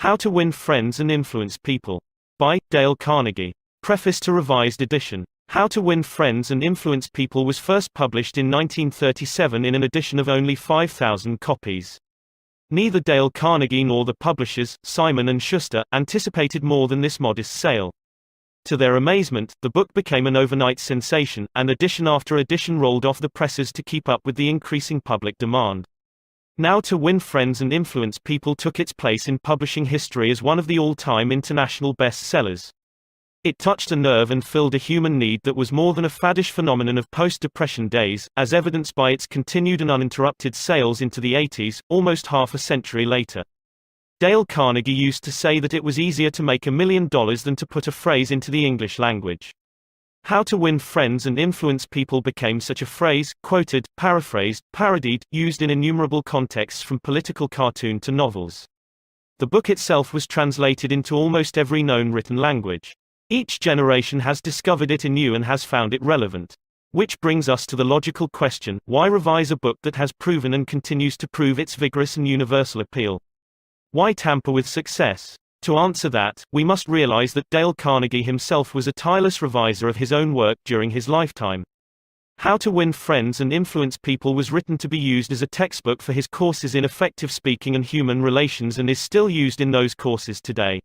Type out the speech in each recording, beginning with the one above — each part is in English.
How to Win Friends and Influence People. By Dale Carnegie. Preface to Revised Edition. How to Win Friends and Influence People was first published in 1937 in an edition of only 5,000 copies. Neither Dale Carnegie nor the publishers, Simon & Schuster, anticipated more than this modest sale. To their amazement, the book became an overnight sensation, and edition after edition rolled off the presses to keep up with the increasing public demand. Now to Win Friends and Influence People took its place in publishing history as one of the all-time international bestsellers. It touched a nerve and filled a human need that was more than a faddish phenomenon of post-Depression days, as evidenced by its continued and uninterrupted sales into the 80s, almost half a century later. Dale Carnegie used to say that it was easier to make $1 million than to put a phrase into the English language. How to Win Friends and Influence People became such a phrase, quoted, paraphrased, parodied, used in innumerable contexts from political cartoon to novels. The book itself was translated into almost every known written language. Each generation has discovered it anew and has found it relevant. Which brings us to the logical question, why revise a book that has proven and continues to prove its vigorous and universal appeal? Why tamper with success? To answer that, we must realize that Dale Carnegie himself was a tireless reviser of his own work during his lifetime. How to Win Friends and Influence People was written to be used as a textbook for his courses in effective speaking and human relations and is still used in those courses today.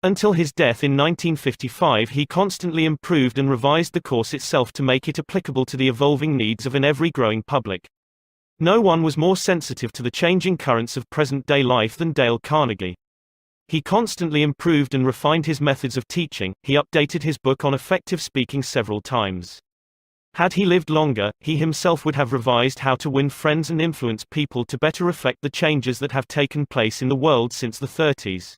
Until his death in 1955, he constantly improved and revised the course itself to make it applicable to the evolving needs of an ever-growing public. No one was more sensitive to the changing currents of present-day life than Dale Carnegie. He constantly improved and refined his methods of teaching. He updated his book on effective speaking several times. Had he lived longer, he himself would have revised How to Win Friends and Influence People to better reflect the changes that have taken place in the world since the 30s.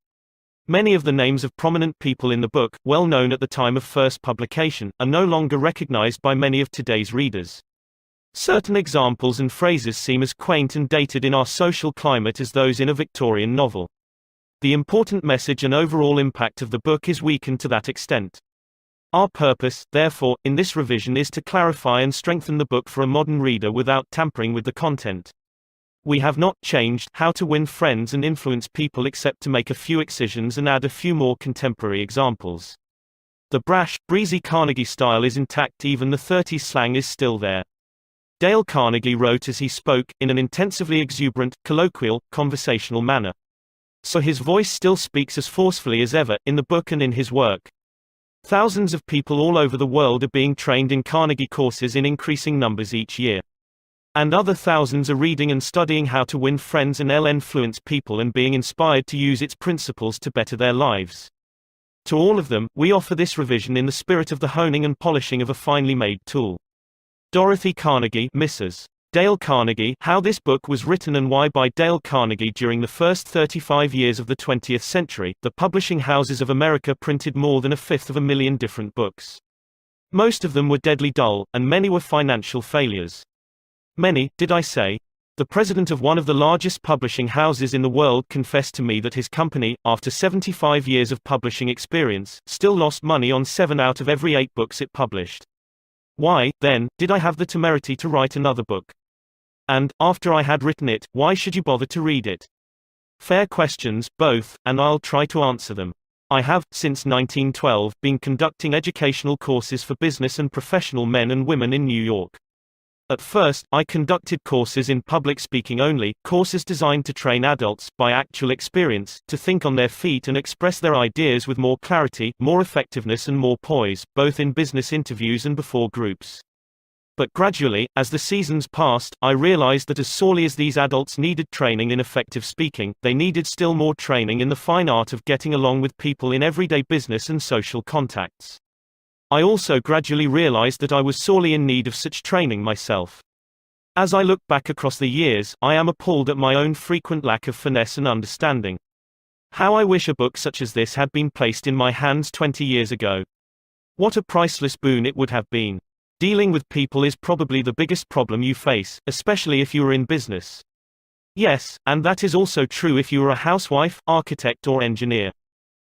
Many of the names of prominent people in the book, well known at the time of first publication, are no longer recognized by many of today's readers. Certain examples and phrases seem as quaint and dated in our social climate as those in a Victorian novel. The important message and overall impact of the book is weakened to that extent. Our purpose, therefore, in this revision is to clarify and strengthen the book for a modern reader without tampering with the content. We have not changed How to Win Friends and Influence People except to make a few excisions and add a few more contemporary examples. The brash, breezy Carnegie style is intact, even the 30s slang is still there. Dale Carnegie wrote as he spoke, in an intensively exuberant, colloquial, conversational manner. So his voice still speaks as forcefully as ever, in the book and in his work. Thousands of people all over the world are being trained in Carnegie courses in increasing numbers each year. And other thousands are reading and studying How to Win Friends and Influence People and being inspired to use its principles to better their lives. To all of them, we offer this revision in the spirit of the honing and polishing of a finely made tool. Dorothy Carnegie, Mrs. Dale Carnegie, How This Book Was Written and Why by Dale Carnegie. During the first 35 years of the 20th century, the publishing houses of America printed more than 1/5 different books. Most of them were deadly dull, and many were financial failures. Many, did I say? The president of one of the largest publishing houses in the world confessed to me that his company, after 75 years of publishing experience, still lost money on 7 out of every 8 books it published. Why, then, did I have the temerity to write another book? And, after I had written it, why should you bother to read it? Fair questions, both, and I'll try to answer them. I have, since 1912, been conducting educational courses for business and professional men and women in New York. At first, I conducted courses in public speaking only, courses designed to train adults, by actual experience, to think on their feet and express their ideas with more clarity, more effectiveness and more poise, both in business interviews and before groups. But gradually, as the seasons passed, I realized that as sorely as these adults needed training in effective speaking, they needed still more training in the fine art of getting along with people in everyday business and social contacts. I also gradually realized that I was sorely in need of such training myself. As I look back across the years, I am appalled at my own frequent lack of finesse and understanding. How I wish a book such as this had been placed in my hands 20 years ago. What a priceless boon it would have been. Dealing with people is probably the biggest problem you face, especially if you are in business. Yes, and that is also true if you are a housewife, architect or engineer.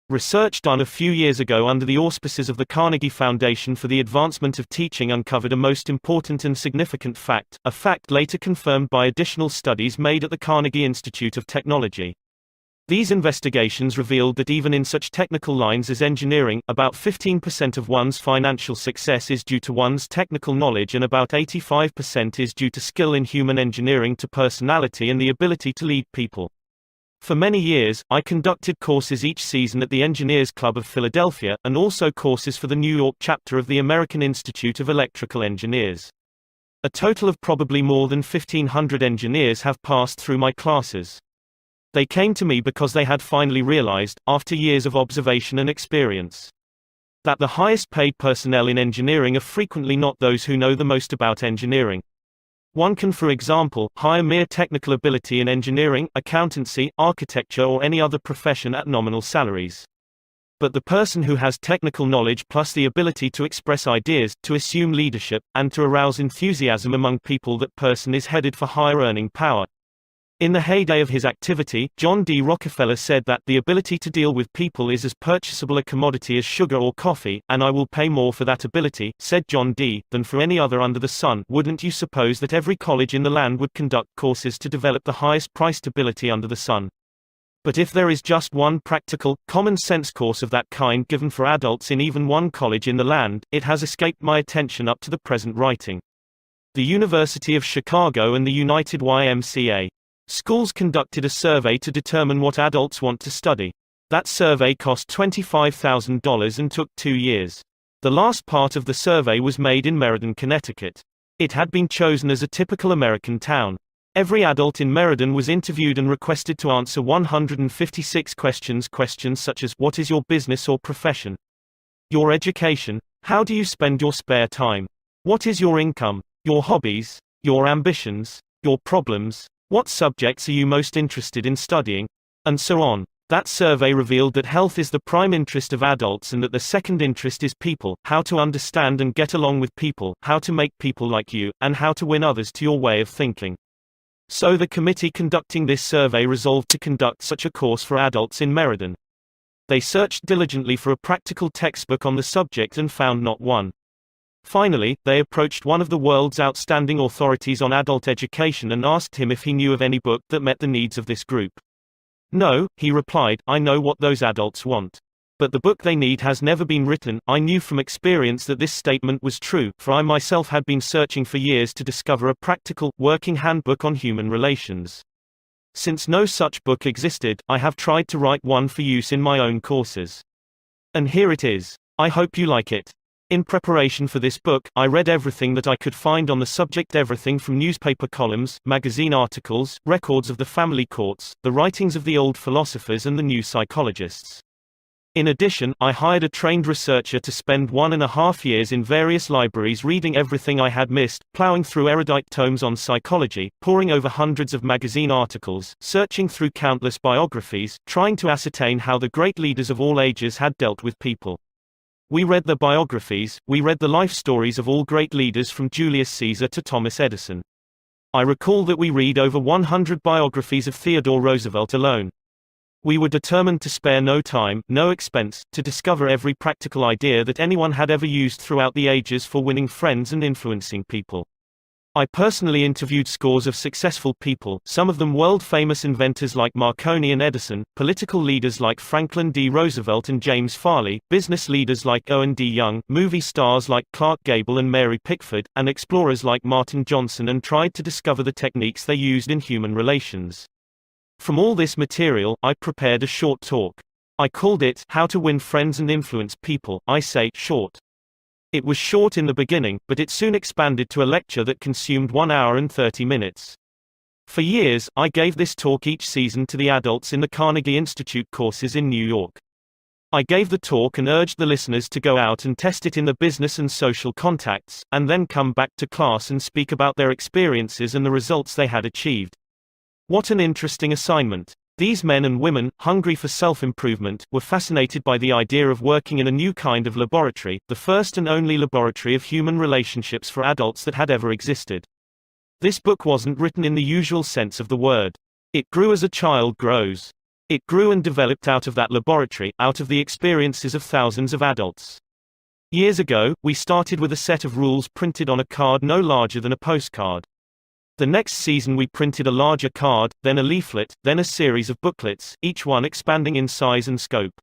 Research done a few years ago under the auspices of the Carnegie Foundation for the Advancement of Teaching uncovered a most important and significant fact, a fact later confirmed by additional studies made at the Carnegie Institute of Technology. These investigations revealed that even in such technical lines as engineering, about 15% of one's financial success is due to one's technical knowledge and about 85% is due to skill in human engineering to personality and the ability to lead people. For many years, I conducted courses each season at the Engineers Club of Philadelphia, and also courses for the New York chapter of the American Institute of Electrical Engineers. A total of probably more than 1,500 engineers have passed through my classes. They came to me because they had finally realized, after years of observation and experience, that the highest paid personnel in engineering are frequently not those who know the most about engineering. One can, for example, hire mere technical ability in engineering, accountancy, architecture or any other profession at nominal salaries. But the person who has technical knowledge plus the ability to express ideas, to assume leadership, and to arouse enthusiasm among people, that person is headed for higher earning power. In the heyday of his activity, John D. Rockefeller said that the ability to deal with people is as purchasable a commodity as sugar or coffee, and I will pay more for that ability, said John D., than for any other under the sun. Wouldn't you suppose that every college in the land would conduct courses to develop the highest priced ability under the sun? But if there is just one practical, common-sense course of that kind given for adults in even one college in the land, it has escaped my attention up to the present writing. The University of Chicago and the United YMCA Schools conducted a survey to determine what adults want to study. That survey cost $25,000 and took 2 years. The last part of the survey was made in Meriden, Connecticut. It had been chosen as a typical American town. Every adult in Meriden was interviewed and requested to answer 156 questions. Questions such as, what is your business or profession? Your education? How do you spend your spare time? What is your income? Your hobbies? Your ambitions? Your problems? What subjects are you most interested in studying? And so on. That survey revealed that health is the prime interest of adults and that the second interest is people, how to understand and get along with people, how to make people like you, and how to win others to your way of thinking. So the committee conducting this survey resolved to conduct such a course for adults in Meriden. They searched diligently for a practical textbook on the subject and found not one. Finally, they approached one of the world's outstanding authorities on adult education and asked him if he knew of any book that met the needs of this group. No, he replied, I know what those adults want. But the book they need has never been written. I knew from experience that this statement was true, for I myself had been searching for years to discover a practical, working handbook on human relations. Since no such book existed, I have tried to write one for use in my own courses. And here it is. I hope you like it. In preparation for this book, I read everything that I could find on the subject, everything from newspaper columns, magazine articles, records of the family courts, the writings of the old philosophers and the new psychologists. In addition, I hired a trained researcher to spend 1.5 years in various libraries reading everything I had missed, plowing through erudite tomes on psychology, poring over hundreds of magazine articles, searching through countless biographies, trying to ascertain how the great leaders of all ages had dealt with people. We read their biographies, we read the life stories of all great leaders from Julius Caesar to Thomas Edison. I recall that we read over 100 biographies of Theodore Roosevelt alone. We were determined to spare no time, no expense, to discover every practical idea that anyone had ever used throughout the ages for winning friends and influencing people. I personally interviewed scores of successful people, some of them world-famous inventors like Marconi and Edison, political leaders like Franklin D. Roosevelt and James Farley, business leaders like Owen D. Young, movie stars like Clark Gable and Mary Pickford, and explorers like Martin Johnson, and tried to discover the techniques they used in human relations. From all this material, I prepared a short talk. I called it, How to Win Friends and Influence People. I say, short. It was short in the beginning, but it soon expanded to a lecture that consumed 1 hour and 30 minutes. For years, I gave this talk each season to the adults in the Carnegie Institute courses in New York. I gave the talk and urged the listeners to go out and test it in the business and social contacts, and then come back to class and speak about their experiences and the results they had achieved. What an interesting assignment. These men and women, hungry for self-improvement, were fascinated by the idea of working in a new kind of laboratory, the first and only laboratory of human relationships for adults that had ever existed. This book wasn't written in the usual sense of the word. It grew as a child grows. It grew and developed out of that laboratory, out of the experiences of thousands of adults. Years ago, we started with a set of rules printed on a card no larger than a postcard. The next season we printed a larger card, then a leaflet, then a series of booklets, each one expanding in size and scope.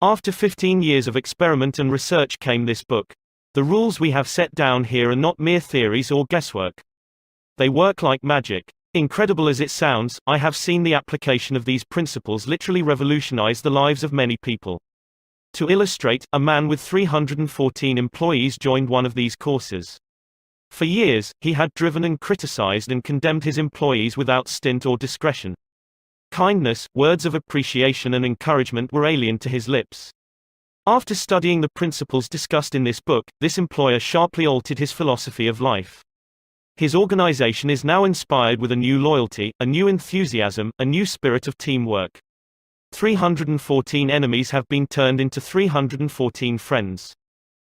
After 15 years of experiment and research came this book. The rules we have set down here are not mere theories or guesswork. They work like magic. Incredible as it sounds, I have seen the application of these principles literally revolutionize the lives of many people. To illustrate, a man with 314 employees joined one of these courses. For years, he had driven and criticized and condemned his employees without stint or discretion. Kindness, words of appreciation and encouragement were alien to his lips. After studying the principles discussed in this book, this employer sharply altered his philosophy of life. His organization is now inspired with a new loyalty, a new enthusiasm, a new spirit of teamwork. 314 enemies have been turned into 314 friends.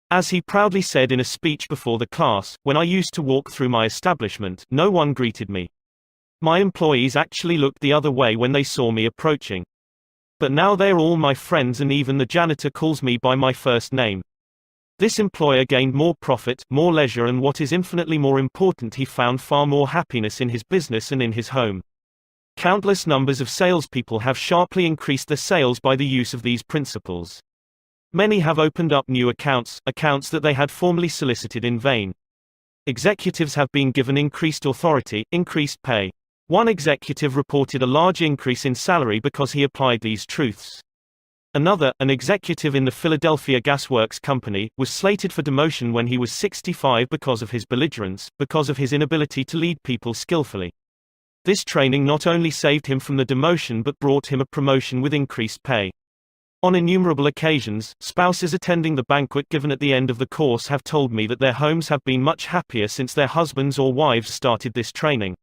As he proudly said in a speech before the class, when I used to walk through my establishment, no one greeted me. My employees actually looked the other way when they saw me approaching. But now they're all my friends and even the janitor calls me by my first name. This employer gained more profit, more leisure and what is infinitely more important, he found far more happiness in his business and in his home. Countless numbers of salespeople have sharply increased their sales by the use of these principles. Many have opened up new accounts that they had formerly solicited in vain. Executives have been given increased authority, increased pay. One executive reported a large increase in salary because he applied these truths. Another, an executive in the Philadelphia Gas Works Company, was slated for demotion when he was 65 because of his belligerence, because of his inability to lead people skillfully. This training not only saved him from the demotion but brought him a promotion with increased pay. On innumerable occasions, spouses attending the banquet given at the end of the course have told me that their homes have been much happier since their husbands or wives started this training.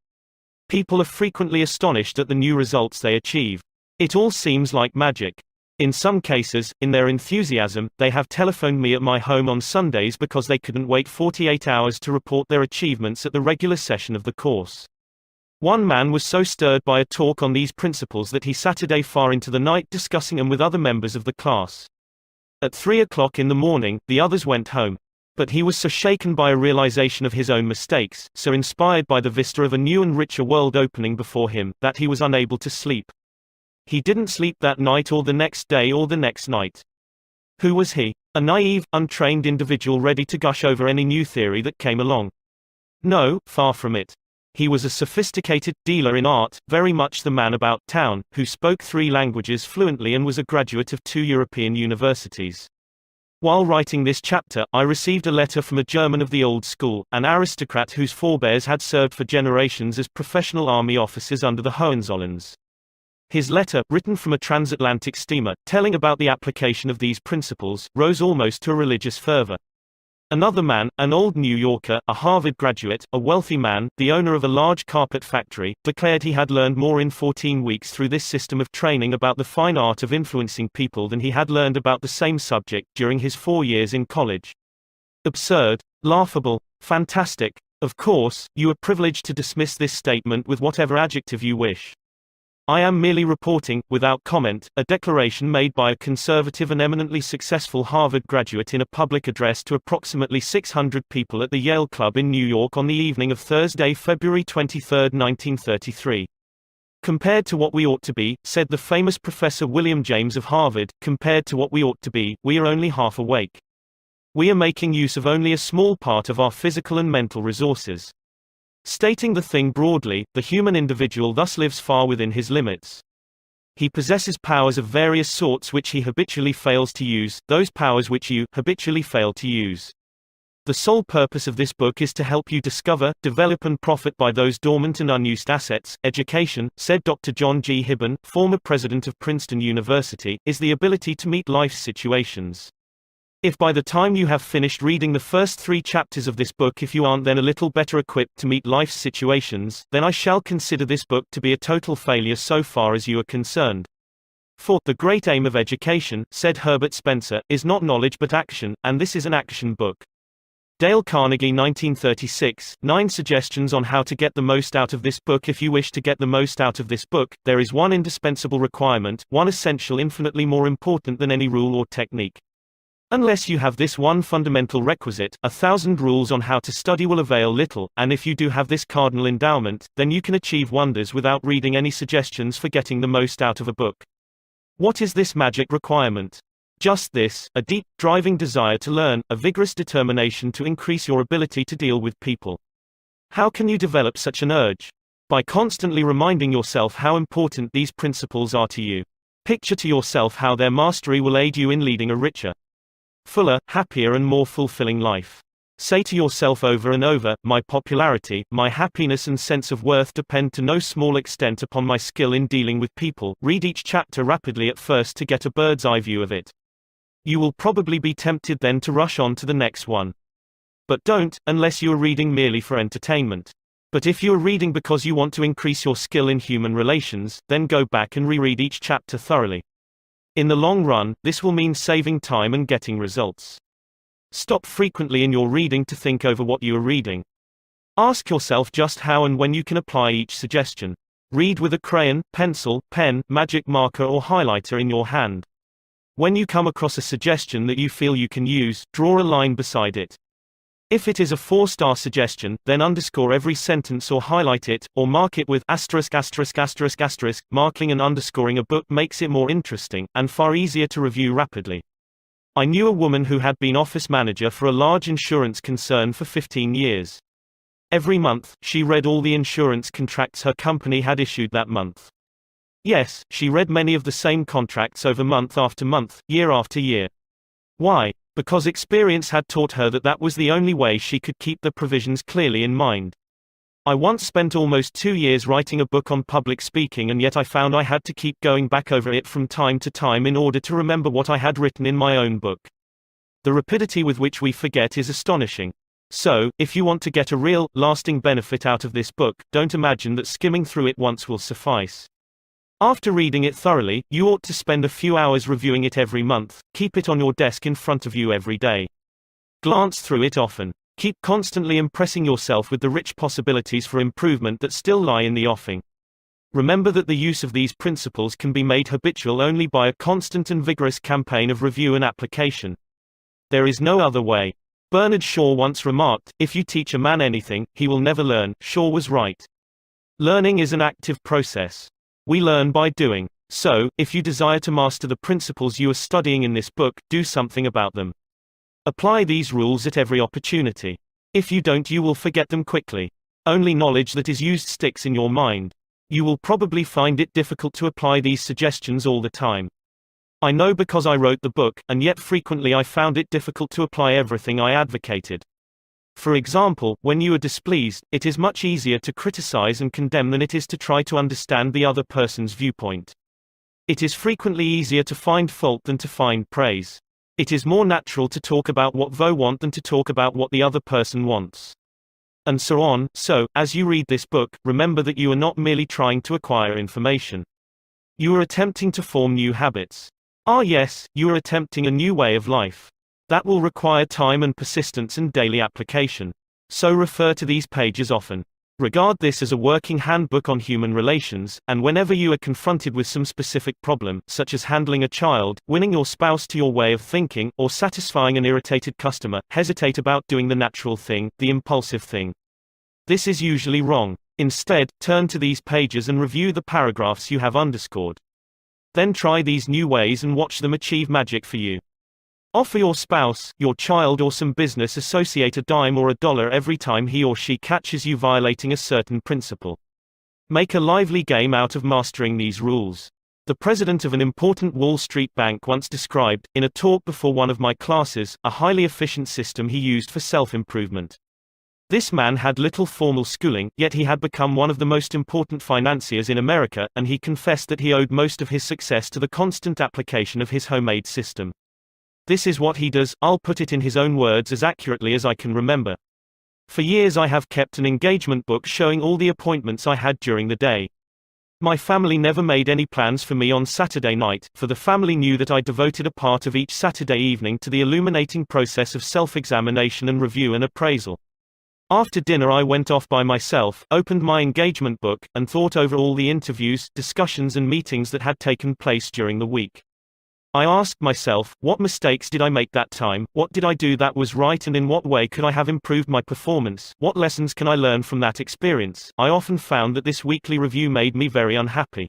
People are frequently astonished at the new results they achieve. It all seems like magic. In some cases, in their enthusiasm, they have telephoned me at my home on Sundays because they couldn't wait 48 hours to report their achievements at the regular session of the course. One man was so stirred by a talk on these principles that he Saturday far into the night discussing them with other members of the class. At 3 o'clock in the morning, the others went home. But he was so shaken by a realization of his own mistakes, so inspired by the vista of a new and richer world opening before him, that he was unable to sleep. He didn't sleep that night or the next day or the next night. Who was he? A naive, untrained individual ready to gush over any new theory that came along? No, far from it. He was a sophisticated dealer in art, very much the man about town, who spoke 3 languages fluently and was a graduate of 2 European universities. While writing this chapter, I received a letter from a German of the old school, an aristocrat whose forebears had served for generations as professional army officers under the Hohenzollerns. His letter, written from a transatlantic steamer, telling about the application of these principles, rose almost to a religious fervor. Another man, an old New Yorker, a Harvard graduate, a wealthy man, the owner of a large carpet factory, declared he had learned more in 14 weeks through this system of training about the fine art of influencing people than he had learned about the same subject during his 4 years in college. Absurd, laughable, fantastic. Of course, you are privileged to dismiss this statement with whatever adjective you wish. I am merely reporting, without comment, a declaration made by a conservative and eminently successful Harvard graduate in a public address to approximately 600 people at the Yale Club in New York on the evening of Thursday, February 23, 1933. Compared to what we ought to be, said the famous Professor William James of Harvard, compared to what we ought to be, we are only half awake. We are making use of only a small part of our physical and mental resources. Stating the thing broadly, the human individual thus lives far within his limits. He possesses powers of various sorts which he habitually fails to use, those powers which you habitually fail to use. The sole purpose of this book is to help you discover, develop and profit by those dormant and unused assets. Education, said Dr. John G. Hibben, former president of Princeton University, is the ability to meet life's situations. If by the time you have finished reading the first 3 chapters of this book if you aren't then a little better equipped to meet life's situations, then I shall consider this book to be a total failure so far as you are concerned. For, the great aim of education, said Herbert Spencer, is not knowledge but action, and this is an action book. Dale Carnegie 1936, 9 suggestions on how to get the most out of this book. If you wish to get the most out of this book, there is one indispensable requirement, one essential infinitely more important than any rule or technique. Unless you have this one fundamental requisite, 1,000 rules on how to study will avail little, and if you do have this cardinal endowment, then you can achieve wonders without reading any suggestions for getting the most out of a book. What is this magic requirement? Just this: a deep, driving desire to learn, a vigorous determination to increase your ability to deal with people. How can you develop such an urge? By constantly reminding yourself how important these principles are to you. Picture to yourself how their mastery will aid you in leading a richer, fuller, happier and more fulfilling life. Say to yourself over and over, my popularity, my happiness and sense of worth depend to no small extent upon my skill in dealing with people. Read each chapter rapidly at first to get a bird's eye view of it. You will probably be tempted then to rush on to the next one. But don't, unless you are reading merely for entertainment. But if you are reading because you want to increase your skill in human relations, then go back and reread each chapter thoroughly. In the long run, this will mean saving time and getting results. Stop frequently in your reading to think over what you are reading. Ask yourself just how and when you can apply each suggestion. Read with a crayon, pencil, pen, magic marker or highlighter in your hand. When you come across a suggestion that you feel you can use, draw a line beside it. If it is a 4-star suggestion, then underscore every sentence or highlight it, or mark it with asterisk asterisk asterisk asterisk. Marking and underscoring a book makes it more interesting, and far easier to review rapidly. I knew a woman who had been office manager for a large insurance concern for 15 years. Every month, she read all the insurance contracts her company had issued that month. Yes, she read many of the same contracts over month after month, year after year. Why? Because experience had taught her that that was the only way she could keep the provisions clearly in mind. I once spent almost 2 years writing a book on public speaking, and yet I found I had to keep going back over it from time to time in order to remember what I had written in my own book. The rapidity with which we forget is astonishing. So, if you want to get a real, lasting benefit out of this book, don't imagine that skimming through it once will suffice. After reading it thoroughly, you ought to spend a few hours reviewing it every month. Keep it on your desk in front of you every day. Glance through it often. Keep constantly impressing yourself with the rich possibilities for improvement that still lie in the offing. Remember that the use of these principles can be made habitual only by a constant and vigorous campaign of review and application. There is no other way. Bernard Shaw once remarked, "If you teach a man anything, he will never learn." Shaw was right. Learning is an active process. We learn by doing. So, if you desire to master the principles you are studying in this book, do something about them. Apply these rules at every opportunity. If you don't, you will forget them quickly. Only knowledge that is used sticks in your mind. You will probably find it difficult to apply these suggestions all the time. I know because I wrote the book, and yet frequently I found it difficult to apply everything I advocated. For example, when you are displeased, it is much easier to criticize and condemn than it is to try to understand the other person's viewpoint. It is frequently easier to find fault than to find praise. It is more natural to talk about what you want than to talk about what the other person wants. And so on. So, as you read this book, remember that you are not merely trying to acquire information. You are attempting to form new habits. Yes, you are attempting a new way of life. That will require time and persistence and daily application. So refer to these pages often. Regard this as a working handbook on human relations, and whenever you are confronted with some specific problem, such as handling a child, winning your spouse to your way of thinking, or satisfying an irritated customer, hesitate about doing the natural thing, the impulsive thing. This is usually wrong. Instead, turn to these pages and review the paragraphs you have underscored. Then try these new ways and watch them achieve magic for you. Offer your spouse, your child or some business associate a dime or $1 every time he or she catches you violating a certain principle. Make a lively game out of mastering these rules. The president of an important Wall Street bank once described, in a talk before one of my classes, a highly efficient system he used for self-improvement. This man had little formal schooling, yet he had become one of the most important financiers in America, and he confessed that he owed most of his success to the constant application of his homemade system. This is what he does. I'll put it in his own words as accurately as I can remember. For years I have kept an engagement book showing all the appointments I had during the day. My family never made any plans for me on Saturday night, for the family knew that I devoted a part of each Saturday evening to the illuminating process of self-examination and review and appraisal. After dinner I went off by myself, opened my engagement book, and thought over all the interviews, discussions and meetings that had taken place during the week. I asked myself, what mistakes did I make that time, what did I do that was right, and in what way could I have improved my performance, what lessons can I learn from that experience. I often found that this weekly review made me very unhappy.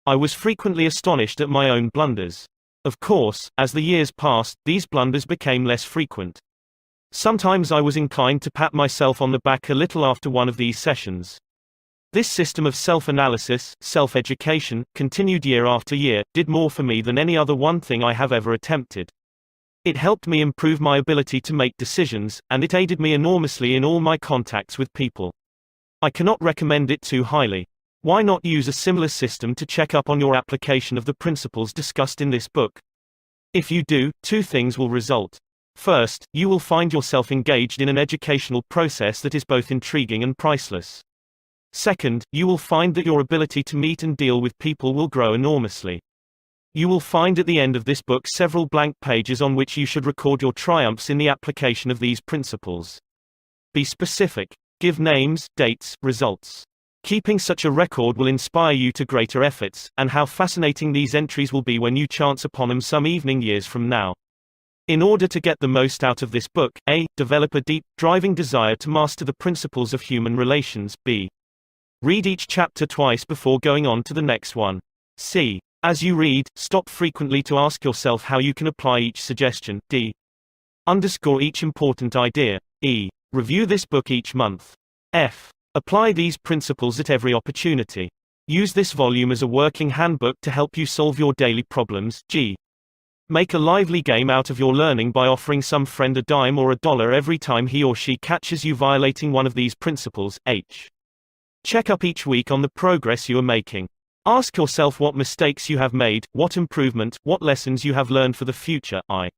I was frequently astonished at my own blunders. Of course, as the years passed, these blunders became less frequent. Sometimes I was inclined to pat myself on the back a little after one of these sessions. This system of self-analysis, self-education, continued year after year, did more for me than any other one thing I have ever attempted. It helped me improve my ability to make decisions, and it aided me enormously in all my contacts with people. I cannot recommend it too highly. Why not use a similar system to check up on your application of the principles discussed in this book? If you do, two things will result. First, you will find yourself engaged in an educational process that is both intriguing and priceless. Second, you will find that your ability to meet and deal with people will grow enormously. You will find at the end of this book several blank pages on which you should record your triumphs in the application of these principles. Be specific. Give names, dates, results. Keeping such a record will inspire you to greater efforts, and how fascinating these entries will be when you chance upon them some evening years from now. In order to get the most out of this book, A. Develop a deep, driving desire to master the principles of human relations. B. Read each chapter twice before going on to the next one. C. As you read, stop frequently to ask yourself how you can apply each suggestion. D. Underscore each important idea. E. Review this book each month. F. Apply these principles at every opportunity. Use this volume as a working handbook to help you solve your daily problems. G. Make a lively game out of your learning by offering some friend a dime or $1 every time he or she catches you violating one of these principles. H. Check up each week on the progress you are making. Ask yourself what mistakes you have made, what improvement, what lessons you have learned for the future. I.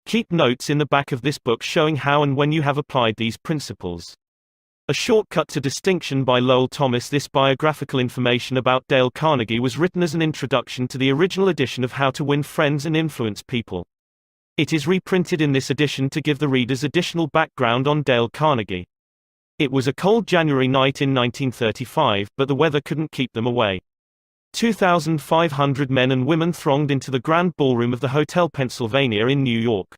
Keep notes in the back of this book showing how and when you have applied these principles. A Shortcut to Distinction by Lowell Thomas. This biographical information about Dale Carnegie was written as an introduction to the original edition of How to Win Friends and Influence People. It is reprinted in this edition to give the readers additional background on Dale Carnegie. It was a cold January night in 1935, but the weather couldn't keep them away. 2,500 men and women thronged into the grand ballroom of the Hotel Pennsylvania in New York.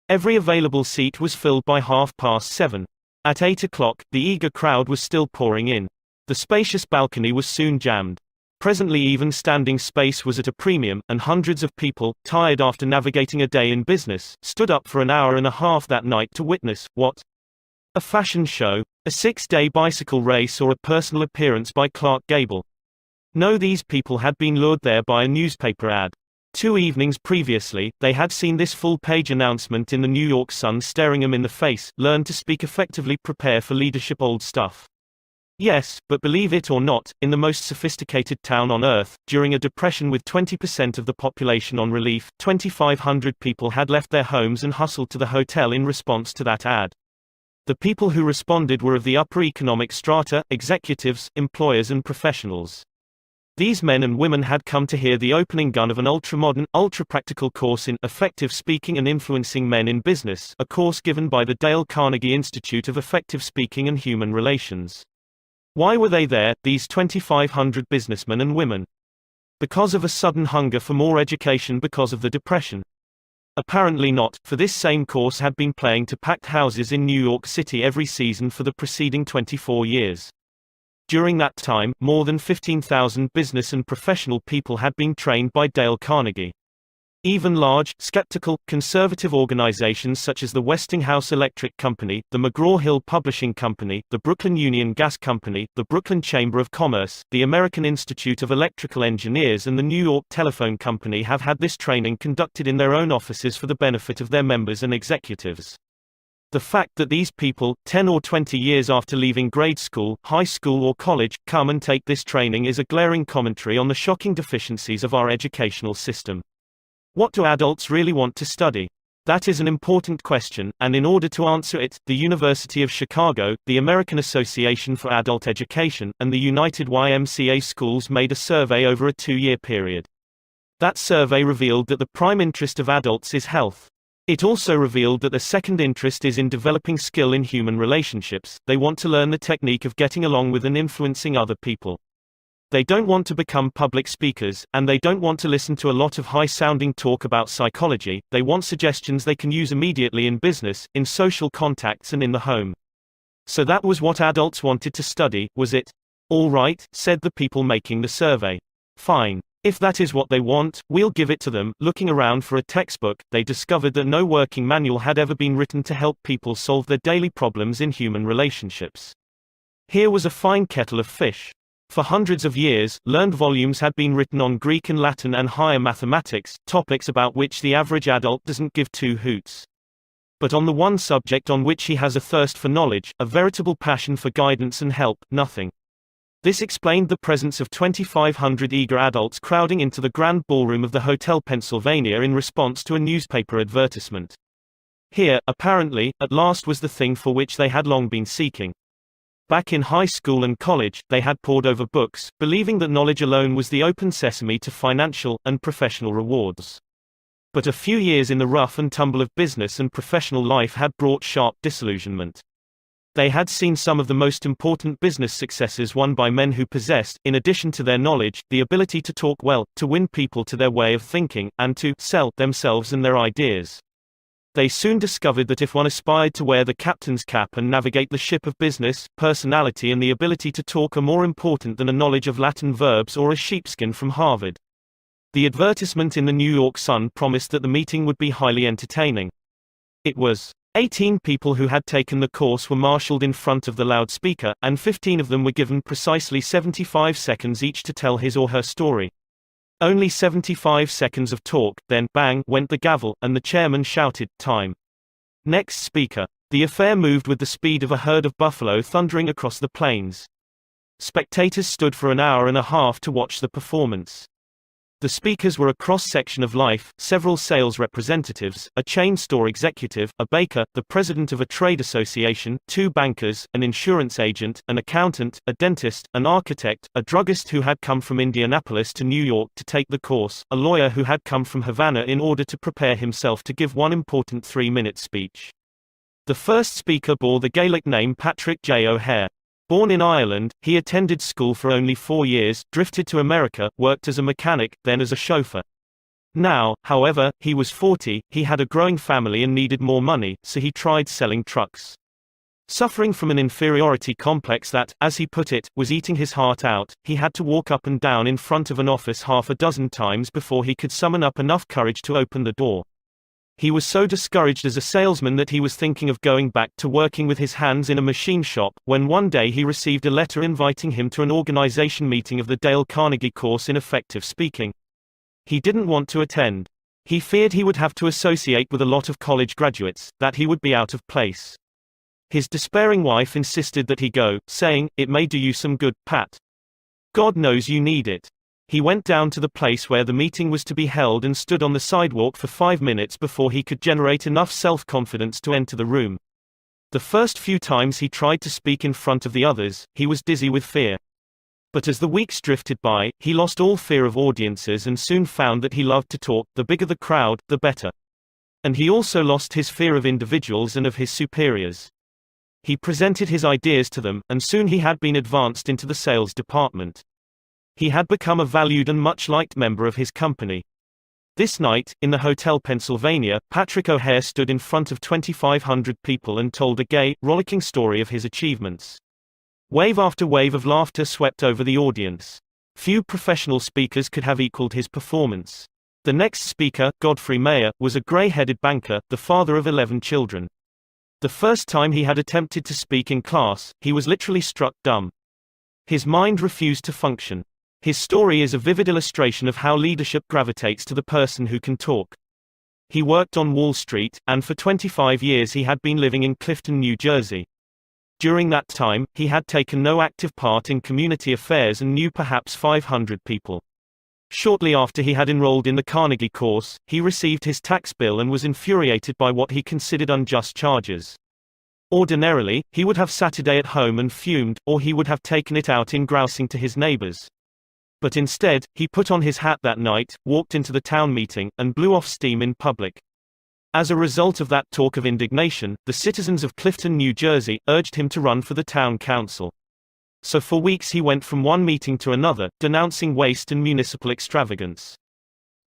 Every available seat was filled by 7:30. At 8 o'clock, the eager crowd was still pouring in. The spacious balcony was soon jammed. Presently even standing space was at a premium, and hundreds of people, tired after navigating a day in business, stood up for an hour and a half that night to witness, what? A fashion show, a 6-day bicycle race, or a personal appearance by Clark Gable. No, these people had been lured there by a newspaper ad. 2 evenings previously, they had seen this full-page announcement in the New York Sun staring them in the face: learn to speak effectively, prepare for leadership. Old stuff. Yes, but believe it or not, in the most sophisticated town on earth, during a depression with 20% of the population on relief, 2,500 people had left their homes and hustled to the hotel in response to that ad. The people who responded were of the upper economic strata, executives, employers and professionals. These men and women had come to hear the opening gun of an ultra-modern, ultra-practical course in Effective Speaking and Influencing Men in Business, a course given by the Dale Carnegie Institute of Effective Speaking and Human Relations. Why were they there, these 2,500 businessmen and women? Because of a sudden hunger for more education because of the Depression? Apparently not, for this same course had been playing to packed houses in New York City every season for the preceding 24 years. During that time, more than 15,000 business and professional people had been trained by Dale Carnegie. Even large, skeptical, conservative organizations such as the Westinghouse Electric Company, the McGraw-Hill Publishing Company, the Brooklyn Union Gas Company, the Brooklyn Chamber of Commerce, the American Institute of Electrical Engineers and the New York Telephone Company have had this training conducted in their own offices for the benefit of their members and executives. The fact that these people, 10 or 20 years after leaving grade school, high school or college, come and take this training is a glaring commentary on the shocking deficiencies of our educational system. What do adults really want to study? That is an important question, and in order to answer it, the University of Chicago, the American Association for Adult Education, and the United YMCA Schools made a survey over a 2-year period. That survey revealed that the prime interest of adults is health. It also revealed that the second interest is in developing skill in human relationships. They want to learn the technique of getting along with and influencing other people. They don't want to become public speakers, and they don't want to listen to a lot of high-sounding talk about psychology. They want suggestions they can use immediately in business, in social contacts and in the home. So that was what adults wanted to study, was it? All right, said the people making the survey. Fine. If that is what they want, we'll give it to them. Looking around for a textbook, they discovered that no working manual had ever been written to help people solve their daily problems in human relationships. Here was a fine kettle of fish. For hundreds of years, learned volumes had been written on Greek and Latin and higher mathematics, topics about which the average adult doesn't give two hoots. But on the one subject on which he has a thirst for knowledge, a veritable passion for guidance and help, nothing. This explained the presence of 2,500 eager adults crowding into the grand ballroom of the Hotel Pennsylvania in response to a newspaper advertisement. Here, apparently, at last was the thing for which they had long been seeking. Back in high school and college, they had pored over books, believing that knowledge alone was the open sesame to financial and professional rewards. But a few years in the rough and tumble of business and professional life had brought sharp disillusionment. They had seen some of the most important business successes won by men who possessed, in addition to their knowledge, the ability to talk well, to win people to their way of thinking, and to sell themselves and their ideas. They soon discovered that if one aspired to wear the captain's cap and navigate the ship of business, personality and the ability to talk are more important than a knowledge of Latin verbs or a sheepskin from Harvard. The advertisement in the New York Sun promised that the meeting would be highly entertaining. It was. 18 people who had taken the course were marshaled in front of the loudspeaker, and 15 of them were given precisely 75 seconds each to tell his or her story. Only 75 seconds of talk, then, bang, went the gavel, and the chairman shouted, "Time." Next speaker. The affair moved with the speed of a herd of buffalo thundering across the plains. Spectators stood for an hour and a half to watch the performance. The speakers were a cross-section of life, several sales representatives, a chain store executive, a baker, the president of a trade association, two bankers, an insurance agent, an accountant, a dentist, an architect, a druggist who had come from Indianapolis to New York to take the course, a lawyer who had come from Havana in order to prepare himself to give one important 3-minute speech. The first speaker bore the Gaelic name Patrick J. O'Hare. Born in Ireland, he attended school for only 4 years, drifted to America, worked as a mechanic, then as a chauffeur. Now, however, he was 40, he had a growing family and needed more money, so he tried selling trucks. Suffering from an inferiority complex that, as he put it, was eating his heart out, he had to walk up and down in front of an office half a dozen times before he could summon up enough courage to open the door. He was so discouraged as a salesman that he was thinking of going back to working with his hands in a machine shop, when one day he received a letter inviting him to an organization meeting of the Dale Carnegie course in effective speaking. He didn't want to attend. He feared he would have to associate with a lot of college graduates, that he would be out of place. His despairing wife insisted that he go, saying, "It may do you some good, Pat. God knows you need it." He went down to the place where the meeting was to be held and stood on the sidewalk for 5 minutes before he could generate enough self-confidence to enter the room. The first few times he tried to speak in front of the others, he was dizzy with fear. But as the weeks drifted by, he lost all fear of audiences and soon found that he loved to talk. The bigger the crowd, the better. And he also lost his fear of individuals and of his superiors. He presented his ideas to them, and soon he had been advanced into the sales department. He had become a valued and much liked member of his company. This night, in the Hotel Pennsylvania, Patrick O'Hare stood in front of 2,500 people and told a gay, rollicking story of his achievements. Wave after wave of laughter swept over the audience. Few professional speakers could have equaled his performance. The next speaker, Godfrey Mayer, was a gray-headed banker, the father of 11 children. The first time he had attempted to speak in class, he was literally struck dumb. His mind refused to function. His story is a vivid illustration of how leadership gravitates to the person who can talk. He worked on Wall Street, and for 25 years he had been living in Clifton, New Jersey. During that time, he had taken no active part in community affairs and knew perhaps 500 people. Shortly after he had enrolled in the Carnegie course, he received his tax bill and was infuriated by what he considered unjust charges. Ordinarily, he would have sat a day at home and fumed, or he would have taken it out in grousing to his neighbors. But instead, he put on his hat that night, walked into the town meeting, and blew off steam in public. As a result of that talk of indignation, the citizens of Clifton, New Jersey, urged him to run for the town council. So for weeks he went from one meeting to another, denouncing waste and municipal extravagance.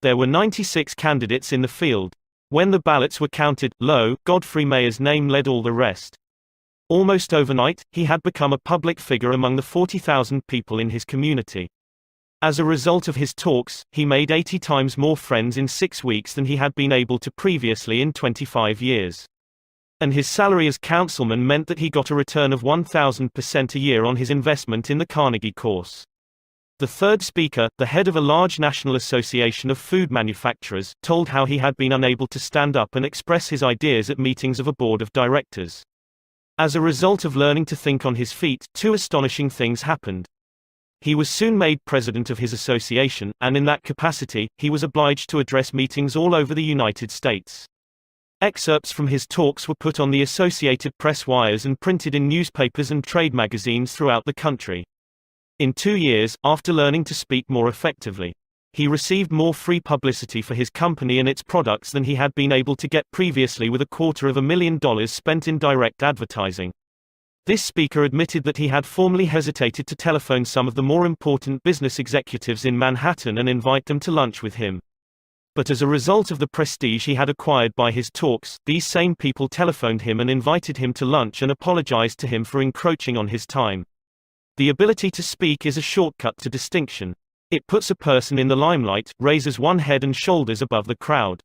There were 96 candidates in the field. When the ballots were counted, lo, Godfrey Mayer's name led all the rest. Almost overnight, he had become a public figure among the 40,000 people in his community. As a result of his talks, he made 80 times more friends in 6 weeks than he had been able to previously in 25 years. And his salary as councilman meant that he got a return of 1,000% a year on his investment in the Carnegie course. The third speaker, the head of a large national association of food manufacturers, told how he had been unable to stand up and express his ideas at meetings of a board of directors. As a result of learning to think on his feet, 2 astonishing things happened. He was soon made president of his association, and in that capacity, he was obliged to address meetings all over the United States. Excerpts from his talks were put on the Associated Press wires and printed in newspapers and trade magazines throughout the country. In 2 years, after learning to speak more effectively, he received more free publicity for his company and its products than he had been able to get previously with $250,000 spent in direct advertising. This speaker admitted that he had formerly hesitated to telephone some of the more important business executives in Manhattan and invite them to lunch with him. But as a result of the prestige he had acquired by his talks, these same people telephoned him and invited him to lunch and apologized to him for encroaching on his time. The ability to speak is a shortcut to distinction. It puts a person in the limelight, raises one head and shoulders above the crowd.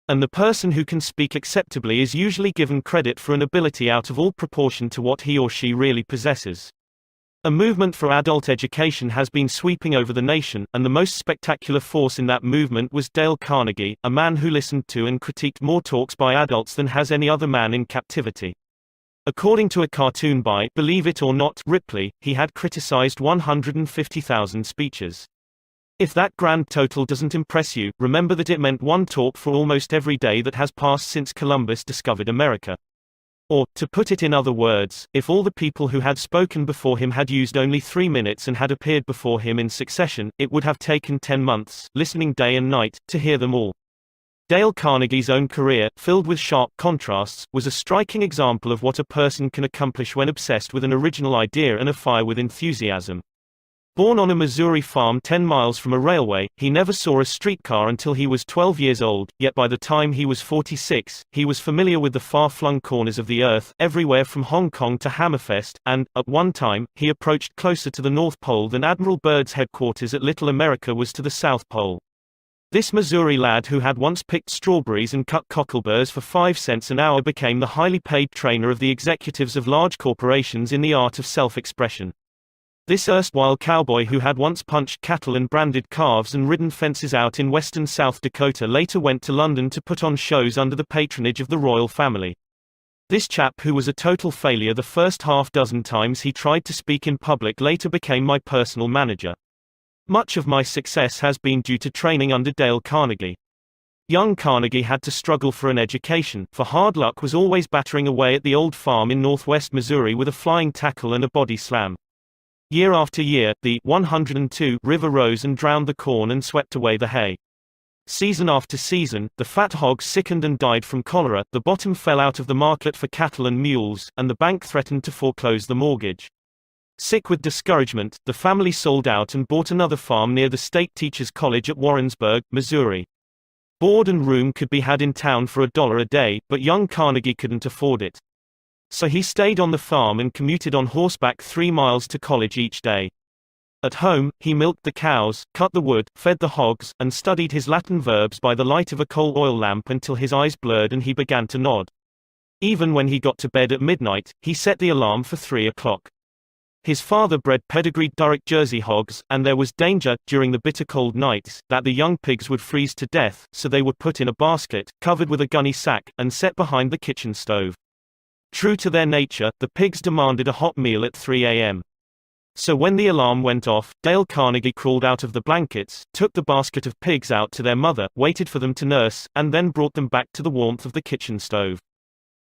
And the person who can speak acceptably is usually given credit for an ability out of all proportion to what he or she really possesses. A movement for adult education has been sweeping over the nation, and the most spectacular force in that movement was Dale Carnegie, a man who listened to and critiqued more talks by adults than has any other man in captivity. According to a cartoon by, believe it or not, Ripley, he had criticized 150,000 speeches. If that grand total doesn't impress you, remember that it meant one talk for almost every day that has passed since Columbus discovered America. Or, to put it in other words, if all the people who had spoken before him had used only 3 minutes and had appeared before him in succession, it would have taken 10 months, listening day and night, to hear them all. Dale Carnegie's own career, filled with sharp contrasts, was a striking example of what a person can accomplish when obsessed with an original idea and afire with enthusiasm. Born on a Missouri farm 10 miles from a railway, he never saw a streetcar until he was 12 years old, yet by the time he was 46, he was familiar with the far-flung corners of the earth, everywhere from Hong Kong to Hammerfest, and, at one time, he approached closer to the North Pole than Admiral Byrd's headquarters at Little America was to the South Pole. This Missouri lad who had once picked strawberries and cut cockleburs for 5 cents an hour became the highly paid trainer of the executives of large corporations in the art of self-expression. This erstwhile cowboy who had once punched cattle and branded calves and ridden fences out in western South Dakota later went to London to put on shows under the patronage of the royal family. This chap who was a total failure the first half dozen times he tried to speak in public later became my personal manager. Much of my success has been due to training under Dale Carnegie. Young Carnegie had to struggle for an education, for hard luck was always battering away at the old farm in northwest Missouri with a flying tackle and a body slam. Year after year, the 102 river rose and drowned the corn and swept away the hay. Season after season, the fat hogs sickened and died from cholera, the bottom fell out of the market for cattle and mules, and the bank threatened to foreclose the mortgage. Sick with discouragement, the family sold out and bought another farm near the State Teachers College at Warrensburg, Missouri. Board and room could be had in town for $1 a day, but young Carnegie couldn't afford it. So he stayed on the farm and commuted on horseback 3 miles to college each day. At home, he milked the cows, cut the wood, fed the hogs, and studied his Latin verbs by the light of a coal oil lamp until his eyes blurred and he began to nod. Even when he got to bed at midnight, he set the alarm for 3 o'clock. His father bred pedigreed Durrick Jersey hogs, and there was danger, during the bitter cold nights, that the young pigs would freeze to death, so they were put in a basket, covered with a gunny sack, and set behind the kitchen stove. True to their nature, the pigs demanded a hot meal at 3 a.m. So when the alarm went off, Dale Carnegie crawled out of the blankets, took the basket of pigs out to their mother, waited for them to nurse, and then brought them back to the warmth of the kitchen stove.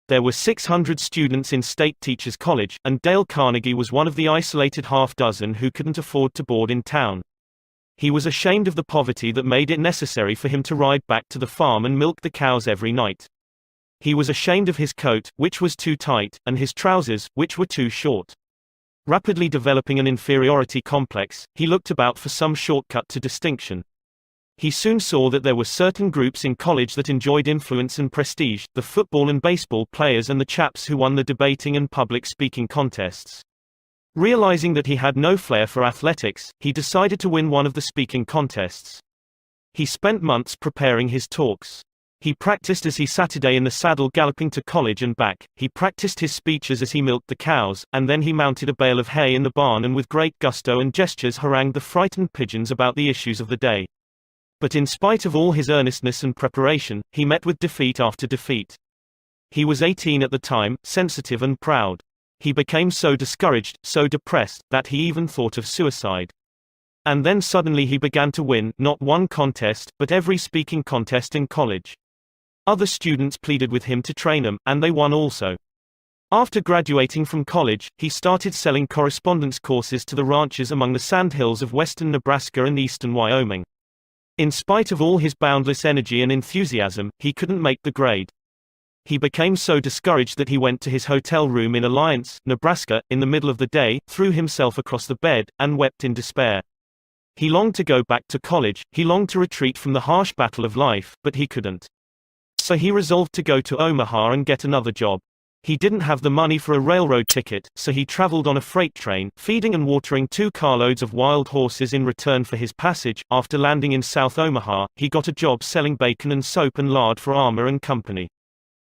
There were 600 students in State Teachers College, and Dale Carnegie was one of the isolated half-dozen who couldn't afford to board in town. He was ashamed of the poverty that made it necessary for him to ride back to the farm and milk the cows every night. He was ashamed of his coat, which was too tight, and his trousers, which were too short. Rapidly developing an inferiority complex, he looked about for some shortcut to distinction. He soon saw that there were certain groups in college that enjoyed influence and prestige, the football and baseball players and the chaps who won the debating and public speaking contests. Realizing that he had no flair for athletics, he decided to win one of the speaking contests. He spent months preparing his talks. He practiced as he sat in the saddle galloping to college and back, he practiced his speeches as he milked the cows, and then he mounted a bale of hay in the barn and with great gusto and gestures harangued the frightened pigeons about the issues of the day. But in spite of all his earnestness and preparation, he met with defeat after defeat. He was 18 at the time, sensitive and proud. He became so discouraged, so depressed, that he even thought of suicide. And then suddenly he began to win, not one contest, but every speaking contest in college. Other students pleaded with him to train them, and they won also. After graduating from college, he started selling correspondence courses to the ranchers among the sandhills of western Nebraska and eastern Wyoming. In spite of all his boundless energy and enthusiasm, he couldn't make the grade. He became so discouraged that he went to his hotel room in Alliance, Nebraska, in the middle of the day, threw himself across the bed, and wept in despair. He longed to go back to college, he longed to retreat from the harsh battle of life, but he couldn't. So he resolved to go to Omaha and get another job. He didn't have the money for a railroad ticket, so he traveled on a freight train, feeding and watering 2 carloads of wild horses in return for his passage. After landing in South Omaha, he got a job selling bacon and soap and lard for Armour and Company.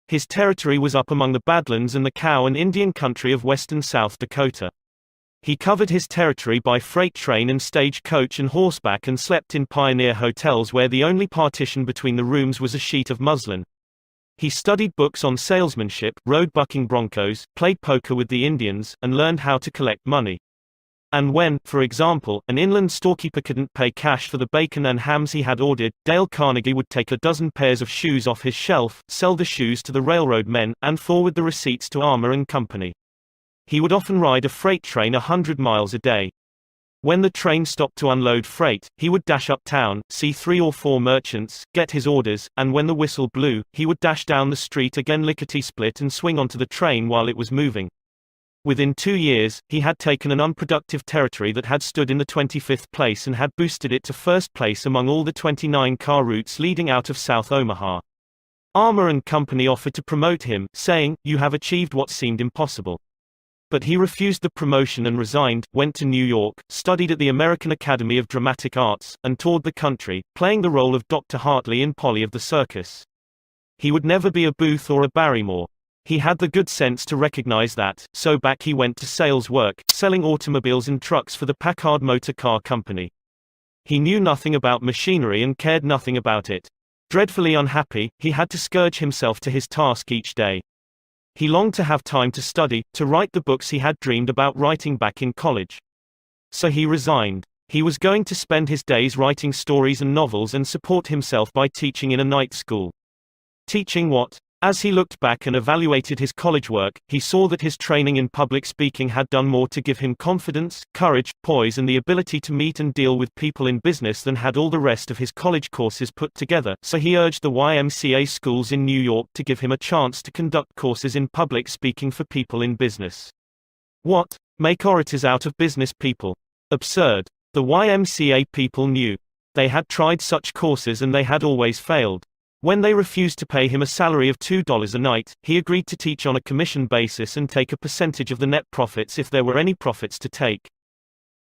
His territory was up among the Badlands and the cow and Indian country of western South Dakota. He covered his territory by freight train and stage coach and horseback and slept in pioneer hotels where the only partition between the rooms was a sheet of muslin. He studied books on salesmanship, rode bucking broncos, played poker with the Indians, and learned how to collect money. And when, for example, an inland storekeeper couldn't pay cash for the bacon and hams he had ordered, Dale Carnegie would take a dozen pairs of shoes off his shelf, sell the shoes to the railroad men, and forward the receipts to Armour and Company. He would often ride a freight train 100 miles a day. When the train stopped to unload freight, he would dash uptown, see 3 or 4 merchants, get his orders, and when the whistle blew, he would dash down the street again lickety-split and swing onto the train while it was moving. Within 2 years, he had taken an unproductive territory that had stood in the 25th place and had boosted it to first place among all the 29 car routes leading out of South Omaha. Armour and Company offered to promote him, saying, "You have achieved what seemed impossible." But he refused the promotion and resigned, went to New York, studied at the American Academy of Dramatic Arts, and toured the country, playing the role of Dr. Hartley in Polly of the Circus. He would never be a Booth or a Barrymore. He had the good sense to recognize that, so back he went to sales work, selling automobiles and trucks for the Packard Motor Car Company. He knew nothing about machinery and cared nothing about it. Dreadfully unhappy, he had to scourge himself to his task each day. He longed to have time to study, to write the books he had dreamed about writing back in college. So he resigned. He was going to spend his days writing stories and novels and support himself by teaching in a night school. Teaching what? As he looked back and evaluated his college work, he saw that his training in public speaking had done more to give him confidence, courage, poise and the ability to meet and deal with people in business than had all the rest of his college courses put together, so he urged the YMCA schools in New York to give him a chance to conduct courses in public speaking for people in business. What? Make orators out of business people? Absurd. The YMCA people knew. They had tried such courses and they had always failed. When they refused to pay him a salary of $2 a night, he agreed to teach on a commission basis and take a percentage of the net profits if there were any profits to take.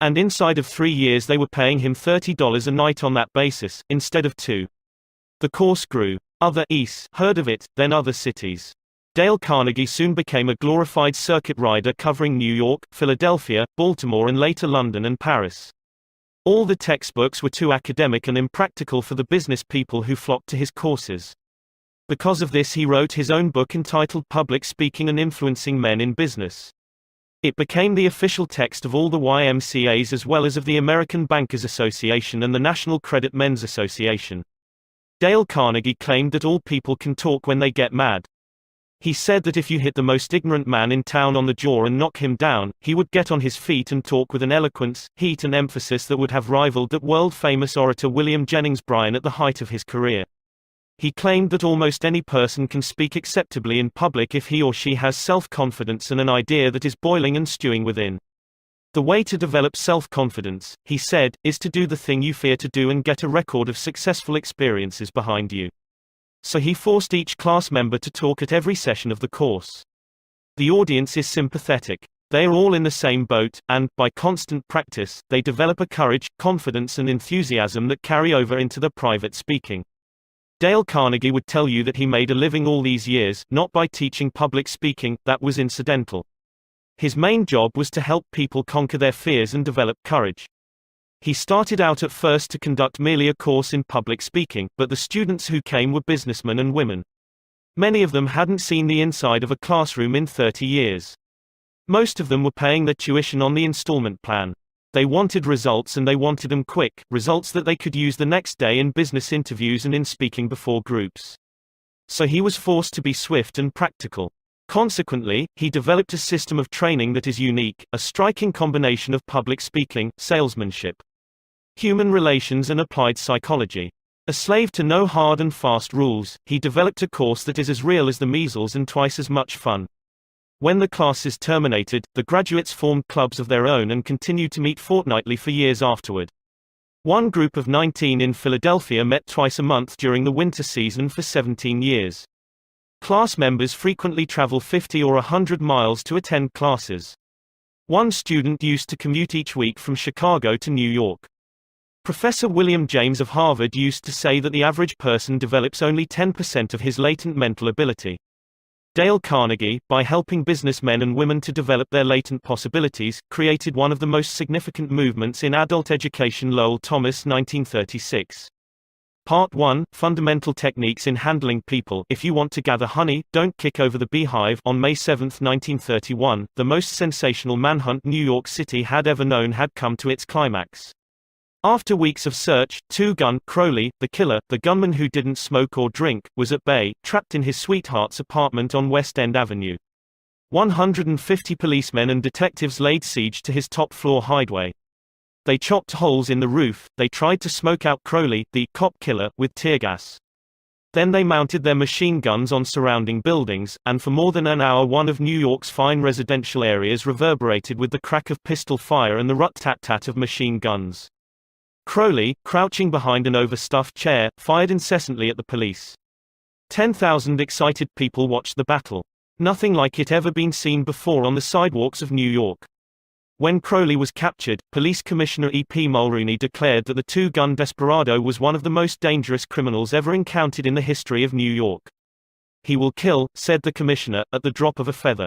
And inside of 3 years they were paying him $30 a night on that basis, instead of $2. The course grew. Other East heard of it, then other cities. Dale Carnegie soon became a glorified circuit rider covering New York, Philadelphia, Baltimore and later London and Paris. All the textbooks were too academic and impractical for the business people who flocked to his courses. Because of this he wrote his own book entitled Public Speaking and Influencing Men in Business. It became the official text of all the YMCAs as well as of the American Bankers Association and the National Credit Men's Association. Dale Carnegie claimed that all people can talk when they get mad. He said that if you hit the most ignorant man in town on the jaw and knock him down, he would get on his feet and talk with an eloquence, heat and emphasis that would have rivaled that world-famous orator William Jennings Bryan at the height of his career. He claimed that almost any person can speak acceptably in public if he or she has self-confidence and an idea that is boiling and stewing within. The way to develop self-confidence, he said, is to do the thing you fear to do and get a record of successful experiences behind you. So he forced each class member to talk at every session of the course. The audience is sympathetic. They are all in the same boat, and, by constant practice, they develop a courage, confidence and enthusiasm that carry over into their private speaking. Dale Carnegie would tell you that he made a living all these years, not by teaching public speaking, that was incidental. His main job was to help people conquer their fears and develop courage. He started out at first to conduct merely a course in public speaking, but the students who came were businessmen and women. Many of them hadn't seen the inside of a classroom in 30 years. Most of them were paying their tuition on the installment plan. They wanted results and they wanted them quick, results that they could use the next day in business interviews and in speaking before groups. So he was forced to be swift and practical. Consequently, he developed a system of training that is unique, a striking combination of public speaking, salesmanship, human relations and applied psychology. A slave to no hard and fast rules, he developed a course that is as real as the measles and twice as much fun. When the class is terminated, the graduates formed clubs of their own and continued to meet fortnightly for years afterward. One group of 19 in Philadelphia met twice a month during the winter season for 17 years. Class members frequently travel 50 or 100 miles to attend classes. One student used to commute each week from Chicago to New York. Professor William James of Harvard used to say that the average person develops only 10% of his latent mental ability. Dale Carnegie, by helping businessmen and women to develop their latent possibilities, created one of the most significant movements in adult education. Lowell Thomas, 1936. Part 1, Fundamental Techniques in Handling People. If you want to gather honey, don't kick over the beehive. On May 7, 1931, the most sensational manhunt New York City had ever known had come to its climax. After weeks of search, two-gun Crowley, the killer, the gunman who didn't smoke or drink, was at bay, trapped in his sweetheart's apartment on West End Avenue. 150 policemen and detectives laid siege to his top-floor hideaway. They chopped holes in the roof. They tried to smoke out Crowley, the cop killer, with tear gas. Then they mounted their machine guns on surrounding buildings, and for more than an hour one of New York's fine residential areas reverberated with the crack of pistol fire and the rut-tat-tat of machine guns. Crowley, crouching behind an overstuffed chair, fired incessantly at the police. 10,000 excited people watched the battle. Nothing like it ever been seen before on the sidewalks of New York. When Crowley was captured, Police Commissioner E.P. Mulrooney declared that the two-gun desperado was one of the most dangerous criminals ever encountered in the history of New York. "He will kill," said the commissioner, "at the drop of a feather."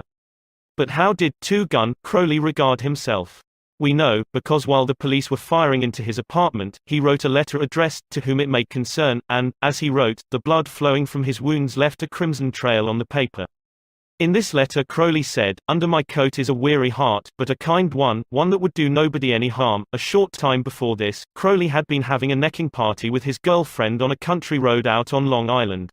But how did two-gun Crowley regard himself? We know, because while the police were firing into his apartment, he wrote a letter addressed to whom it may concern, and, as he wrote, the blood flowing from his wounds left a crimson trail on the paper. In this letter Crowley said, "Under my coat is a weary heart, but a kind one, one that would do nobody any harm." A short time before this, Crowley had been having a necking party with his girlfriend on a country road out on Long Island.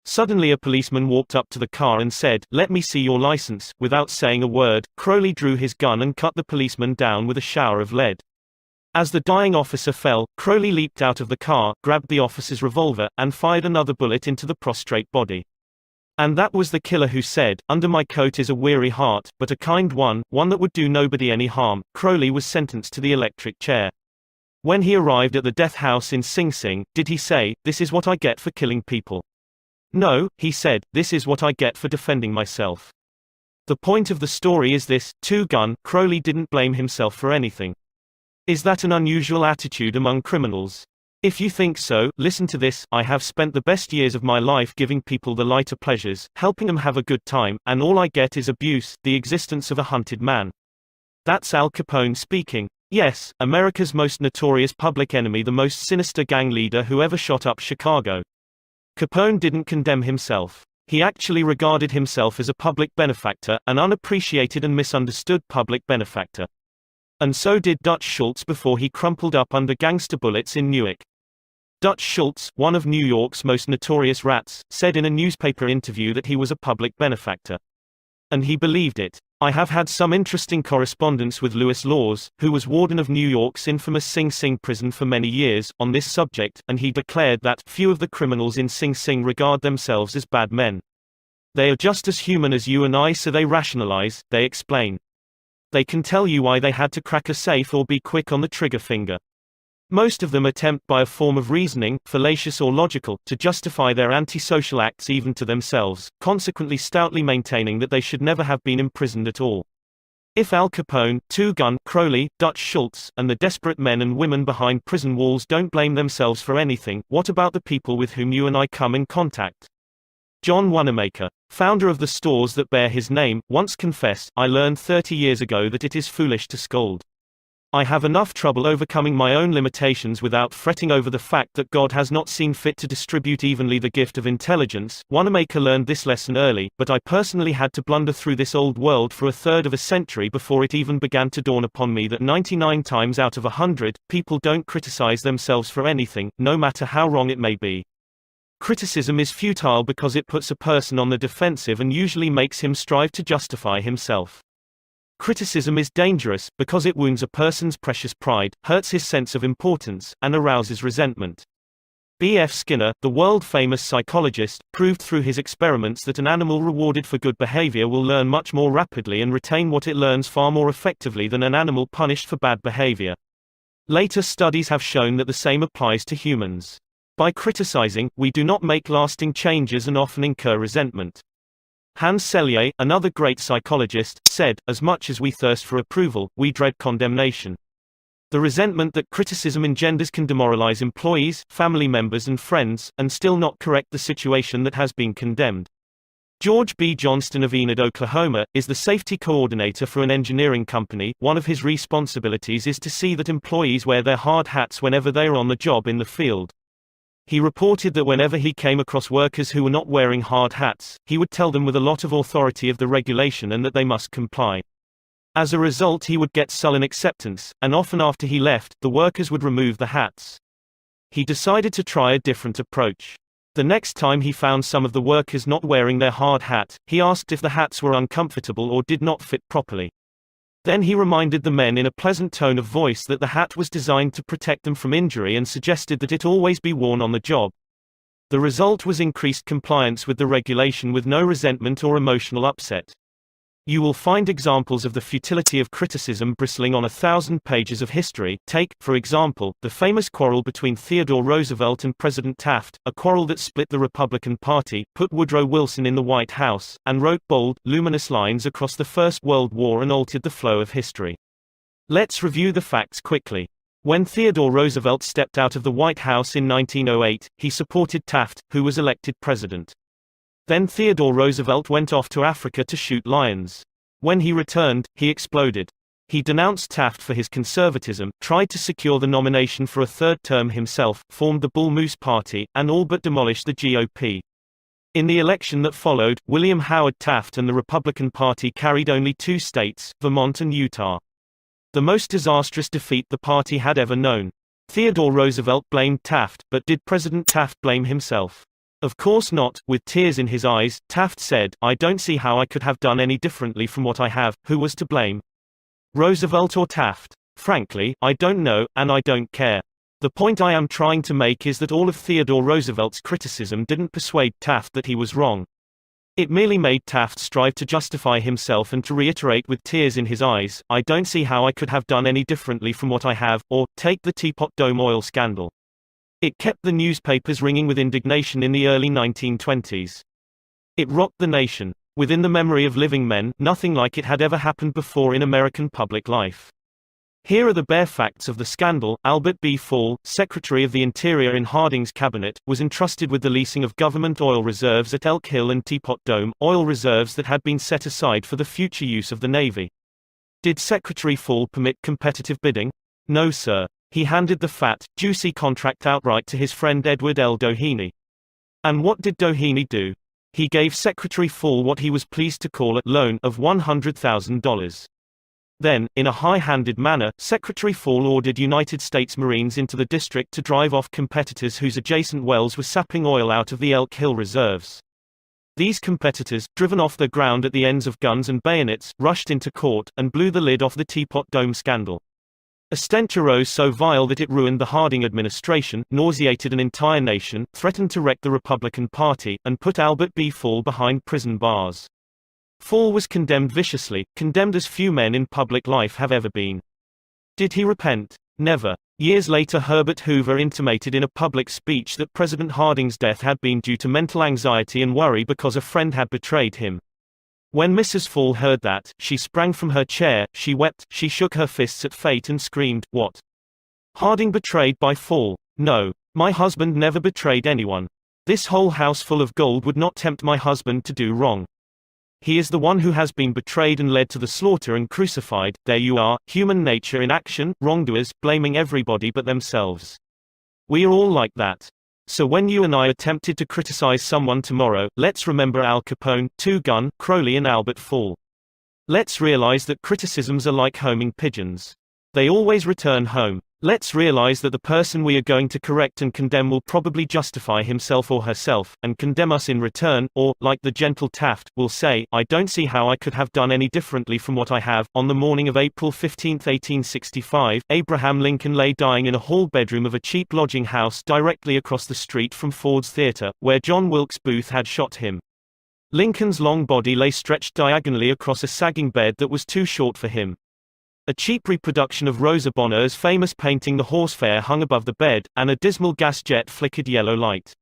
Suddenly a policeman walked up to the car and said, "Let me see your license." Without saying a word, Crowley drew his gun and cut the policeman down with a shower of lead. As the dying officer fell, Crowley leaped out of the car, grabbed the officer's revolver, and fired another bullet into the prostrate body. And that was the killer who said, "Under my coat is a weary heart, but a kind one, one that would do nobody any harm." Crowley was sentenced to the electric chair. When he arrived at the death house in Sing Sing, did he say, "This is what I get for killing people"? No, he said, "This is what I get for defending myself." The point of the story is this: two-gun Crowley didn't blame himself for anything. Is that an unusual attitude among criminals? If you think so, listen to this: "I have spent the best years of my life giving people the lighter pleasures, helping them have a good time, and all I get is abuse, the existence of a hunted man." That's Al Capone speaking. Yes, America's most notorious public enemy, the most sinister gang leader who ever shot up Chicago. Capone didn't condemn himself. He actually regarded himself as a public benefactor, an unappreciated and misunderstood public benefactor. And so did Dutch Schultz before he crumpled up under gangster bullets in Newark. Dutch Schultz, one of New York's most notorious rats, said in a newspaper interview that he was a public benefactor. And he believed it. I have had some interesting correspondence with Louis Laws, who was warden of New York's infamous Sing Sing prison for many years, on this subject, and he declared that few of the criminals in Sing Sing regard themselves as bad men. They are just as human as you and I, so they rationalize, they explain. They can tell you why they had to crack a safe or be quick on the trigger finger. Most of them attempt by a form of reasoning, fallacious or logical, to justify their antisocial acts even to themselves, consequently stoutly maintaining that they should never have been imprisoned at all. If Al Capone, Two Gun, Crowley, Dutch Schultz, and the desperate men and women behind prison walls don't blame themselves for anything, what about the people with whom you and I come in contact? John Wanamaker, founder of the stores that bear his name, once confessed, "I learned 30 years ago that it is foolish to scold. I have enough trouble overcoming my own limitations without fretting over the fact that God has not seen fit to distribute evenly the gift of intelligence." Wanamaker learned this lesson early, but I personally had to blunder through this old world for a third of a century before it even began to dawn upon me that 99 times out of 100, people don't criticize themselves for anything, no matter how wrong it may be. Criticism is futile because it puts a person on the defensive and usually makes him strive to justify himself. Criticism is dangerous, because it wounds a person's precious pride, hurts his sense of importance, and arouses resentment. B. F. Skinner, the world-famous psychologist, proved through his experiments that an animal rewarded for good behavior will learn much more rapidly and retain what it learns far more effectively than an animal punished for bad behavior. Later studies have shown that the same applies to humans. By criticizing, we do not make lasting changes and often incur resentment. Hans Selye, another great psychologist, said, "As much as we thirst for approval, we dread condemnation." The resentment that criticism engenders can demoralize employees, family members and friends, and still not correct the situation that has been condemned. George B. Johnston of Enid, Oklahoma, is the safety coordinator for an engineering company. One of his responsibilities is to see that employees wear their hard hats whenever they are on the job in the field. He reported that whenever he came across workers who were not wearing hard hats, he would tell them with a lot of authority of the regulation and that they must comply. As a result, he would get sullen acceptance, and often after he left, the workers would remove the hats. He decided to try a different approach. The next time he found some of the workers not wearing their hard hat, he asked if the hats were uncomfortable or did not fit properly. Then he reminded the men in a pleasant tone of voice that the hat was designed to protect them from injury and suggested that it always be worn on the job. The result was increased compliance with the regulation with no resentment or emotional upset. You will find examples of the futility of criticism bristling on 1,000 pages of history. Take, for example, the famous quarrel between Theodore Roosevelt and President Taft, a quarrel that split the Republican Party, put Woodrow Wilson in the White House, and wrote bold, luminous lines across the First World War and altered the flow of history. Let's review the facts quickly. When Theodore Roosevelt stepped out of the White House in 1908, he supported Taft, who was elected president. Then Theodore Roosevelt went off to Africa to shoot lions. When he returned, he exploded. He denounced Taft for his conservatism, tried to secure the nomination for a third term himself, formed the Bull Moose Party, and all but demolished the GOP. In the election that followed, William Howard Taft and the Republican Party carried only 2 states, Vermont and Utah. The most disastrous defeat the party had ever known. Theodore Roosevelt blamed Taft, but did President Taft blame himself? Of course not. With tears in his eyes, Taft said, "I don't see how I could have done any differently from what I have." Who was to blame? Roosevelt or Taft? Frankly, I don't know, and I don't care. The point I am trying to make is that all of Theodore Roosevelt's criticism didn't persuade Taft that he was wrong. It merely made Taft strive to justify himself and to reiterate with tears in his eyes, "I don't see how I could have done any differently from what I have." Or, take the Teapot Dome oil scandal. It kept the newspapers ringing with indignation in the early 1920s. It rocked the nation. Within the memory of living men, nothing like it had ever happened before in American public life. Here are the bare facts of the scandal. Albert B. Fall, Secretary of the Interior in Harding's cabinet, was entrusted with the leasing of government oil reserves at Elk Hill and Teapot Dome, oil reserves that had been set aside for the future use of the Navy. Did Secretary Fall permit competitive bidding? No sir. He handed the fat, juicy contract outright to his friend Edward L. Doheny. And what did Doheny do? He gave Secretary Fall what he was pleased to call a loan of $100,000. Then, in a high-handed manner, Secretary Fall ordered United States Marines into the district to drive off competitors whose adjacent wells were sapping oil out of the Elk Hill reserves. These competitors, driven off their ground at the ends of guns and bayonets, rushed into court, and blew the lid off the Teapot Dome scandal. A stench arose so vile that it ruined the Harding administration, nauseated an entire nation, threatened to wreck the Republican Party, and put Albert B. Fall behind prison bars. Fall was condemned viciously, condemned as few men in public life have ever been. Did he repent? Never. Years later, Herbert Hoover intimated in a public speech that President Harding's death had been due to mental anxiety and worry because a friend had betrayed him. When Mrs. Fall heard that, she sprang from her chair, she wept, she shook her fists at fate and screamed, "What? Harding betrayed by Fall? No. My husband never betrayed anyone. This whole house full of gold would not tempt my husband to do wrong. He is the one who has been betrayed and led to the slaughter and crucified." There you are, human nature in action, wrongdoers, blaming everybody but themselves. We are all like that. So when you and I are tempted to criticize someone tomorrow, let's remember Al Capone, Two Gun, Crowley and Albert Fall. Let's realize that criticisms are like homing pigeons. They always return home. Let's realize that the person we are going to correct and condemn will probably justify himself or herself, and condemn us in return, or, like the gentle Taft, will say, "I don't see how I could have done any differently from what I have." On the morning of April 15, 1865, Abraham Lincoln lay dying in a hall bedroom of a cheap lodging house directly across the street from Ford's Theater, where John Wilkes Booth had shot him. Lincoln's long body lay stretched diagonally across a sagging bed that was too short for him. A cheap reproduction of Rosa Bonheur's famous painting The Horse Fair hung above the bed, and a dismal gas jet flickered yellow light.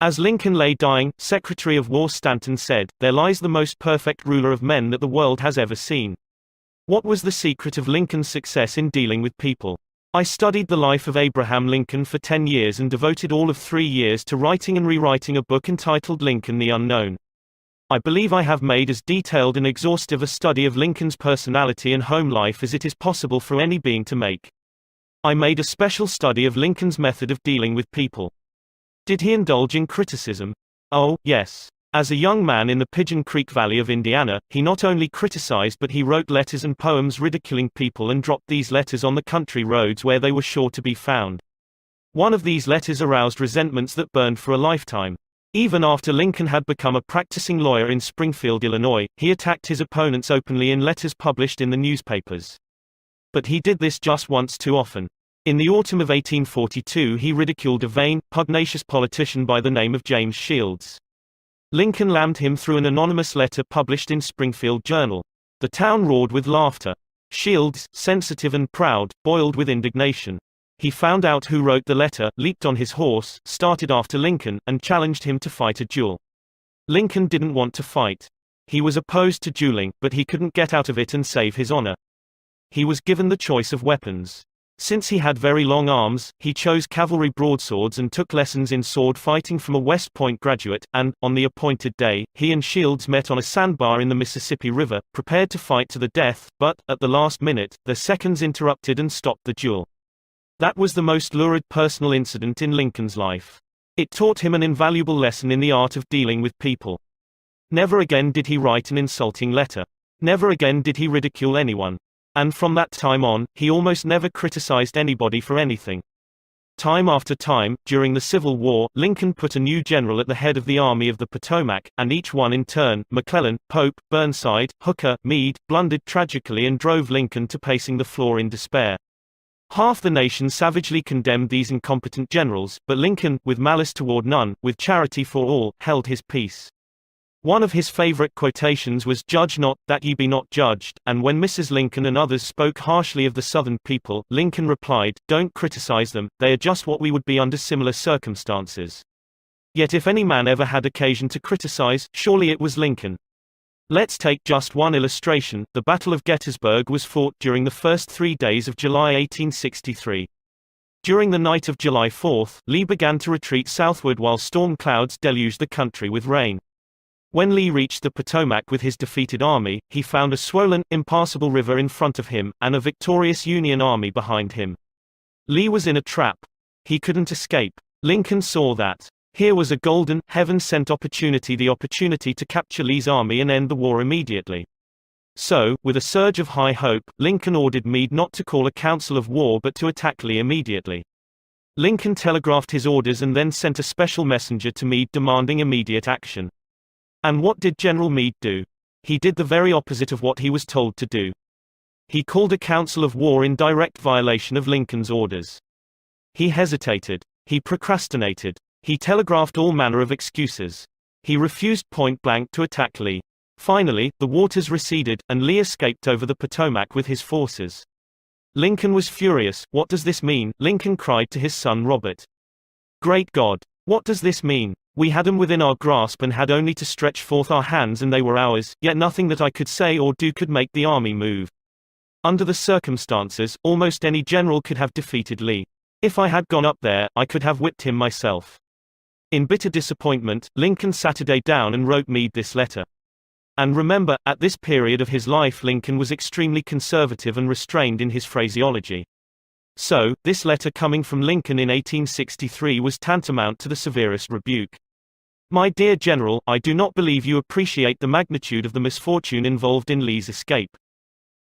As Lincoln lay dying, Secretary of War Stanton said, "There lies the most perfect ruler of men that the world has ever seen." What was the secret of Lincoln's success in dealing with people? I studied the life of Abraham Lincoln for 10 years and devoted all of 3 years to writing and rewriting a book entitled Lincoln the Unknown. I believe I have made as detailed and exhaustive a study of Lincoln's personality and home life as it is possible for any being to make. I made a special study of Lincoln's method of dealing with people. Did he indulge in criticism? Oh, yes. As a young man in the Pigeon Creek Valley of Indiana, he not only criticized but he wrote letters and poems ridiculing people and dropped these letters on the country roads where they were sure to be found. One of these letters aroused resentments that burned for a lifetime. Even after Lincoln had become a practicing lawyer in Springfield, Illinois, he attacked his opponents openly in letters published in the newspapers. But he did this just once too often. In the autumn of 1842 he ridiculed a vain, pugnacious politician by the name of James Shields. Lincoln lammed him through an anonymous letter published in Springfield Journal. The town roared with laughter. Shields, sensitive and proud, boiled with indignation. He found out who wrote the letter, leaped on his horse, started after Lincoln, and challenged him to fight a duel. Lincoln didn't want to fight. He was opposed to dueling, but he couldn't get out of it and save his honor. He was given the choice of weapons. Since he had very long arms, he chose cavalry broadswords and took lessons in sword fighting from a West Point graduate, and, on the appointed day, he and Shields met on a sandbar in the Mississippi River, prepared to fight to the death, but, at the last minute, the seconds interrupted and stopped the duel. That was the most lurid personal incident in Lincoln's life. It taught him an invaluable lesson in the art of dealing with people. Never again did he write an insulting letter. Never again did he ridicule anyone. And from that time on, he almost never criticized anybody for anything. Time after time, during the Civil War, Lincoln put a new general at the head of the Army of the Potomac, and each one in turn, McClellan, Pope, Burnside, Hooker, Meade, blundered tragically and drove Lincoln to pacing the floor in despair. Half the nation savagely condemned these incompetent generals, but Lincoln, with malice toward none, with charity for all, held his peace. One of his favorite quotations was, "Judge not, that ye be not judged," and when Mrs. Lincoln and others spoke harshly of the Southern people, Lincoln replied, "Don't criticize them, they are just what we would be under similar circumstances." Yet if any man ever had occasion to criticize, surely it was Lincoln. Let's take just one illustration. The Battle of Gettysburg was fought during the first 3 days of July 1863. During the night of July 4, Lee began to retreat southward while storm clouds deluged the country with rain. When Lee reached the Potomac with his defeated army, he found a swollen, impassable river in front of him, and a victorious Union army behind him. Lee was in a trap. He couldn't escape. Lincoln saw that. Here was a golden, heaven-sent opportunity, the opportunity to capture Lee's army and end the war immediately. So, with a surge of high hope, Lincoln ordered Meade not to call a council of war but to attack Lee immediately. Lincoln telegraphed his orders and then sent a special messenger to Meade demanding immediate action. And what did General Meade do? He did the very opposite of what he was told to do. He called a council of war in direct violation of Lincoln's orders. He hesitated. He procrastinated. He telegraphed all manner of excuses. He refused point blank to attack Lee. Finally, the waters receded, and Lee escaped over the Potomac with his forces. Lincoln was furious. "What does this mean?" Lincoln cried to his son Robert. "Great God! What does this mean? We had them within our grasp and had only to stretch forth our hands and they were ours, yet nothing that I could say or do could make the army move. Under the circumstances, almost any general could have defeated Lee. If I had gone up there, I could have whipped him myself." In bitter disappointment, Lincoln Saturday down and wrote Meade this letter. And remember, at this period of his life Lincoln was extremely conservative and restrained in his phraseology. So, this letter coming from Lincoln in 1863 was tantamount to the severest rebuke. "My dear General, I do not believe you appreciate the magnitude of the misfortune involved in Lee's escape.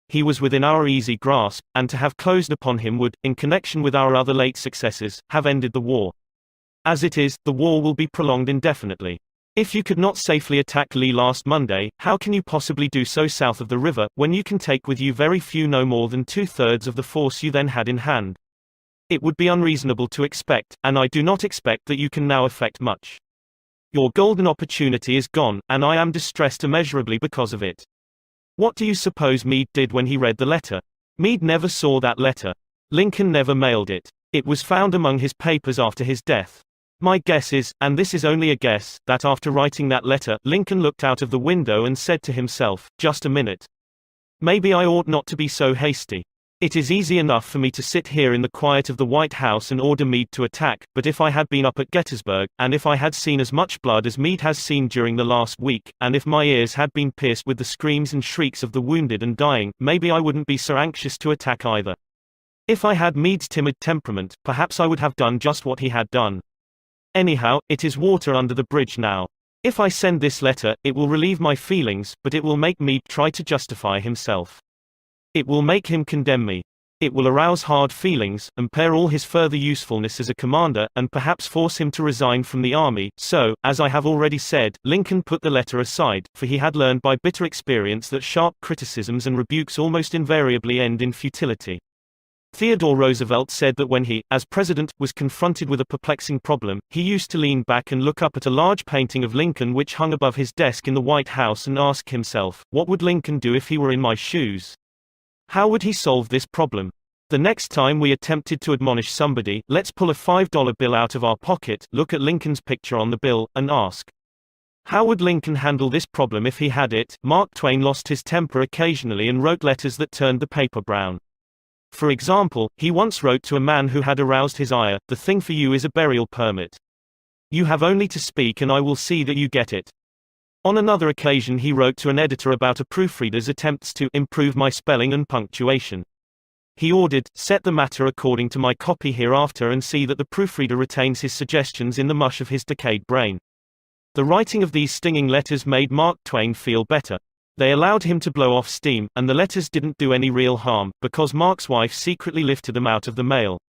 He was within our easy grasp, and to have closed upon him would, in connection with our other late successes, have ended the war. As it is, the war will be prolonged indefinitely. If you could not safely attack Lee last Monday, how can you possibly do so south of the river, when you can take with you very few, no more than 2/3 of the force you then had in hand? It would be unreasonable to expect, and I do not expect that you can now effect much. Your golden opportunity is gone, and I am distressed immeasurably because of it." What do you suppose Meade did when he read the letter? Meade never saw that letter. Lincoln never mailed it. It was found among his papers after his death. My guess is, and this is only a guess, that after writing that letter, Lincoln looked out of the window and said to himself, "Just a minute. Maybe I ought not to be so hasty. It is easy enough for me to sit here in the quiet of the White House and order Meade to attack, but if I had been up at Gettysburg, and if I had seen as much blood as Meade has seen during the last week, and if my ears had been pierced with the screams and shrieks of the wounded and dying, maybe I wouldn't be so anxious to attack either. If I had Meade's timid temperament, perhaps I would have done just what he had done. Anyhow, it is water under the bridge now. If I send this letter, it will relieve my feelings, but it will make Meade try to justify himself. It will make him condemn me. It will arouse hard feelings, impair all his further usefulness as a commander, and perhaps force him to resign from the army." So, as I have already said, Lincoln put the letter aside, for he had learned by bitter experience that sharp criticisms and rebukes almost invariably end in futility. Theodore Roosevelt said that when he, as president, was confronted with a perplexing problem, he used to lean back and look up at a large painting of Lincoln which hung above his desk in the White House and ask himself, "What would Lincoln do if he were in my shoes? How would he solve this problem?" The next time we attempted to admonish somebody, let's pull a $5 bill out of our pocket, look at Lincoln's picture on the bill, and ask, "How would Lincoln handle this problem if he had it?" Mark Twain lost his temper occasionally and wrote letters that turned the paper brown. For example, he once wrote to a man who had aroused his ire, "The thing for you is a burial permit. You have only to speak and I will see that you get it." On another occasion he wrote to an editor about a proofreader's attempts to improve my spelling and punctuation. He ordered, "Set the matter according to my copy hereafter and see that the proofreader retains his suggestions in the mush of his decayed brain." The writing of these stinging letters made Mark Twain feel better. They allowed him to blow off steam, and the letters didn't do any real harm, because Mark's wife secretly lifted them out of the mail.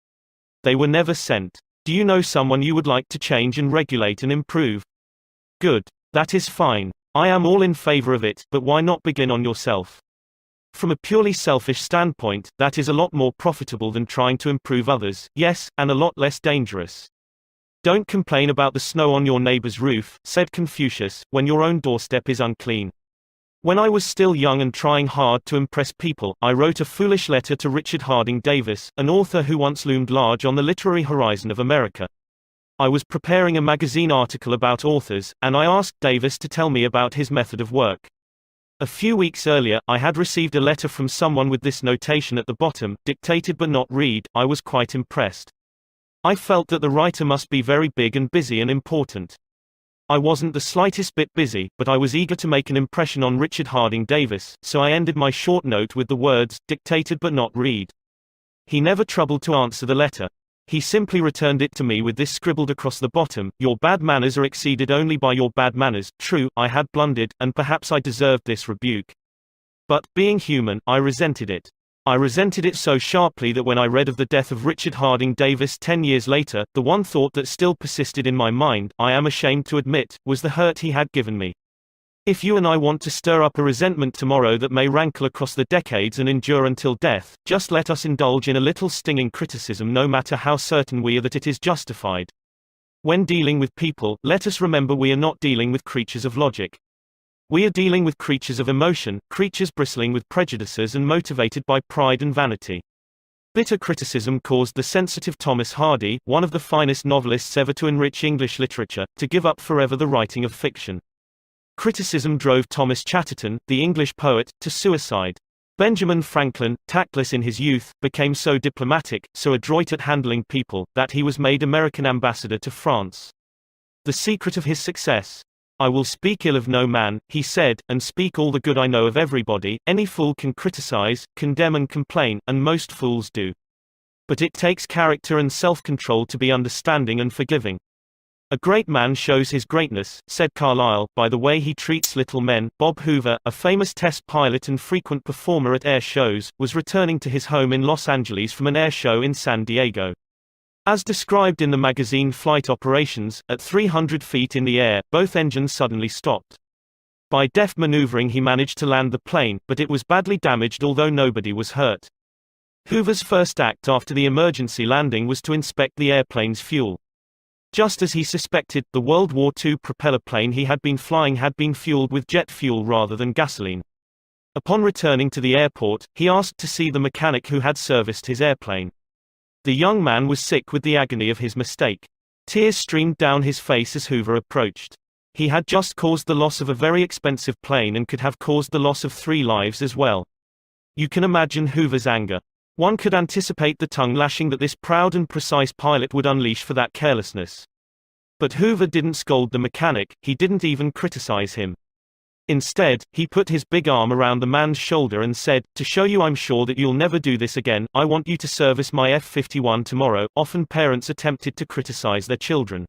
They were never sent. Do you know someone you would like to change and regulate and improve? Good. That is fine. I am all in favor of it, but why not begin on yourself? From a purely selfish standpoint, that is a lot more profitable than trying to improve others, yes, and a lot less dangerous. Don't complain about the snow on your neighbor's roof, said Confucius, when your own doorstep is unclean. When I was still young and trying hard to impress people, I wrote a foolish letter to Richard Harding Davis, an author who once loomed large on the literary horizon of America. I was preparing a magazine article about authors, and I asked Davis to tell me about his method of work. A few weeks earlier, I had received a letter from someone with this notation at the bottom, "Dictated but not read." I was quite impressed. I felt that the writer must be very big and busy and important. I wasn't the slightest bit busy, but I was eager to make an impression on Richard Harding Davis, so I ended my short note with the words, "Dictated but not read." He never troubled to answer the letter. He simply returned it to me with this scribbled across the bottom, "Your bad manners are exceeded only by your bad manners." True, I had blundered, and perhaps I deserved this rebuke. But, being human, I resented it. I resented it so sharply that when I read of the death of Richard Harding Davis 10 years later, the one thought that still persisted in my mind, I am ashamed to admit, was the hurt he had given me. If you and I want to stir up a resentment tomorrow that may rankle across the decades and endure until death, just let us indulge in a little stinging criticism no matter how certain we are that it is justified. When dealing with people, let us remember we are not dealing with creatures of logic. We are dealing with creatures of emotion, creatures bristling with prejudices and motivated by pride and vanity. Bitter criticism caused the sensitive Thomas Hardy, one of the finest novelists ever to enrich English literature, to give up forever the writing of fiction. Criticism drove Thomas Chatterton, the English poet, to suicide. Benjamin Franklin, tactless in his youth, became so diplomatic, so adroit at handling people, that he was made American ambassador to France. The secret of his success? I will speak ill of no man, he said, and speak all the good I know of everybody. Any fool can criticize, condemn and complain, and most fools do. But it takes character and self-control to be understanding and forgiving. A great man shows his greatness, said Carlyle, by the way he treats little men. Bob Hoover, a famous test pilot and frequent performer at air shows, was returning to his home in Los Angeles from an air show in San Diego. As described in the magazine Flight Operations, at 300 feet in the air, both engines suddenly stopped. By deft maneuvering he managed to land the plane, but it was badly damaged although nobody was hurt. Hoover's first act after the emergency landing was to inspect the airplane's fuel. Just as he suspected, the World War II propeller plane he had been flying had been fueled with jet fuel rather than gasoline. Upon returning to the airport, he asked to see the mechanic who had serviced his airplane. The young man was sick with the agony of his mistake. Tears streamed down his face as Hoover approached. He had just caused the loss of a very expensive plane and could have caused the loss of 3 lives as well. You can imagine Hoover's anger. One could anticipate the tongue lashing that this proud and precise pilot would unleash for that carelessness. But Hoover didn't scold the mechanic, he didn't even criticize him. Instead, he put his big arm around the man's shoulder and said, "To show you I'm sure that you'll never do this again, I want you to service my F-51 tomorrow." Often parents attempted to criticize their children.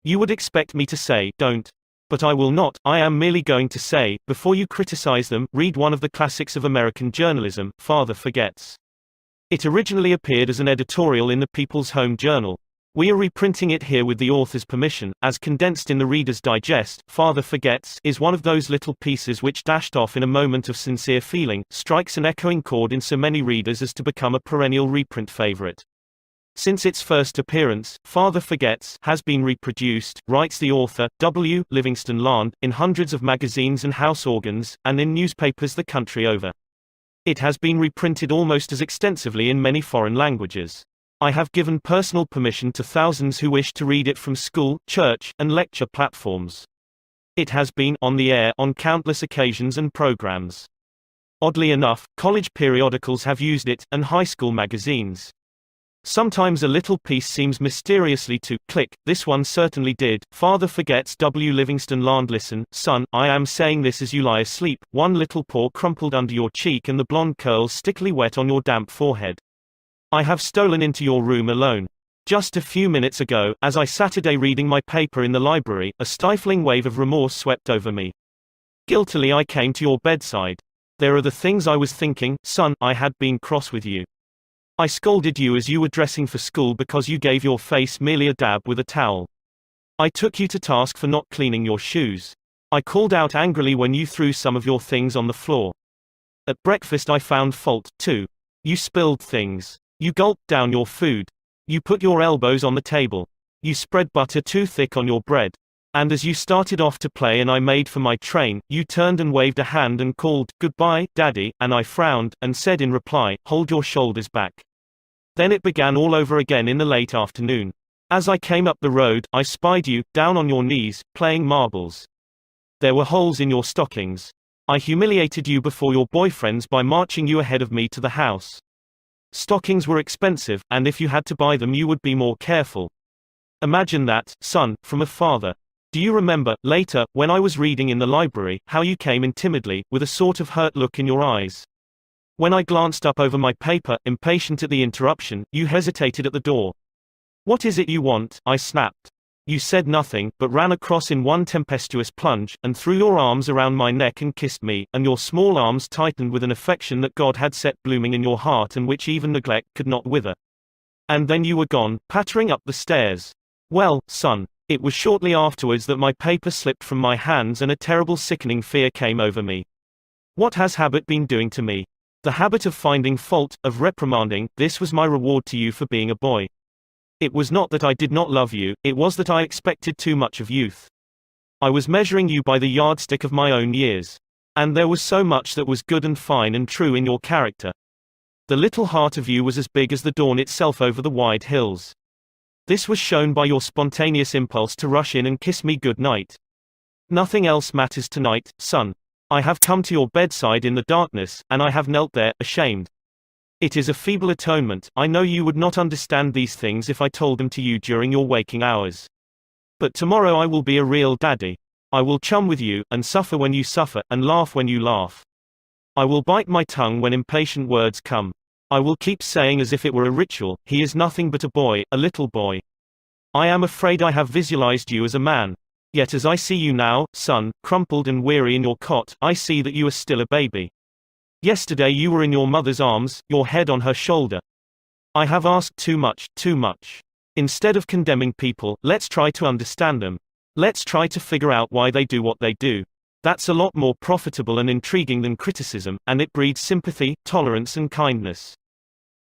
You would expect me to say, "Don't." But I will not. I am merely going to say, before you criticize them, read one of the classics of American journalism, Father Forgets. It originally appeared as an editorial in the People's Home Journal. We are reprinting it here with the author's permission, as condensed in the Reader's Digest. Father Forgets is one of those little pieces which, dashed off in a moment of sincere feeling, strikes an echoing chord in so many readers as to become a perennial reprint favorite. Since its first appearance, Father Forgets has been reproduced, writes the author, W. Livingston Land, in hundreds of magazines and house organs, and in newspapers the country over. It has been reprinted almost as extensively in many foreign languages. I have given personal permission to thousands who wish to read it from school, church, and lecture platforms. It has been on the air on countless occasions and programs. Oddly enough, college periodicals have used it, and high school magazines. Sometimes a little piece seems mysteriously to click. This one certainly did. Father Forgets. W. Livingston Land. Listen, son, I am saying this as you lie asleep, one little paw crumpled under your cheek and the blonde curls stickily wet on your damp forehead. I have stolen into your room alone. Just a few minutes ago, as I sat reading my paper in the library, a stifling wave of remorse swept over me. Guiltily I came to your bedside. There are the things I was thinking, son. I had been cross with you. I scolded you as you were dressing for school because you gave your face merely a dab with a towel. I took you to task for not cleaning your shoes. I called out angrily when you threw some of your things on the floor. At breakfast I found fault, too. You spilled things. You gulped down your food. You put your elbows on the table. You spread butter too thick on your bread. And as you started off to play and I made for my train, you turned and waved a hand and called, "Goodbye, Daddy," and I frowned, and said in reply, "Hold your shoulders back." Then it began all over again in the late afternoon. As I came up the road, I spied you, down on your knees, playing marbles. There were holes in your stockings. I humiliated you before your boyfriends by marching you ahead of me to the house. Stockings were expensive, and if you had to buy them you would be more careful. Imagine that, son, from a father. Do you remember, later, when I was reading in the library, how you came in timidly, with a sort of hurt look in your eyes? When I glanced up over my paper, impatient at the interruption, you hesitated at the door. "What is it you want?" I snapped. You said nothing, but ran across in one tempestuous plunge, and threw your arms around my neck and kissed me, and your small arms tightened with an affection that God had set blooming in your heart and which even neglect could not wither. And then you were gone, pattering up the stairs. Well, son, it was shortly afterwards that my paper slipped from my hands and a terrible sickening fear came over me. What has habit been doing to me? The habit of finding fault, of reprimanding. This was my reward to you for being a boy. It was not that I did not love you, it was that I expected too much of youth. I was measuring you by the yardstick of my own years. And there was so much that was good and fine and true in your character. The little heart of you was as big as the dawn itself over the wide hills. This was shown by your spontaneous impulse to rush in and kiss me good night. Nothing else matters tonight, son. I have come to your bedside in the darkness, and I have knelt there, ashamed. It is a feeble atonement. I know you would not understand these things if I told them to you during your waking hours. But tomorrow I will be a real daddy. I will chum with you, and suffer when you suffer, and laugh when you laugh. I will bite my tongue when impatient words come. I will keep saying as if it were a ritual, he is nothing but a boy, a little boy. I am afraid I have visualized you as a man. Yet as I see you now, son, crumpled and weary in your cot, I see that you are still a baby. Yesterday you were in your mother's arms, your head on her shoulder. I have asked too much, too much. Instead of condemning people, let's try to understand them. Let's try to figure out why they do what they do. That's a lot more profitable and intriguing than criticism, and it breeds sympathy, tolerance and kindness.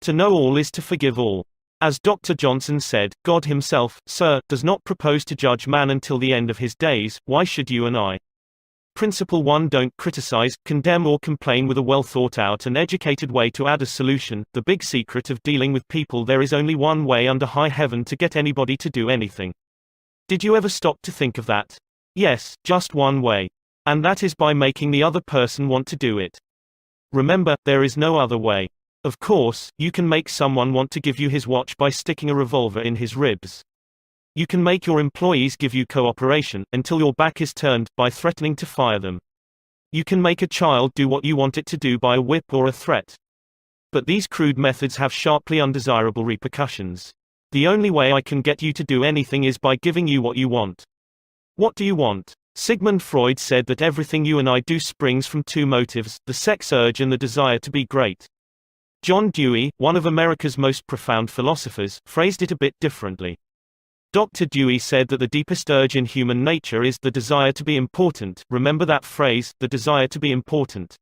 To know all is to forgive all. As Dr. Johnson said, God himself, sir, does not propose to judge man until the end of his days, why should you and I? Principle 1. Don't criticize, condemn or complain with a well thought out and educated way to add a solution. The big secret of dealing with people: there is only one way under high heaven to get anybody to do anything. Did you ever stop to think of that? Yes, just one way. And that is by making the other person want to do it. Remember, there is no other way. Of course, you can make someone want to give you his watch by sticking a revolver in his ribs. You can make your employees give you cooperation, until your back is turned, by threatening to fire them. You can make a child do what you want it to do by a whip or a threat. But these crude methods have sharply undesirable repercussions. The only way I can get you to do anything is by giving you what you want. What do you want? Sigmund Freud said that everything you and I do springs from two motives: the sex urge and the desire to be great. John Dewey, one of America's most profound philosophers, phrased it a bit differently. Dr. Dewey said that the deepest urge in human nature is the desire to be important. Remember that phrase, the desire to be important.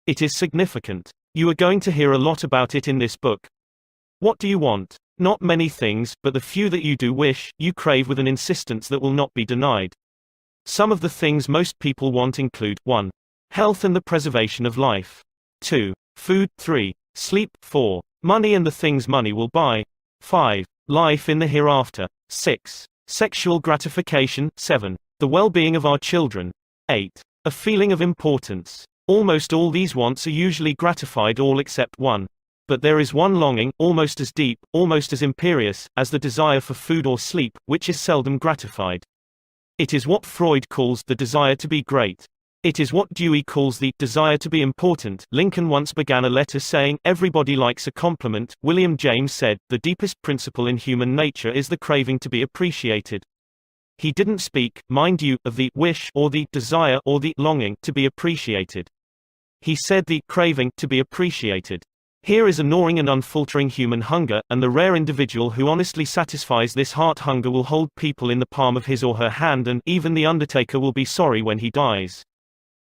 It is significant. You are going to hear a lot about it in this book. What do you want? Not many things, but the few that you do wish, you crave with an insistence that will not be denied. Some of the things most people want include: 1. Health and the preservation of life. 2. Food. 3. Sleep. 4. Money and the things money will buy. 5. Life in the hereafter. 6. Sexual gratification. 7. The well-being of our children. 8. A feeling of importance. Almost all these wants are usually gratified, all except one. But there is one longing, almost as deep, almost as imperious, as the desire for food or sleep, which is seldom gratified. It is what Freud calls the desire to be great. It is what Dewey calls the desire to be important. Lincoln once began a letter saying, "Everybody likes a compliment." William James said, "The deepest principle in human nature is the craving to be appreciated." He didn't speak, mind you, of the wish or the desire or the longing to be appreciated. He said the craving to be appreciated. Here is a gnawing and unfaltering human hunger, and the rare individual who honestly satisfies this heart hunger will hold people in the palm of his or her hand, and even the undertaker will be sorry when he dies.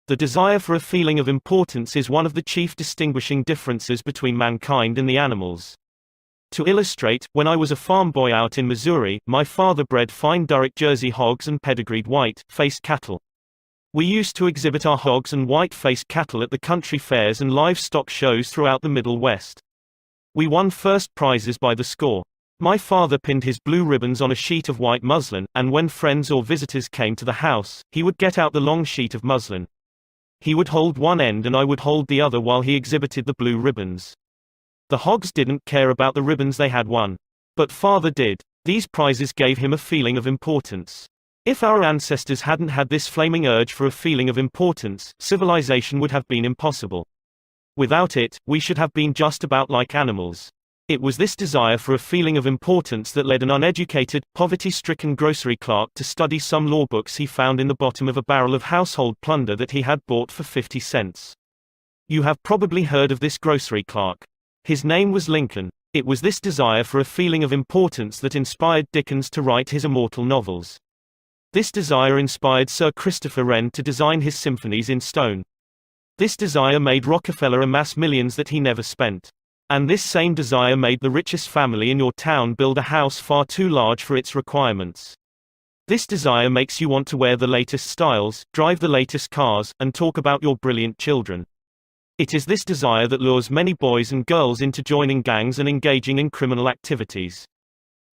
The desire for a feeling of importance is one of the chief distinguishing differences between mankind and the animals. To illustrate, when I was a farm boy out in Missouri, my father bred fine Durrick Jersey hogs and pedigreed white-faced cattle. We used to exhibit our hogs and white-faced cattle at the country fairs and livestock shows throughout the Middle West. We won first prizes by the score. My father pinned his blue ribbons on a sheet of white muslin, and when friends or visitors came to the house, he would get out the long sheet of muslin. He would hold one end and I would hold the other while he exhibited the blue ribbons. The hogs didn't care about the ribbons they had won. But father did. These prizes gave him a feeling of importance. If our ancestors hadn't had this flaming urge for a feeling of importance, civilization would have been impossible. Without it, we should have been just about like animals. It was this desire for a feeling of importance that led an uneducated, poverty-stricken grocery clerk to study some law books he found in the bottom of a barrel of household plunder that he had bought for 50 cents. You have probably heard of this grocery clerk. His name was Lincoln. It was this desire for a feeling of importance that inspired Dickens to write his immortal novels. This desire inspired Sir Christopher Wren to design his symphonies in stone. This desire made Rockefeller amass millions that he never spent. And this same desire made the richest family in your town build a house far too large for its requirements. This desire makes you want to wear the latest styles, drive the latest cars, and talk about your brilliant children. It is this desire that lures many boys and girls into joining gangs and engaging in criminal activities.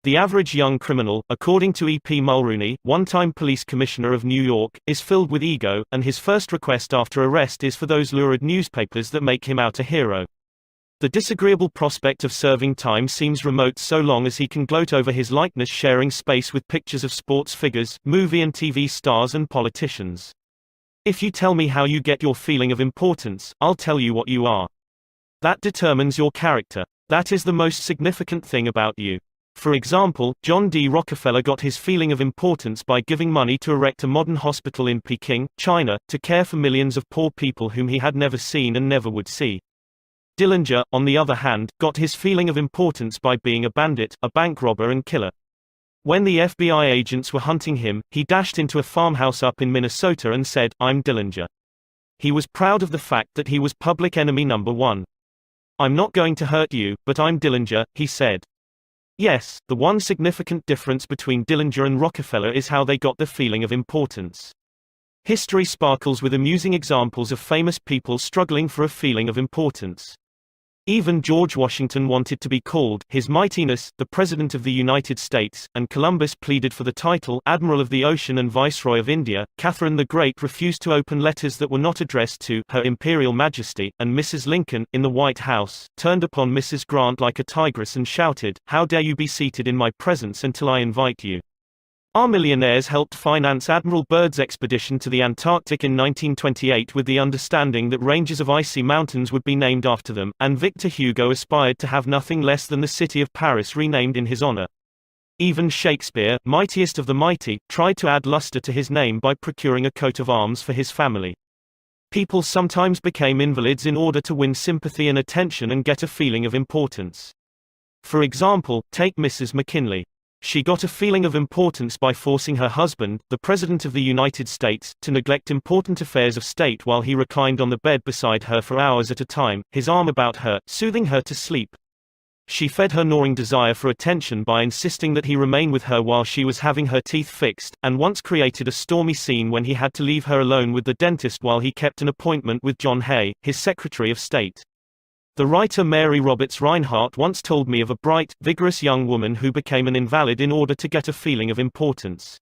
The average young criminal, according to E.P. Mulrooney, one-time police commissioner of New York, is filled with ego, and his first request after arrest is for those lurid newspapers that make him out a hero. The disagreeable prospect of serving time seems remote so long as he can gloat over his likeness sharing space with pictures of sports figures, movie and TV stars and politicians. If you tell me how you get your feeling of importance, I'll tell you what you are. That determines your character. That is the most significant thing about you. For example, John D. Rockefeller got his feeling of importance by giving money to erect a modern hospital in Peking, China, to care for millions of poor people whom he had never seen and never would see. Dillinger, on the other hand, got his feeling of importance by being a bandit, a bank robber and killer. When the FBI agents were hunting him, he dashed into a farmhouse up in Minnesota and said, "I'm Dillinger." He was proud of the fact that he was public enemy number one. "I'm not going to hurt you, but I'm Dillinger," he said. Yes, the one significant difference between Dillinger and Rockefeller is how they got the feeling of importance. History sparkles with amusing examples of famous people struggling for a feeling of importance. Even George Washington wanted to be called His Mightiness, the President of the United States, and Columbus pleaded for the title Admiral of the Ocean and Viceroy of India. Catherine the Great refused to open letters that were not addressed to Her Imperial Majesty, and Mrs. Lincoln, in the White House, turned upon Mrs. Grant like a tigress and shouted, "How dare you be seated in my presence until I invite you?" Our millionaires helped finance Admiral Byrd's expedition to the Antarctic in 1928 with the understanding that ranges of icy mountains would be named after them, and Victor Hugo aspired to have nothing less than the city of Paris renamed in his honor. Even Shakespeare, mightiest of the mighty, tried to add luster to his name by procuring a coat of arms for his family. People sometimes became invalids in order to win sympathy and attention and get a feeling of importance. For example, take Mrs. McKinley. She got a feeling of importance by forcing her husband, the President of the United States, to neglect important affairs of state while he reclined on the bed beside her for hours at a time, his arm about her, soothing her to sleep. She fed her gnawing desire for attention by insisting that he remain with her while she was having her teeth fixed, and once created a stormy scene when he had to leave her alone with the dentist while he kept an appointment with John Hay, his Secretary of State. The writer Mary Roberts Rinehart once told me of a bright, vigorous young woman who became an invalid in order to get a feeling of importance.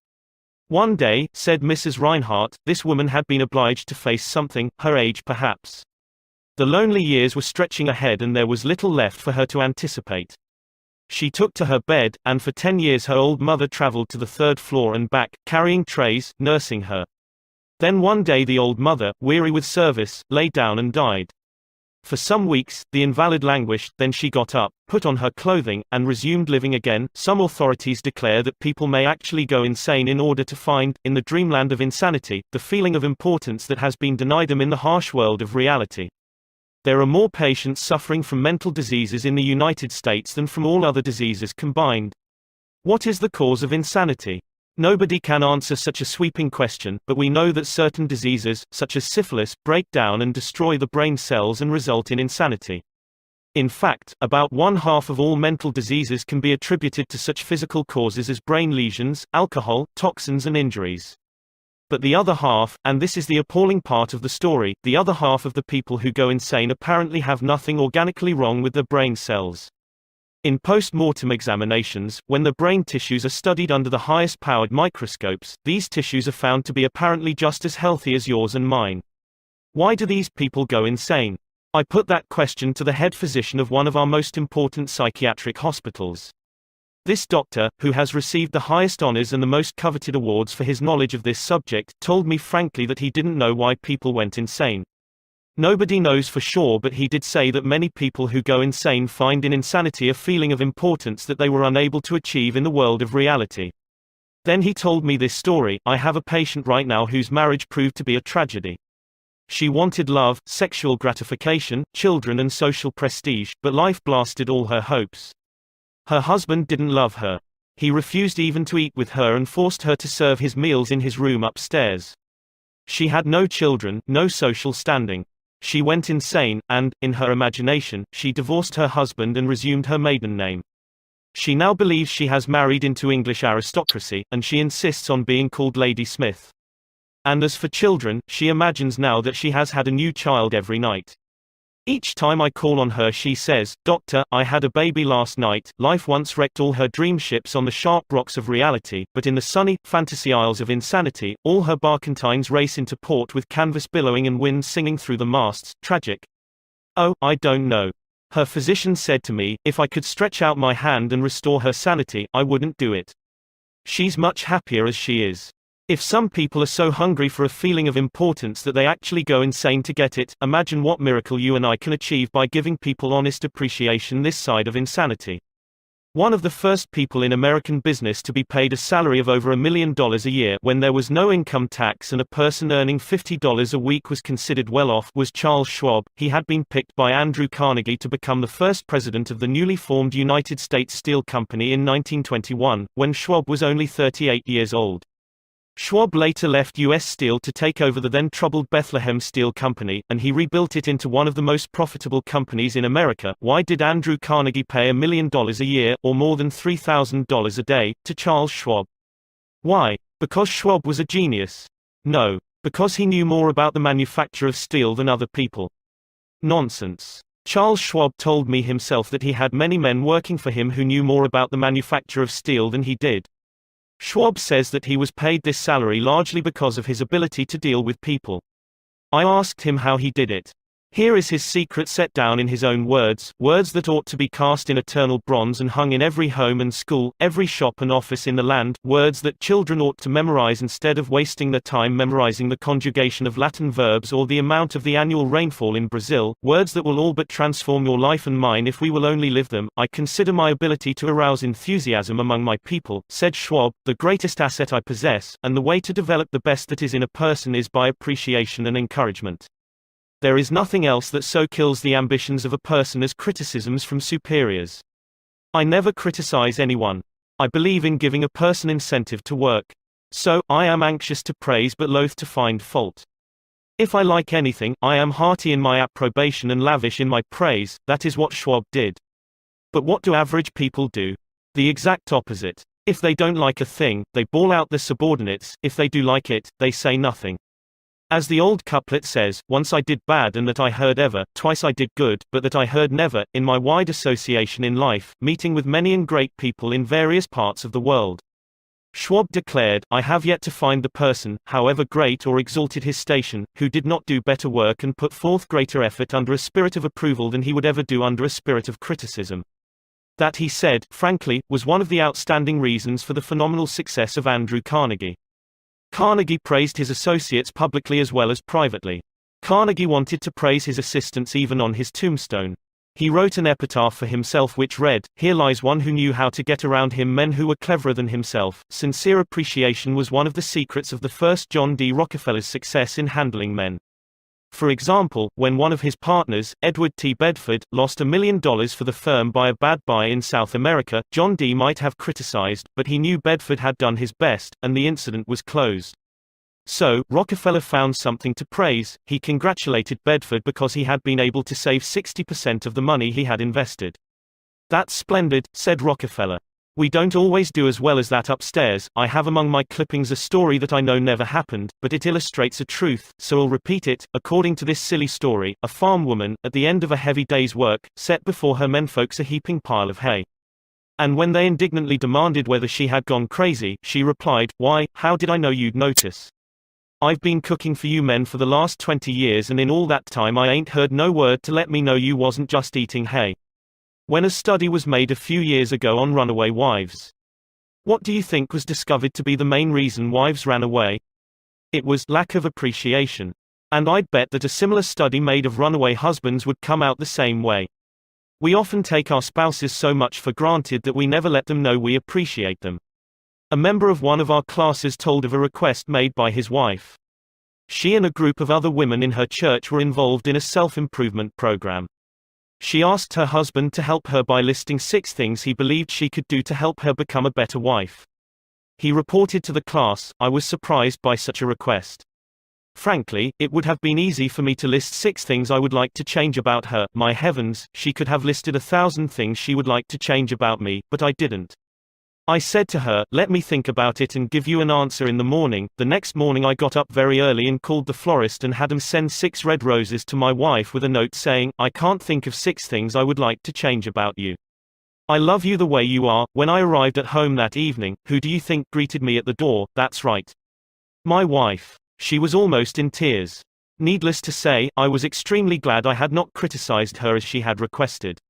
One day, said Mrs. Rinehart, this woman had been obliged to face something, her age perhaps. The lonely years were stretching ahead and there was little left for her to anticipate. She took to her bed, and for 10 years her old mother traveled to the 3rd floor and back, carrying trays, nursing her. Then one day the old mother, weary with service, lay down and died. For some weeks, the invalid languished, then she got up, put on her clothing, and resumed living again. Some authorities declare that people may actually go insane in order to find, in the dreamland of insanity, the feeling of importance that has been denied them in the harsh world of reality. There are more patients suffering from mental diseases in the United States than from all other diseases combined. What is the cause of insanity? Nobody can answer such a sweeping question, but we know that certain diseases, such as syphilis, break down and destroy the brain cells and result in insanity. In fact, about 1/2 of all mental diseases can be attributed to such physical causes as brain lesions, alcohol, toxins and injuries. But the other half, and this is the appalling part of the story, the other half of the people who go insane apparently have nothing organically wrong with their brain cells. In post-mortem examinations, when the brain tissues are studied under the highest-powered microscopes, these tissues are found to be apparently just as healthy as yours and mine. Why do these people go insane? I put that question to the head physician of one of our most important psychiatric hospitals. This doctor, who has received the highest honors and the most coveted awards for his knowledge of this subject, told me frankly that he didn't know why people went insane. Nobody knows for sure, but he did say that many people who go insane find in insanity a feeling of importance that they were unable to achieve in the world of reality. Then he told me this story. I have a patient right now whose marriage proved to be a tragedy. She wanted love, sexual gratification, children and social prestige, but life blasted all her hopes. Her husband didn't love her. He refused even to eat with her and forced her to serve his meals in his room upstairs. She had no children, no social standing. She went insane, and, in her imagination, she divorced her husband and resumed her maiden name. She now believes she has married into English aristocracy, and she insists on being called Lady Smith. And as for children, she imagines now that she has had a new child every night. Each time I call on her she says, "Doctor, I had a baby last night." Life once wrecked all her dream ships on the sharp rocks of reality, but in the sunny, fantasy isles of insanity, all her barkentines race into port with canvas billowing and wind singing through the masts. Tragic. Oh, I don't know. Her physician said to me, if I could stretch out my hand and restore her sanity, I wouldn't do it. She's much happier as she is. If some people are so hungry for a feeling of importance that they actually go insane to get it, imagine what miracle you and I can achieve by giving people honest appreciation this side of insanity. One of the first people in American business to be paid a salary of over $1 million a year when there was no income tax and a person earning $50 a week was considered well off was Charles Schwab. He had been picked by Andrew Carnegie to become the first president of the newly formed United States Steel Company in 1921, when Schwab was only 38 years old. Schwab later left U.S. Steel to take over the then troubled Bethlehem Steel Company, and he rebuilt it into one of the most profitable companies in America. Why did Andrew Carnegie pay $1 million a year, or more than $3,000 a day, to Charles Schwab? Why? Because Schwab was a genius? No. Because he knew more about the manufacture of steel than other people. Nonsense. Charles Schwab told me himself that he had many men working for him who knew more about the manufacture of steel than he did. Schwab says that he was paid this salary largely because of his ability to deal with people. I asked him how he did it. Here is his secret set down in his own words, words that ought to be cast in eternal bronze and hung in every home and school, every shop and office in the land, words that children ought to memorize instead of wasting their time memorizing the conjugation of Latin verbs or the amount of the annual rainfall in Brazil, words that will all but transform your life and mine if we will only live them. I consider my ability to arouse enthusiasm among my people, said Schwab, the greatest asset I possess, and the way to develop the best that is in a person is by appreciation and encouragement. There is nothing else that so kills the ambitions of a person as criticisms from superiors. I never criticize anyone. I believe in giving a person incentive to work. So, I am anxious to praise but loath to find fault. If I like anything, I am hearty in my approbation and lavish in my praise. That is what Schwab did. But what do average people do? The exact opposite. If they don't like a thing, they bawl out their subordinates. If they do like it, they say nothing. As the old couplet says, once I did bad and that I heard ever, twice I did good, but that I heard never. In my wide association in life, meeting with many and great people in various parts of the world, Schwab declared, I have yet to find the person, however great or exalted his station, who did not do better work and put forth greater effort under a spirit of approval than he would ever do under a spirit of criticism. That, he said, frankly, was one of the outstanding reasons for the phenomenal success of Andrew Carnegie. Carnegie praised his associates publicly as well as privately. Carnegie wanted to praise his assistants even on his tombstone. He wrote an epitaph for himself which read, "Here lies one who knew how to get around him men who were cleverer than himself." Sincere appreciation was one of the secrets of the first John D. Rockefeller's success in handling men. For example, when one of his partners, Edward T. Bedford, lost $1 million for the firm by a bad buy in South America, John D. might have criticized, but he knew Bedford had done his best, and the incident was closed. So, Rockefeller found something to praise. He congratulated Bedford because he had been able to save 60% of the money he had invested. That's splendid, said Rockefeller. We don't always do as well as that upstairs. I have among my clippings a story that I know never happened, but it illustrates a truth, so I'll repeat it. According to this silly story, a farm woman, at the end of a heavy day's work, set before her menfolks a heaping pile of hay. And when they indignantly demanded whether she had gone crazy, she replied, "Why, how did I know you'd notice? I've been cooking for you men for the last 20 years and in all that time I ain't heard no word to let me know you wasn't just eating hay." When a study was made a few years ago on runaway wives, what do you think was discovered to be the main reason wives ran away? It was lack of appreciation. And I'd bet that a similar study made of runaway husbands would come out the same way. We often take our spouses so much for granted that we never let them know we appreciate them. A member of one of our classes told of a request made by his wife. She and a group of other women in her church were involved in a self-improvement program. She asked her husband to help her by listing 6 things he believed she could do to help her become a better wife. He reported to the class, "I was surprised by such a request. Frankly, it would have been easy for me to list 6 things I would like to change about her. My heavens, she could have listed 1,000 things she would like to change about me, but I didn't. I said to her, let me think about it and give you an answer in the morning. The next morning I got up very early and called the florist and had him send 6 red roses to my wife with a note saying, I can't think of 6 things I would like to change about you. I love you the way you are. When I arrived at home that evening, who do you think greeted me at the door? That's right. My wife. She was almost in tears. Needless to say, I was extremely glad I had not criticized her as she had requested.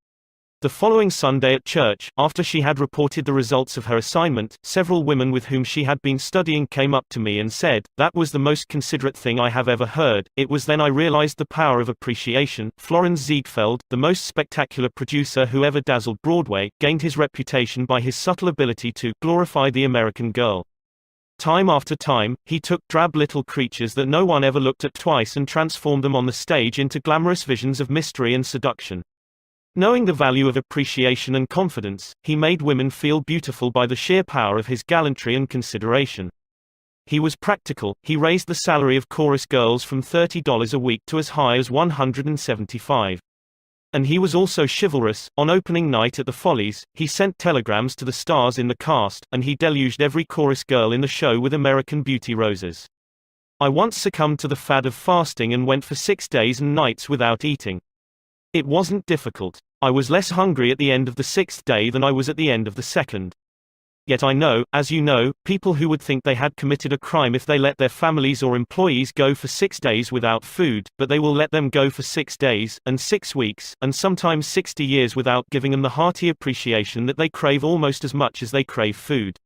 The following Sunday at church, after she had reported the results of her assignment, several women with whom she had been studying came up to me and said, that was the most considerate thing I have ever heard. It was then I realized the power of appreciation. Florenz Ziegfeld, the most spectacular producer who ever dazzled Broadway, gained his reputation by his subtle ability to glorify the American girl. Time after time, he took drab little creatures that no one ever looked at twice and transformed them on the stage into glamorous visions of mystery and seduction. Knowing the value of appreciation and confidence, he made women feel beautiful by the sheer power of his gallantry and consideration. He was practical. He raised the salary of chorus girls from $30 a week to as high as $175. And he was also chivalrous. On opening night at the Follies, he sent telegrams to the stars in the cast, and he deluged every chorus girl in the show with American Beauty roses. I once succumbed to the fad of fasting and went for 6 days and nights without eating. It wasn't difficult. I was less hungry at the end of the 6th day than I was at the end of the 2nd. Yet I know, as you know, people who would think they had committed a crime if they let their families or employees go for 6 days without food, but they will let them go for 6 days, and 6 weeks, and sometimes 60 years without giving them the hearty appreciation that they crave almost as much as they crave food.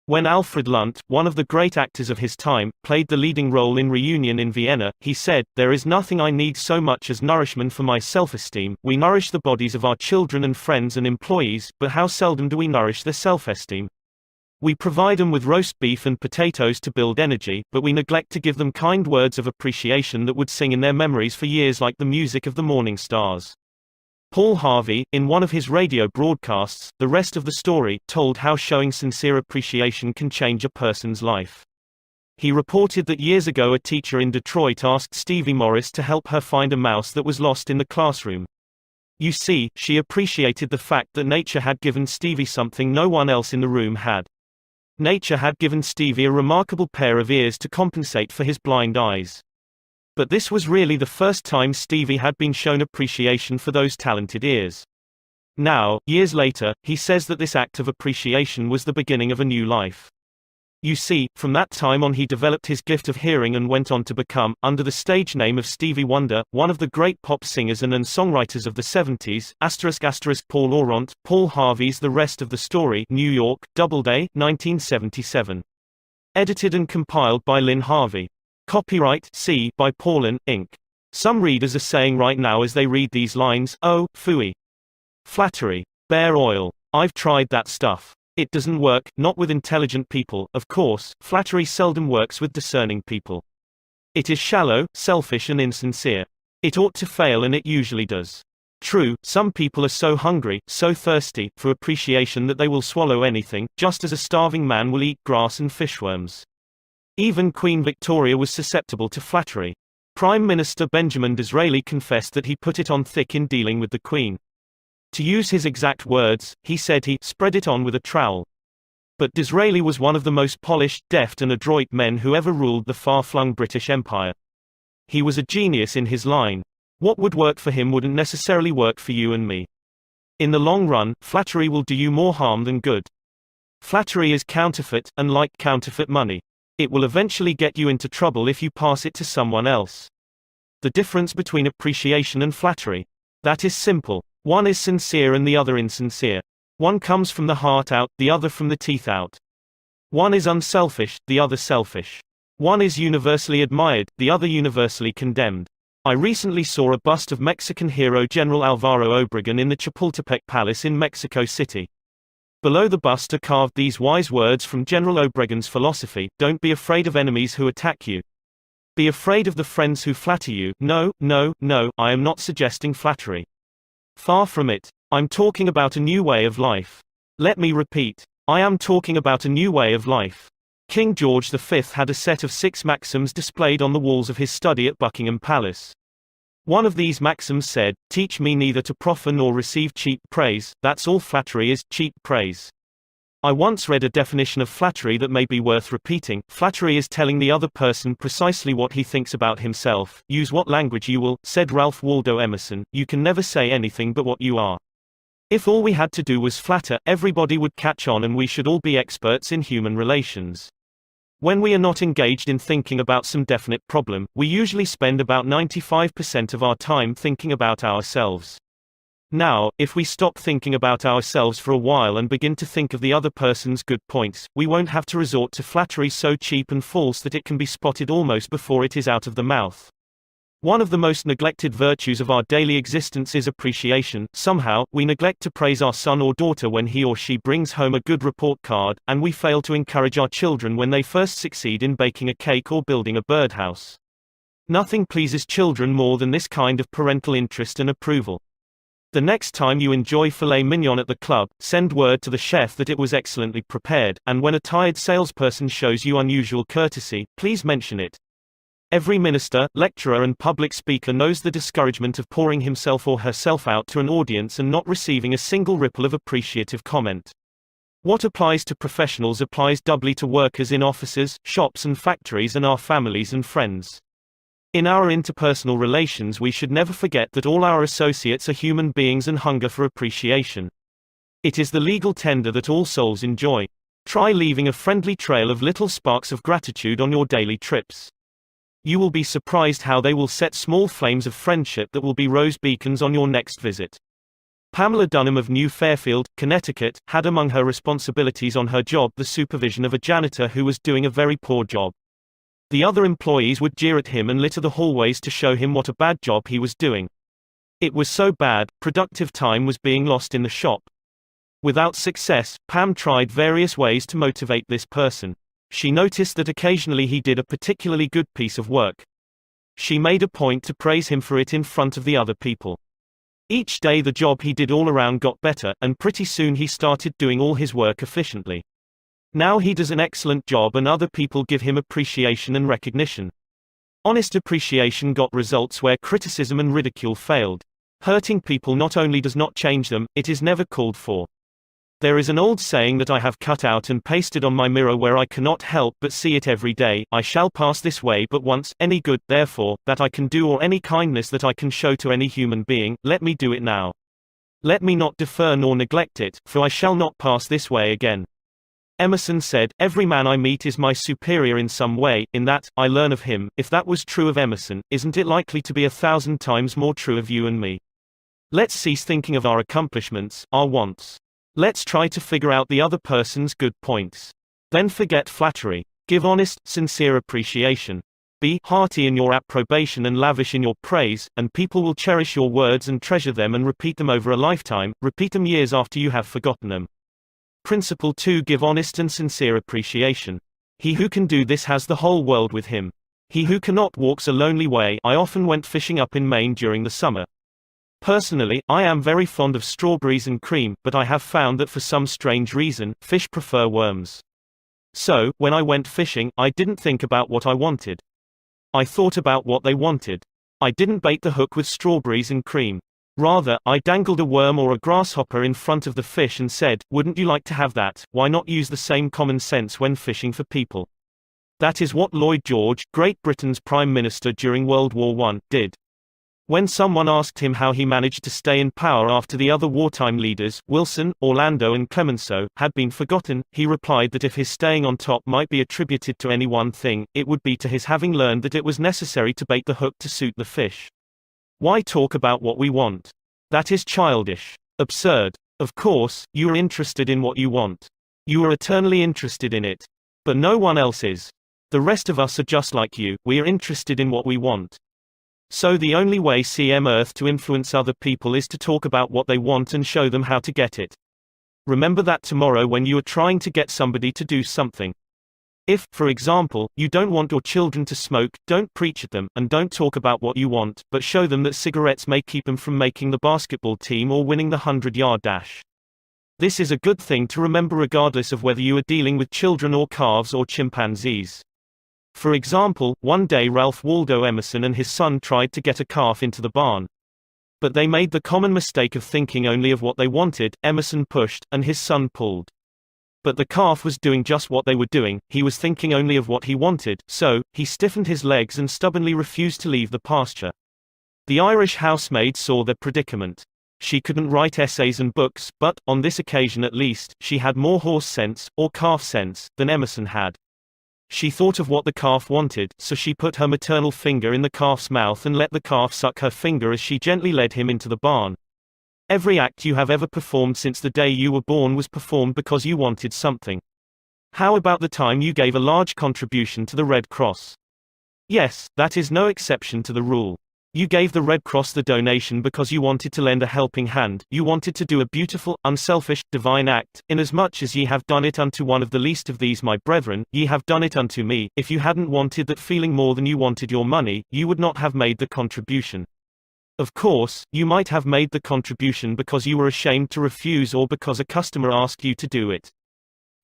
When Alfred Lunt, one of the great actors of his time, played the leading role in Reunion in Vienna, he said, there is nothing I need so much as nourishment for my self-esteem. We nourish the bodies of our children and friends and employees, but how seldom do we nourish their self-esteem? We provide them with roast beef and potatoes to build energy, but we neglect to give them kind words of appreciation that would sing in their memories for years like the music of the morning stars. Paul Harvey, in one of his radio broadcasts, The Rest of the Story, told how showing sincere appreciation can change a person's life. He reported that years ago a teacher in Detroit asked Stevie Morris to help her find a mouse that was lost in the classroom. You see, she appreciated the fact that nature had given Stevie something no one else in the room had. Nature had given Stevie a remarkable pair of ears to compensate for his blind eyes. But this was really the first time Stevie had been shown appreciation for those talented ears. Now, years later, he says that this act of appreciation was the beginning of a new life. You see, from that time on he developed his gift of hearing and went on to become, under the stage name of Stevie Wonder, one of the great pop singers and songwriters of the 70s. Paul Oront, Paul Harvey's The Rest of the Story, New York, Doubleday, 1977. Edited and compiled by Lynn Harvey. Copyright C by Paulin, Inc. Some readers are saying right now as they read these lines, oh, phooey. Flattery. Bear oil. I've tried that stuff. It doesn't work, not with intelligent people, of course. Flattery seldom works with discerning people. It is shallow, selfish and insincere. It ought to fail and it usually does. True, some people are so hungry, so thirsty, for appreciation that they will swallow anything, just as a starving man will eat grass and fishworms. Even Queen Victoria was susceptible to flattery. Prime Minister Benjamin Disraeli confessed that he put it on thick in dealing with the Queen. To use his exact words, he said he spread it on with a trowel. But Disraeli was one of the most polished, deft and adroit men who ever ruled the far-flung British Empire. He was a genius in his line. What would work for him wouldn't necessarily work for you and me. In the long run, flattery will do you more harm than good. Flattery is counterfeit, and like counterfeit money. It will eventually get you into trouble if you pass it to someone else. The difference between appreciation and flattery. That is simple. One is sincere and the other insincere. One comes from the heart out, the other from the teeth out. One is unselfish, the other selfish. One is universally admired, the other universally condemned. I recently saw a bust of Mexican hero General Alvaro Obregón in the Chapultepec Palace in Mexico City. Below the bust are carved these wise words from General Obregón's philosophy: don't be afraid of enemies who attack you. Be afraid of the friends who flatter you. No, no, no, I am not suggesting flattery. Far from it. I'm talking about a new way of life. Let me repeat. I am talking about a new way of life. King George V had a set of 6 maxims displayed on the walls of his study at Buckingham Palace. One of these maxims said, "Teach me neither to proffer nor receive cheap praise, that's all flattery is, cheap praise." I once read a definition of flattery that may be worth repeating. Flattery is telling the other person precisely what he thinks about himself. Use what language you will, said Ralph Waldo Emerson, you can never say anything but what you are. If all we had to do was flatter, everybody would catch on and we should all be experts in human relations. When we are not engaged in thinking about some definite problem, we usually spend about 95% of our time thinking about ourselves. Now, if we stop thinking about ourselves for a while and begin to think of the other person's good points, we won't have to resort to flattery so cheap and false that it can be spotted almost before it is out of the mouth. One of the most neglected virtues of our daily existence is appreciation. Somehow, we neglect to praise our son or daughter when he or she brings home a good report card, and we fail to encourage our children when they first succeed in baking a cake or building a birdhouse. Nothing pleases children more than this kind of parental interest and approval. The next time you enjoy filet mignon at the club, send word to the chef that it was excellently prepared, and when a tired salesperson shows you unusual courtesy, please mention it. Every minister, lecturer and public speaker knows the discouragement of pouring himself or herself out to an audience and not receiving a single ripple of appreciative comment. What applies to professionals applies doubly to workers in offices, shops and factories and our families and friends. In our interpersonal relations we should never forget that all our associates are human beings and hunger for appreciation. It is the legal tender that all souls enjoy. Try leaving a friendly trail of little sparks of gratitude on your daily trips. You will be surprised how they will set small flames of friendship that will be rose beacons on your next visit. Pamela Dunham of New Fairfield, Connecticut, had among her responsibilities on her job the supervision of a janitor who was doing a very poor job. The other employees would jeer at him and litter the hallways to show him what a bad job he was doing. It was so bad, productive time was being lost in the shop. Without success, Pam tried various ways to motivate this person. She noticed that occasionally he did a particularly good piece of work. She made a point to praise him for it in front of the other people. Each day the job he did all around got better, and pretty soon he started doing all his work efficiently. Now he does an excellent job and other people give him appreciation and recognition. Honest appreciation got results where criticism and ridicule failed. Hurting people not only does not change them, it is never called for. There is an old saying that I have cut out and pasted on my mirror where I cannot help but see it every day: I shall pass this way but once, any good, therefore, that I can do or any kindness that I can show to any human being, let me do it now. Let me not defer nor neglect it, for I shall not pass this way again. Emerson said, "Every man I meet is my superior in some way, in that, I learn of him." If that was true of Emerson, isn't it likely to be 1,000 times more true of you and me? Let's cease thinking of our accomplishments, our wants. Let's try to figure out the other person's good points. Then forget flattery. Give honest, sincere appreciation. Be hearty in your approbation and lavish in your praise, and people will cherish your words and treasure them and repeat them over a lifetime, repeat them years after you have forgotten them. Principle 2: Give honest and sincere appreciation. He who can do this has the whole world with him. He who cannot walks a lonely way. I often went fishing up in Maine during the summer. Personally, I am very fond of strawberries and cream, but I have found that for some strange reason, fish prefer worms. So, when I went fishing, I didn't think about what I wanted. I thought about what they wanted. I didn't bait the hook with strawberries and cream. Rather, I dangled a worm or a grasshopper in front of the fish and said, "Wouldn't you like to have that?" Why not use the same common sense when fishing for people? That is what Lloyd George, Great Britain's Prime Minister during World War I, did. When someone asked him how he managed to stay in power after the other wartime leaders, Wilson, Orlando and Clemenceau, had been forgotten, he replied that if his staying on top might be attributed to any one thing, it would be to his having learned that it was necessary to bait the hook to suit the fish. Why talk about what we want? That is childish. Absurd. Of course, you are interested in what you want. You are eternally interested in it. But no one else is. The rest of us are just like you, we are interested in what we want. So the only way CM Earth to influence other people is to talk about what they want and show them how to get it. Remember that tomorrow when you are trying to get somebody to do something. If, for example, you don't want your children to smoke, don't preach at them, and don't talk about what you want, but show them that cigarettes may keep them from making the basketball team or winning the 100-yard dash. This is a good thing to remember regardless of whether you are dealing with children or calves or chimpanzees. For example, one day Ralph Waldo Emerson and his son tried to get a calf into the barn. But they made the common mistake of thinking only of what they wanted. Emerson pushed, and his son pulled. But the calf was doing just what they were doing, he was thinking only of what he wanted, so, he stiffened his legs and stubbornly refused to leave the pasture. The Irish housemaid saw their predicament. She couldn't write essays and books, but, on this occasion at least, she had more horse sense, or calf sense, than Emerson had. She thought of what the calf wanted, so she put her maternal finger in the calf's mouth and let the calf suck her finger as she gently led him into the barn. Every act you have ever performed since the day you were born was performed because you wanted something. How about the time you gave a large contribution to the Red Cross? Yes, that is no exception to the rule. You gave the Red Cross the donation because you wanted to lend a helping hand, you wanted to do a beautiful, unselfish, divine act, inasmuch as ye have done it unto one of the least of these my brethren, ye have done it unto me. If you hadn't wanted that feeling more than you wanted your money, you would not have made the contribution. Of course, you might have made the contribution because you were ashamed to refuse or because a customer asked you to do it.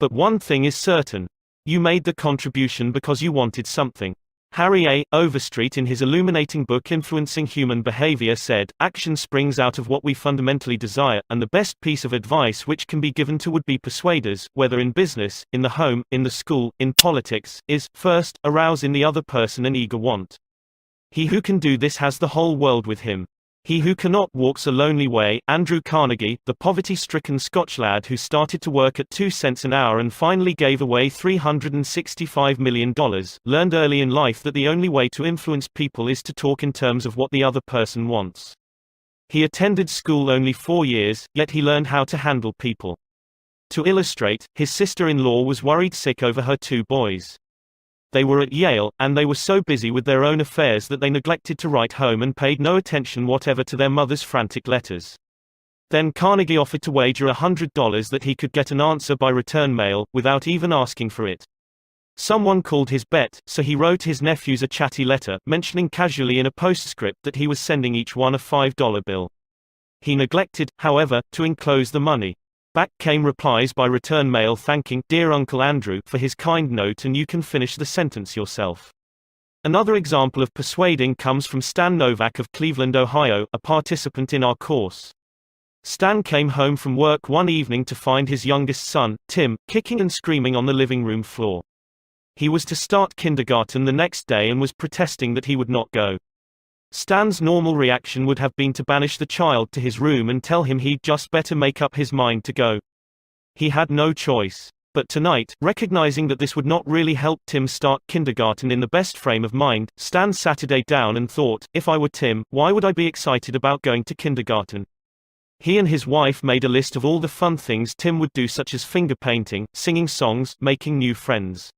But one thing is certain. You made the contribution because you wanted something. Harry A. Overstreet in his illuminating book Influencing Human Behavior said, "Action springs out of what we fundamentally desire, and the best piece of advice which can be given to would-be persuaders, whether in business, in the home, in the school, in politics, is, first, arouse in the other person an eager want. He who can do this has the whole world with him. He who cannot walks a lonely way." Andrew Carnegie, the poverty-stricken Scotch lad who started to work at 2 cents an hour and finally gave away $365 million, learned early in life that the only way to influence people is to talk in terms of what the other person wants. He attended school only 4 years, yet he learned how to handle people. To illustrate, his sister-in-law was worried sick over her 2 boys. They were at Yale, and they were so busy with their own affairs that they neglected to write home and paid no attention whatever to their mother's frantic letters. Then Carnegie offered to wager $100 that he could get an answer by return mail, without even asking for it. Someone called his bet, so he wrote his nephews a chatty letter, mentioning casually in a postscript that he was sending each one a $5 bill. He neglected, however, to enclose the money. Back came replies by return mail thanking "Dear Uncle Andrew" for his kind note, and you can finish the sentence yourself. Another example of persuading comes from Stan Novak of Cleveland, Ohio, a participant in our course. Stan came home from work one evening to find his youngest son, Tim, kicking and screaming on the living room floor. He was to start kindergarten the next day and was protesting that he would not go. Stan's normal reaction would have been to banish the child to his room and tell him he'd just better make up his mind to go. He had no choice. But tonight, recognizing that this would not really help Tim start kindergarten in the best frame of mind, Stan sat down and thought, if I were Tim, why would I be excited about going to kindergarten? He and his wife made a list of all the fun things Tim would do, such as finger painting, singing songs, making new friends.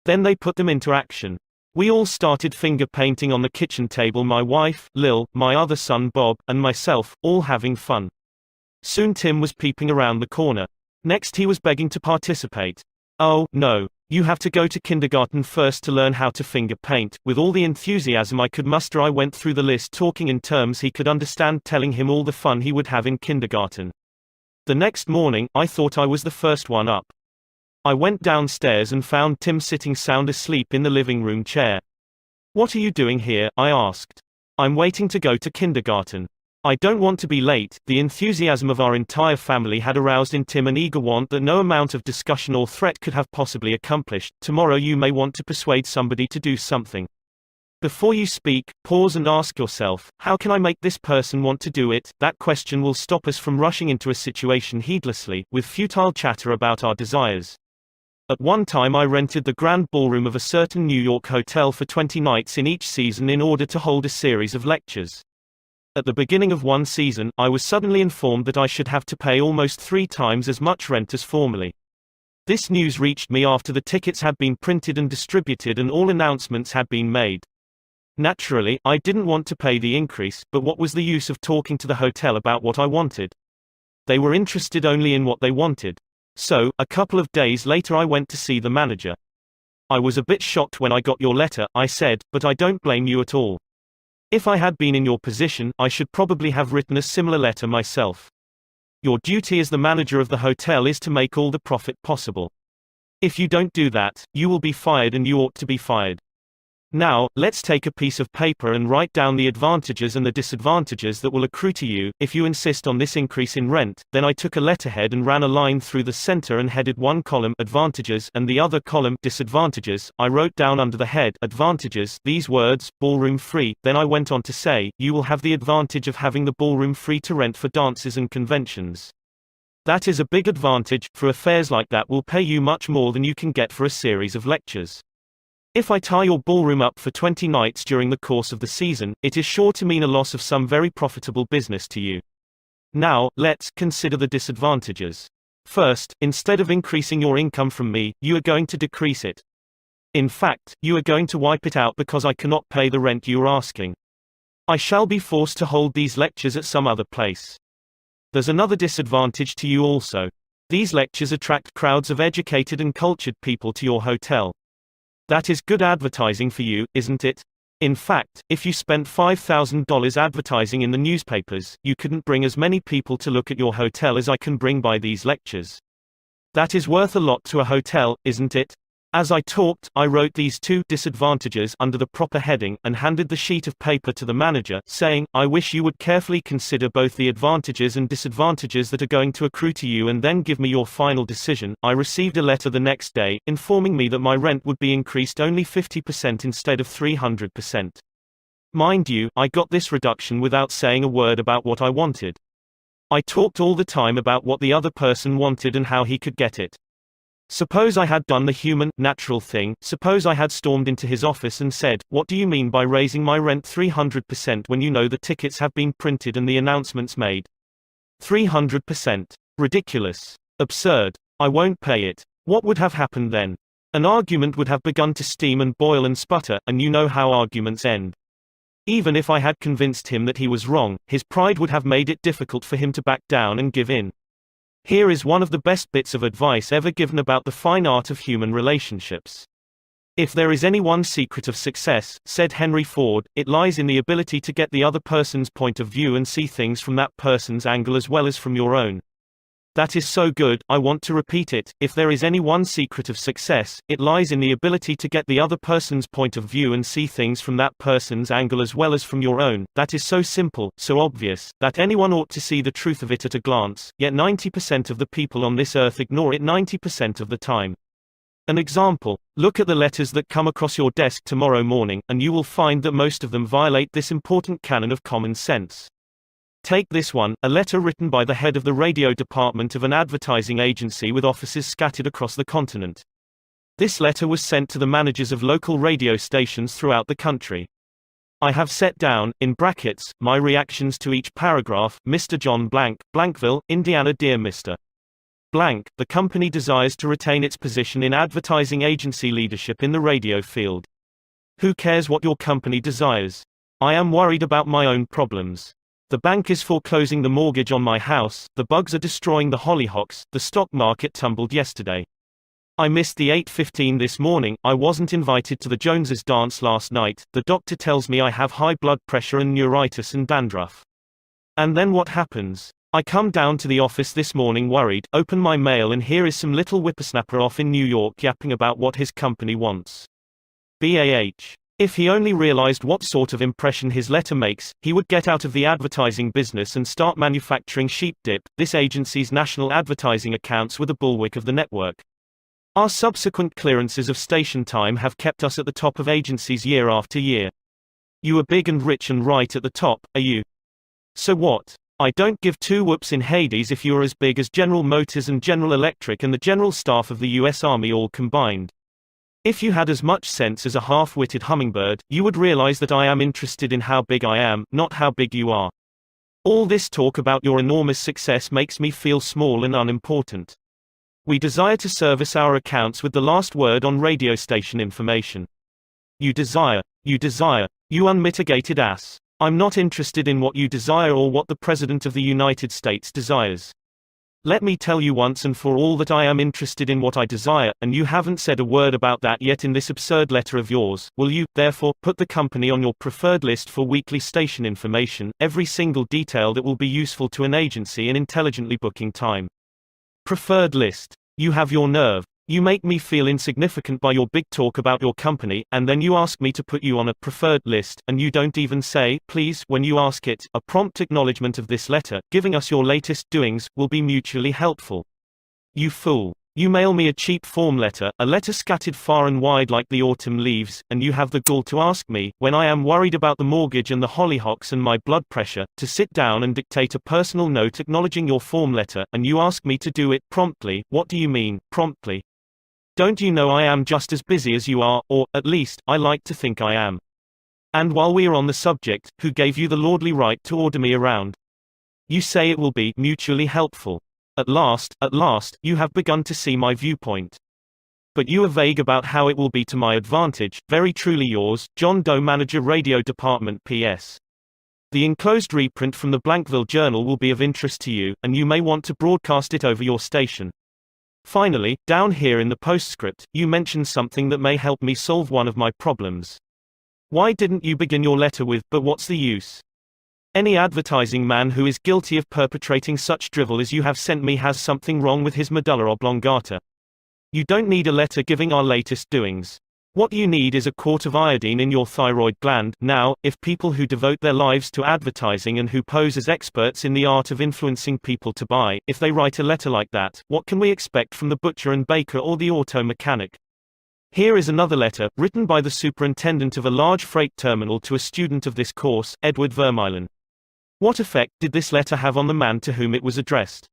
Then they put them into action. We all started finger painting on the kitchen table, my wife, Lil, my other son Bob, and myself, all having fun. Soon Tim was peeping around the corner. Next he was begging to participate. "Oh, no. You have to go to kindergarten first to learn how to finger paint." With all the enthusiasm I could muster I went through the list, talking in terms he could understand, telling him all the fun he would have in kindergarten. The next morning, I thought I was the first one up. I went downstairs and found Tim sitting sound asleep in the living room chair. "What are you doing here?" I asked. "I'm waiting to go to kindergarten. I don't want to be late." The enthusiasm of our entire family had aroused in Tim an eager want that no amount of discussion or threat could have possibly accomplished. Tomorrow you may want to persuade somebody to do something. Before you speak, pause and ask yourself, how can I make this person want to do it? That question will stop us from rushing into a situation heedlessly, with futile chatter about our desires. At one time I rented the grand ballroom of a certain New York hotel for 20 nights in each season in order to hold a series of lectures. At the beginning of one season, I was suddenly informed that I should have to pay almost 3 times as much rent as formerly. This news reached me after the tickets had been printed and distributed and all announcements had been made. Naturally, I didn't want to pay the increase, but what was the use of talking to the hotel about what I wanted? They were interested only in what they wanted. So, a couple of days later I went to see the manager. "I was a bit shocked when I got your letter," I said, "but I don't blame you at all. If I had been in your position, I should probably have written a similar letter myself. Your duty as the manager of the hotel is to make all the profit possible. If you don't do that, you will be fired, and you ought to be fired. Now, let's take a piece of paper and write down the advantages and the disadvantages that will accrue to you if you insist on this increase in rent. Then I took a letterhead and ran a line through the center and headed one column advantages and the other column disadvantages. I wrote down under the head advantages these words, ballroom free. Then I went on to say, you will have the advantage of having the ballroom free to rent for dances and conventions. That is a big advantage, for affairs like that will pay you much more than you can get for a series of lectures. If I tie your ballroom up for 20 nights during the course of the season, it is sure to mean a loss of some very profitable business to you. Now, let's consider the disadvantages. First, instead of increasing your income from me, you are going to decrease it. In fact, you are going to wipe it out because I cannot pay the rent you are asking. I shall be forced to hold these lectures at some other place. There's another disadvantage to you also. These lectures attract crowds of educated and cultured people to your hotel. That is good advertising for you, isn't it? In fact, if you spent $5,000 advertising in the newspapers, you couldn't bring as many people to look at your hotel as I can bring by these lectures. That is worth a lot to a hotel, isn't it? As I talked, I wrote these two disadvantages under the proper heading, and handed the sheet of paper to the manager, saying, I wish you would carefully consider both the advantages and disadvantages that are going to accrue to you and then give me your final decision. I received a letter the next day, informing me that my rent would be increased only 50% instead of 300%. Mind you, I got this reduction without saying a word about what I wanted. I talked all the time about what the other person wanted and how he could get it. Suppose I had done the human, natural thing, suppose I had stormed into his office and said, what do you mean by raising my rent 300% when you know the tickets have been printed and the announcements made? 300%. Ridiculous. Absurd. I won't pay it. What would have happened then? An argument would have begun to steam and boil and sputter, and you know how arguments end. Even if I had convinced him that he was wrong, his pride would have made it difficult for him to back down and give in. Here is one of the best bits of advice ever given about the fine art of human relationships. If there is any one secret of success, said Henry Ford, it lies in the ability to get the other person's point of view and see things from that person's angle as well as from your own. That is so good, I want to repeat it. If there is any one secret of success, it lies in the ability to get the other person's point of view and see things from that person's angle as well as from your own. That is so simple, so obvious, that anyone ought to see the truth of it at a glance, yet 90% of the people on this earth ignore it 90% of the time. An example: look at the letters that come across your desk tomorrow morning, and you will find that most of them violate this important canon of common sense. Take this one, a letter written by the head of the radio department of an advertising agency with offices scattered across the continent. This letter was sent to the managers of local radio stations throughout the country. I have set down, in brackets, my reactions to each paragraph. Mr. John Blank, Blankville, Indiana. Dear Mr. Blank, the company desires to retain its position in advertising agency leadership in the radio field. Who cares what your company desires? I am worried about my own problems. The bank is foreclosing the mortgage on my house, the bugs are destroying the hollyhocks, the stock market tumbled yesterday. I missed the 8:15 this morning, I wasn't invited to the Joneses dance last night, the doctor tells me I have high blood pressure and neuritis and dandruff. And then what happens? I come down to the office this morning worried, open my mail and here is some little whippersnapper off in New York yapping about what his company wants. BAH. If he only realized what sort of impression his letter makes, he would get out of the advertising business and start manufacturing sheep dip. This agency's national advertising accounts were the bulwark of the network. Our subsequent clearances of station time have kept us at the top of agencies year after year. You are big and rich and right at the top, are you? So what? I don't give two whoops in Hades if you are as big as General Motors and General Electric and the General Staff of the U.S. Army all combined. If you had as much sense as a half-witted hummingbird, you would realize that I am interested in how big I am, not how big you are. All this talk about your enormous success makes me feel small and unimportant. We desire to service our accounts with the last word on radio station information. You desire, you unmitigated ass. I'm not interested in what you desire or what the President of the United States desires. Let me tell you once and for all that I am interested in what I desire, and you haven't said a word about that yet in this absurd letter of yours. Will you, therefore, put the company on your preferred list for weekly station information, every single detail that will be useful to an agency in intelligently booking time? Preferred list. You have your nerve. You make me feel insignificant by your big talk about your company, and then you ask me to put you on a preferred list, and you don't even say, please, when you ask it. A prompt acknowledgement of this letter, giving us your latest doings, will be mutually helpful. You fool. You mail me a cheap form letter, a letter scattered far and wide like the autumn leaves, and you have the gall to ask me, when I am worried about the mortgage and the hollyhocks and my blood pressure, to sit down and dictate a personal note acknowledging your form letter, and you ask me to do it promptly. What do you mean, promptly? Don't you know I am just as busy as you are, or, at least, I like to think I am. And while we are on the subject, who gave you the lordly right to order me around? You say it will be mutually helpful. At last, you have begun to see my viewpoint. But you are vague about how it will be to my advantage. Very truly yours, John Doe, Manager, Radio Department. P.S. The enclosed reprint from the Blankville Journal will be of interest to you, and you may want to broadcast it over your station. Finally, down here in the postscript, you mention something that may help me solve one of my problems. Why didn't you begin your letter with, but what's the use? Any advertising man who is guilty of perpetrating such drivel as you have sent me has something wrong with his medulla oblongata. You don't need a letter giving our latest doings. What you need is a quart of iodine in your thyroid gland. Now, if people who devote their lives to advertising and who pose as experts in the art of influencing people to buy, if they write a letter like that, what can we expect from the butcher and baker or the auto mechanic? Here is another letter, written by the superintendent of a large freight terminal to a student of this course, Edward Vermeulen. What effect did this letter have on the man to whom it was addressed?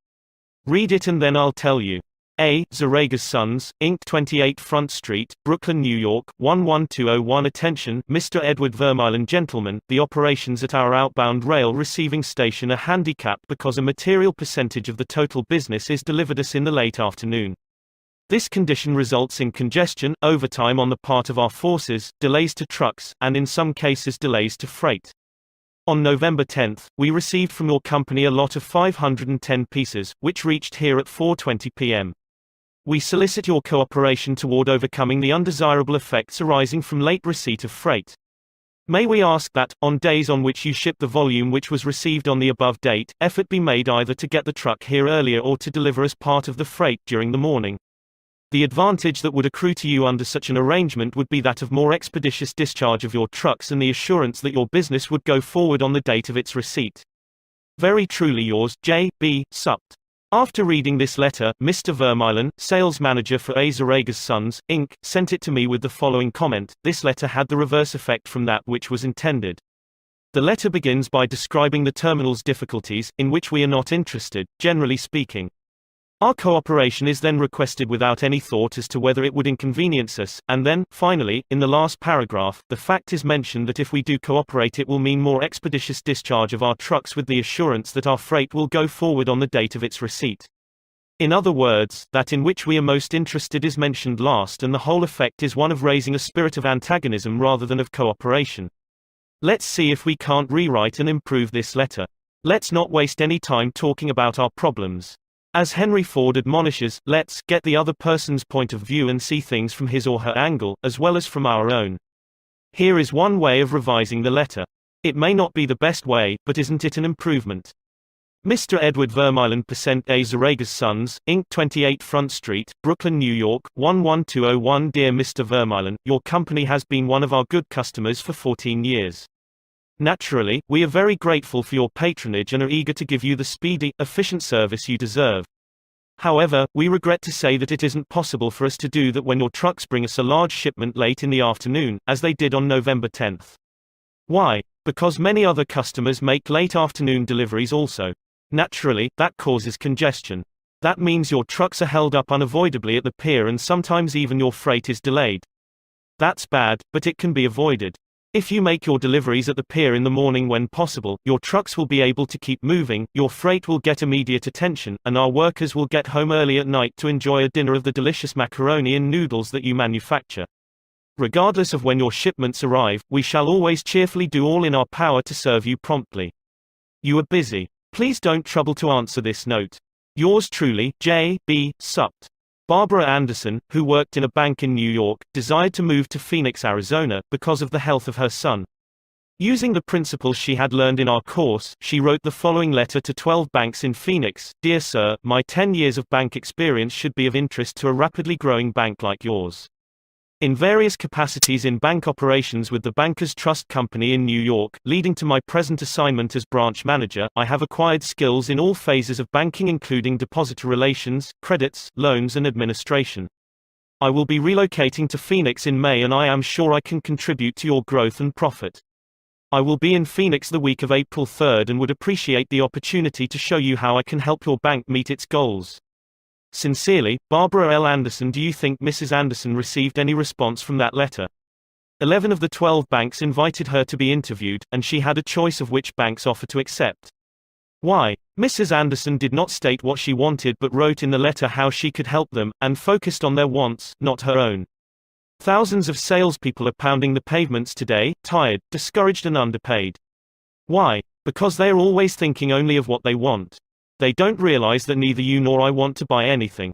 Read it and then I'll tell you. A. Zaraga's Sons, Inc., 28 Front Street, Brooklyn, New York, 11201. Attention, Mr. Edward Vermeulen. Gentlemen, the operations at our outbound rail receiving station are handicapped because a material percentage of the total business is delivered us in the late afternoon. This condition results in congestion, overtime on the part of our forces, delays to trucks, and in some cases delays to freight. On November 10, we received from your company a lot of 510 pieces, which reached here at 4:20 p.m. We solicit your cooperation toward overcoming the undesirable effects arising from late receipt of freight. May we ask that, on days on which you ship the volume which was received on the above date, effort be made either to get the truck here earlier or to deliver as part of the freight during the morning. The advantage that would accrue to you under such an arrangement would be that of more expeditious discharge of your trucks and the assurance that your business would go forward on the date of its receipt. Very truly yours, J. B. Supt. After reading this letter, Mr. Vermeulen, sales manager for A. Zaraga's Sons, Inc., sent it to me with the following comment: this letter had the reverse effect from that which was intended. The letter begins by describing the terminal's difficulties, in which we are not interested, generally speaking. Our cooperation is then requested without any thought as to whether it would inconvenience us, and then, finally, in the last paragraph, the fact is mentioned that if we do cooperate it will mean more expeditious discharge of our trucks with the assurance that our freight will go forward on the date of its receipt. In other words, that in which we are most interested is mentioned last, and the whole effect is one of raising a spirit of antagonism rather than of cooperation. Let's see if we can't rewrite and improve this letter. Let's not waste any time talking about our problems. As Henry Ford admonishes, let's get the other person's point of view and see things from his or her angle, as well as from our own. Here is one way of revising the letter. It may not be the best way, but isn't it an improvement? Mr. Edward Vermeulen, A. Zaraga's Sons, Inc., 28 Front Street, Brooklyn, New York, 11201. Dear Mr. Vermeulen, your company has been one of our good customers for 14 years. Naturally, we are very grateful for your patronage and are eager to give you the speedy, efficient service you deserve. However, we regret to say that it isn't possible for us to do that when your trucks bring us a large shipment late in the afternoon, as they did on November 10. Why? Because many other customers make late afternoon deliveries also. Naturally, that causes congestion. That means your trucks are held up unavoidably at the pier and sometimes even your freight is delayed. That's bad, but it can be avoided. If you make your deliveries at the pier in the morning when possible, your trucks will be able to keep moving, your freight will get immediate attention, and our workers will get home early at night to enjoy a dinner of the delicious macaroni and noodles that you manufacture. Regardless of when your shipments arrive, we shall always cheerfully do all in our power to serve you promptly. You are busy. Please don't trouble to answer this note. Yours truly, J. B. Supt. Barbara Anderson, who worked in a bank in New York, desired to move to Phoenix, Arizona, because of the health of her son. Using the principles she had learned in our course, she wrote the following letter to 12 banks in Phoenix: Dear Sir, my 10 years of bank experience should be of interest to a rapidly growing bank like yours. In various capacities in bank operations with the Bankers Trust Company in New York, leading to my present assignment as branch manager, I have acquired skills in all phases of banking including depositor relations, credits, loans and administration. I will be relocating to Phoenix in May and I am sure I can contribute to your growth and profit. I will be in Phoenix the week of April 3rd and would appreciate the opportunity to show you how I can help your bank meet its goals. Sincerely, Barbara L. Anderson. Do you think Mrs. Anderson received any response from that letter? 11 of the 12 banks invited her to be interviewed, and she had a choice of which banks offer to accept. Why? Mrs. Anderson did not state what she wanted but wrote in the letter how she could help them, and focused on their wants, not her own. Thousands of salespeople are pounding the pavements today, tired, discouraged and underpaid. Why? Because they are always thinking only of what they want. They don't realize that neither you nor I want to buy anything.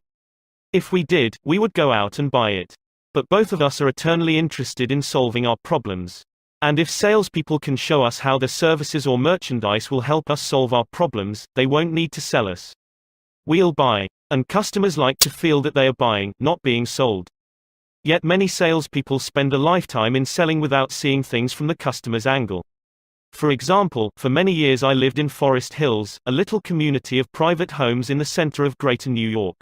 If we did, we would go out and buy it. But both of us are eternally interested in solving our problems. And if salespeople can show us how their services or merchandise will help us solve our problems, they won't need to sell us. We'll buy. And customers like to feel that they are buying, not being sold. Yet many salespeople spend a lifetime in selling without seeing things from the customer's angle. For example, for many years I lived in Forest Hills, a little community of private homes in the center of Greater New York.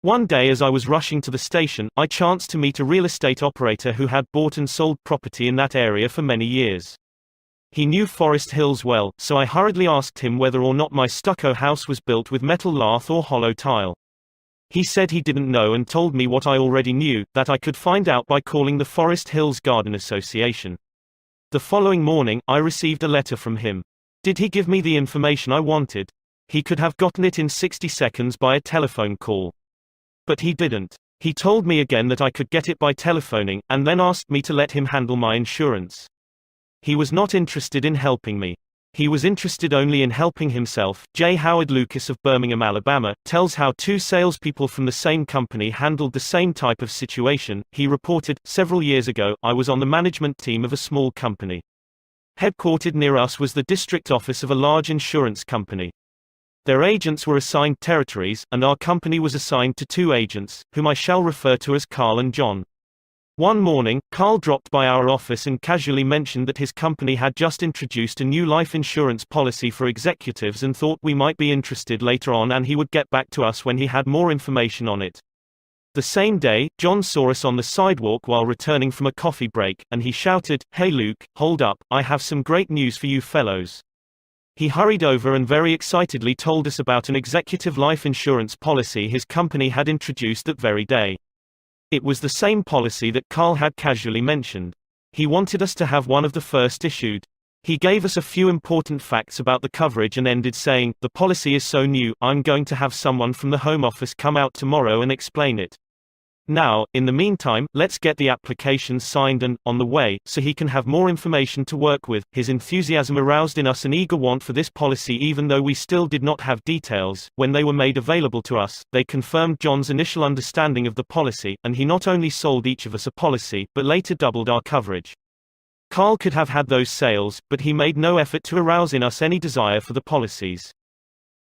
One day as I was rushing to the station, I chanced to meet a real estate operator who had bought and sold property in that area for many years. He knew Forest Hills well, so I hurriedly asked him whether or not my stucco house was built with metal lath or hollow tile. He said he didn't know and told me what I already knew, that I could find out by calling the Forest Hills Garden Association. The following morning, I received a letter from him. Did he give me the information I wanted? He could have gotten it in 60 seconds by a telephone call. But he didn't. He told me again that I could get it by telephoning, and then asked me to let him handle my insurance. He was not interested in helping me. He was interested only in helping himself. J. Howard Lucas of Birmingham, Alabama, tells how two salespeople from the same company handled the same type of situation. He reported, several years ago, I was on the management team of a small company. Headquartered near us was the district office of a large insurance company. Their agents were assigned territories, and our company was assigned to two agents, whom I shall refer to as Carl and John. One morning, Carl dropped by our office and casually mentioned that his company had just introduced a new life insurance policy for executives and thought we might be interested later on and he would get back to us when he had more information on it. The same day, John saw us on the sidewalk while returning from a coffee break, and he shouted, "Hey Luke, hold up, I have some great news for you fellows." He hurried over and very excitedly told us about an executive life insurance policy his company had introduced that very day. It was the same policy that Carl had casually mentioned. He wanted us to have one of the first issued. He gave us a few important facts about the coverage and ended saying, "The policy is so new, I'm going to have someone from the home office come out tomorrow and explain it. Now, in the meantime, let's get the applications signed and, on the way, so he can have more information to work with." His enthusiasm aroused in us an eager want for this policy even though we still did not have details. When they were made available to us, they confirmed John's initial understanding of the policy, and he not only sold each of us a policy, but later doubled our coverage. Carl could have had those sales, but he made no effort to arouse in us any desire for the policies.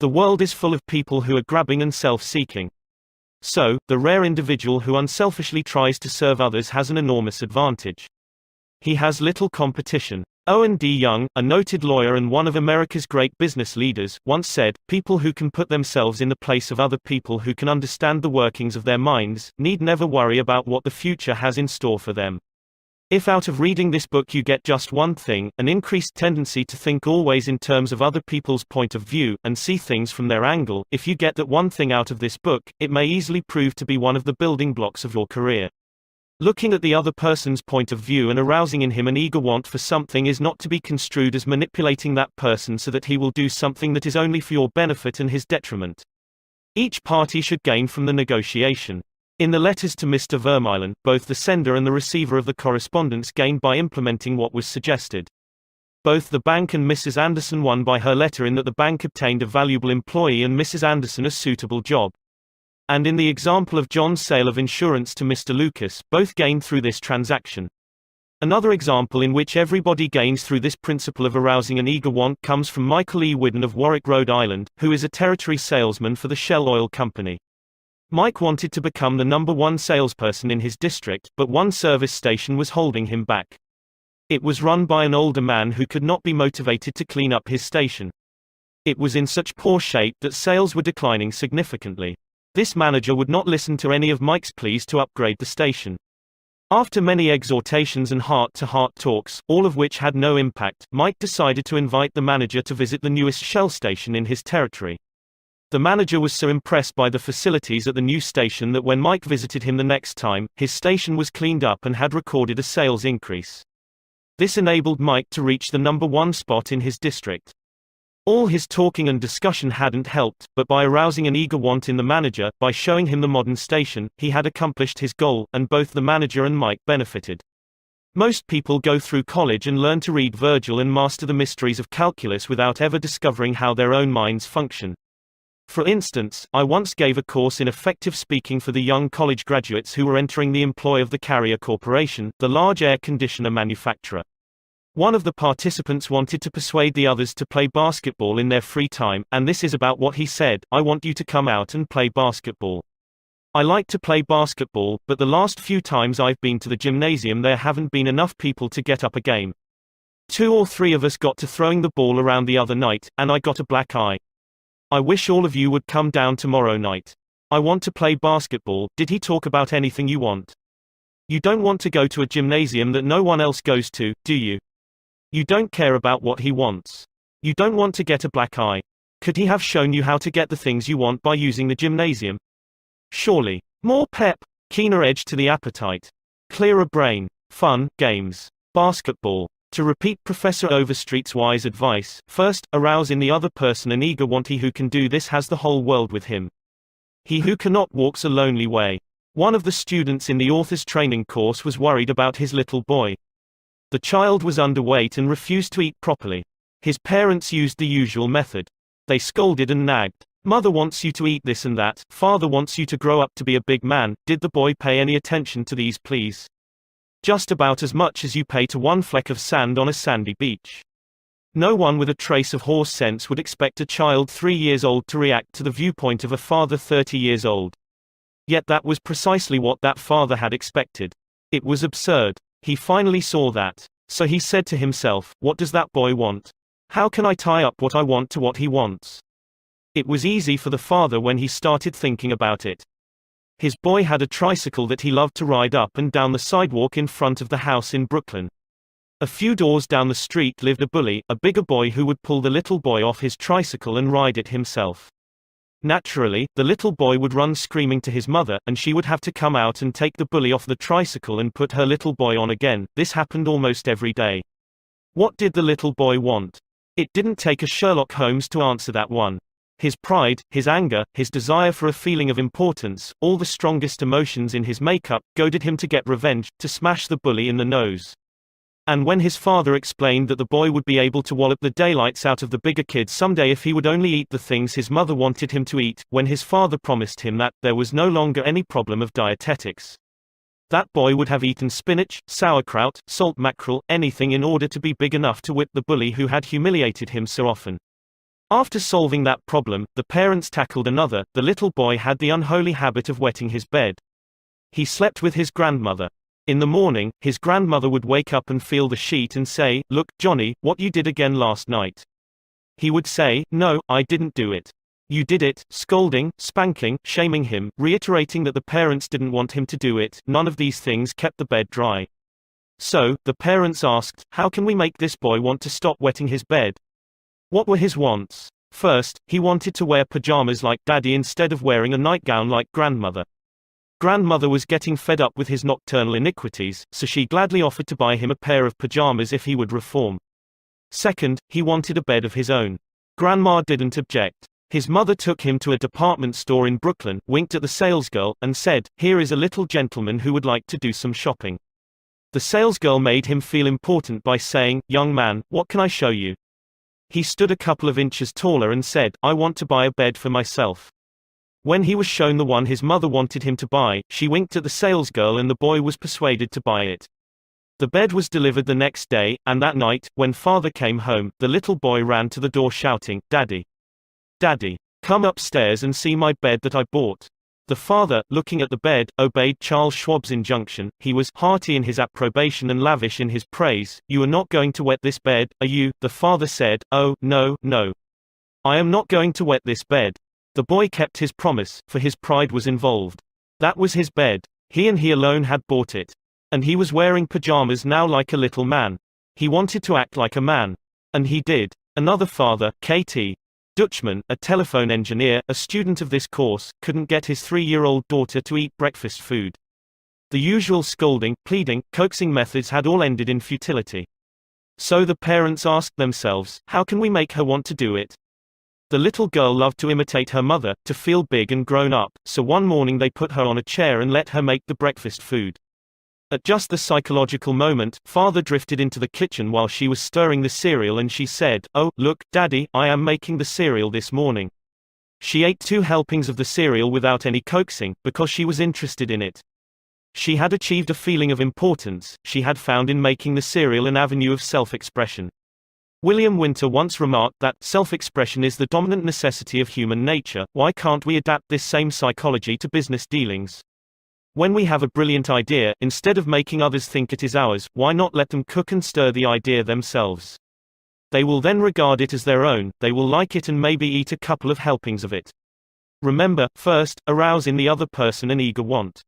The world is full of people who are grabbing and self-seeking. So, the rare individual who unselfishly tries to serve others has an enormous advantage. He has little competition. Owen D. Young, a noted lawyer and one of America's great business leaders, once said, "People who can put themselves in the place of other people who can understand the workings of their minds, need never worry about what the future has in store for them." If out of reading this book you get just one thing, an increased tendency to think always in terms of other people's point of view, and see things from their angle, if you get that one thing out of this book, it may easily prove to be one of the building blocks of your career. Looking at the other person's point of view and arousing in him an eager want for something is not to be construed as manipulating that person so that he will do something that is only for your benefit and his detriment. Each party should gain from the negotiation. In the letters to Mr. Vermeulen, both the sender and the receiver of the correspondence gained by implementing what was suggested. Both the bank and Mrs. Anderson won by her letter in that the bank obtained a valuable employee and Mrs. Anderson a suitable job. And in the example of John's sale of insurance to Mr. Lucas, both gained through this transaction. Another example in which everybody gains through this principle of arousing an eager want comes from Michael E. Whidden of Warwick, Rhode Island, who is a territory salesman for the Shell Oil Company. Mike wanted to become the #1 salesperson in his district, but one service station was holding him back. It was run by an older man who could not be motivated to clean up his station. It was in such poor shape that sales were declining significantly. This manager would not listen to any of Mike's pleas to upgrade the station. After many exhortations and heart-to-heart talks, all of which had no impact, Mike decided to invite the manager to visit the newest Shell station in his territory. The manager was so impressed by the facilities at the new station that when Mike visited him the next time, his station was cleaned up and had recorded a sales increase. This enabled Mike to reach the #1 spot in his district. All his talking and discussion hadn't helped, but by arousing an eager want in the manager, by showing him the modern station, he had accomplished his goal, and both the manager and Mike benefited. Most people go through college and learn to read Virgil and master the mysteries of calculus without ever discovering how their own minds function. For instance, I once gave a course in effective speaking for the young college graduates who were entering the employ of the Carrier Corporation, the large air conditioner manufacturer. One of the participants wanted to persuade the others to play basketball in their free time, and this is about what he said: "I want you to come out and play basketball. I like to play basketball, but the last few times I've been to the gymnasium there haven't been enough people to get up a game. 2 or 3 of us got to throwing the ball around the other night, and I got a black eye. I wish all of you would come down tomorrow night. I want to play basketball." Did he talk about anything you want? You don't want to go to a gymnasium that no one else goes to, do you? You don't care about what he wants. You don't want to get a black eye. Could he have shown you how to get the things you want by using the gymnasium? Surely. More pep, keener edge to the appetite, clearer brain, fun, games, basketball. To repeat Professor Overstreet's wise advice, first, arouse in the other person an eager want. He who can do this has the whole world with him. He who cannot walks a lonely way. One of the students in the author's training course was worried about his little boy. The child was underweight and refused to eat properly. His parents used the usual method. They scolded and nagged. Mother wants you to eat this and that, father wants you to grow up to be a big man. Did the boy pay any attention to these pleas? Just about as much as you pay to one fleck of sand on a sandy beach. No one with a trace of horse sense would expect a child 3 years old to react to the viewpoint of a father 30 years old. Yet that was precisely what that father had expected. It was absurd. He finally saw that. So he said to himself, "What does that boy want? How can I tie up what I want to what he wants?" It was easy for the father when he started thinking about it. His boy had a tricycle that he loved to ride up and down the sidewalk in front of the house in Brooklyn. A few doors down the street lived a bully, a bigger boy who would pull the little boy off his tricycle and ride it himself. Naturally, the little boy would run screaming to his mother, and she would have to come out and take the bully off the tricycle and put her little boy on again. This happened almost every day. What did the little boy want? It didn't take a Sherlock Holmes to answer that one. His pride, his anger, his desire for a feeling of importance, all the strongest emotions in his makeup, goaded him to get revenge, to smash the bully in the nose. And when his father explained that the boy would be able to wallop the daylights out of the bigger kid someday if he would only eat the things his mother wanted him to eat, when his father promised him that there was no longer any problem of dietetics. That boy would have eaten spinach, sauerkraut, salt mackerel, anything in order to be big enough to whip the bully who had humiliated him so often. After solving that problem, the parents tackled another. The little boy had the unholy habit of wetting his bed. He slept with his grandmother. In the morning, his grandmother would wake up and feel the sheet and say, "Look, Johnny, what you did again last night." He would say, "No, I didn't do it." "You did it," scolding, spanking, shaming him, reiterating that the parents didn't want him to do it. None of these things kept the bed dry. So, the parents asked, "How can we make this boy want to stop wetting his bed?" What were his wants? First, he wanted to wear pajamas like Daddy instead of wearing a nightgown like Grandmother. Grandmother was getting fed up with his nocturnal iniquities, so she gladly offered to buy him a pair of pajamas if he would reform. Second, he wanted a bed of his own. Grandma didn't object. His mother took him to a department store in Brooklyn, winked at the salesgirl, and said, "Here is a little gentleman who would like to do some shopping." The salesgirl made him feel important by saying, "Young man, what can I show you?" He stood a couple of inches taller and said, "I want to buy a bed for myself." When he was shown the one his mother wanted him to buy, she winked at the salesgirl and the boy was persuaded to buy it. The bed was delivered the next day, and that night, when father came home, the little boy ran to the door shouting, "Daddy! Daddy! Come upstairs and see my bed that I bought." The father, looking at the bed, obeyed Charles Schwab's injunction. He was hearty in his approbation and lavish in his praise. "You are not going to wet this bed, are you?" the father said. "Oh, no, no. I am not going to wet this bed." The boy kept his promise, for his pride was involved. That was his bed. He and he alone had bought it. And he was wearing pajamas now like a little man. He wanted to act like a man. And he did. Another father, K.T. Dutchman, a telephone engineer, a student of this course, couldn't get his 3-year-old daughter to eat breakfast food. The usual scolding, pleading, coaxing methods had all ended in futility. So the parents asked themselves, how can we make her want to do it? The little girl loved to imitate her mother, to feel big and grown up, so one morning they put her on a chair and let her make the breakfast food. At just the psychological moment, father drifted into the kitchen while she was stirring the cereal and she said, "Oh, look, Daddy, I am making the cereal this morning." She ate 2 helpings of the cereal without any coaxing, because she was interested in it. She had achieved a feeling of importance. She had found in making the cereal an avenue of self-expression. William Winter once remarked that, "Self-expression is the dominant necessity of human nature. Why can't we adapt this same psychology to business dealings? When we have a brilliant idea, instead of making others think it is ours, why not let them cook and stir the idea themselves? They will then regard it as their own, they will like it and maybe eat a couple of helpings of it." Remember, first, arouse in the other person an eager want.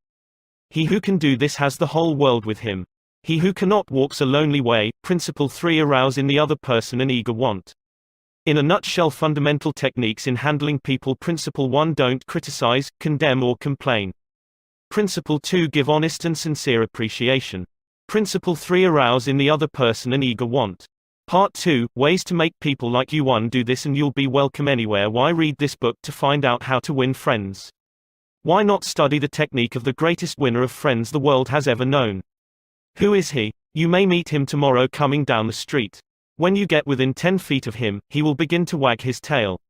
He who can do this has the whole world with him. He who cannot walks a lonely way. Principle 3. Arouse in the other person an eager want. In a nutshell, fundamental techniques in handling people. Principle 1. Don't criticize, condemn or complain. Principle 2. Give honest and sincere appreciation. Principle 3. Arouse in the other person an eager want. Part 2. Ways to make people like you. 1. Do this and you'll be welcome anywhere. Why read this book to find out how to win friends? Why not study the technique of the greatest winner of friends the world has ever known? Who is he? You may meet him tomorrow coming down the street. When you get within 10 feet of him, he will begin to wag his tail.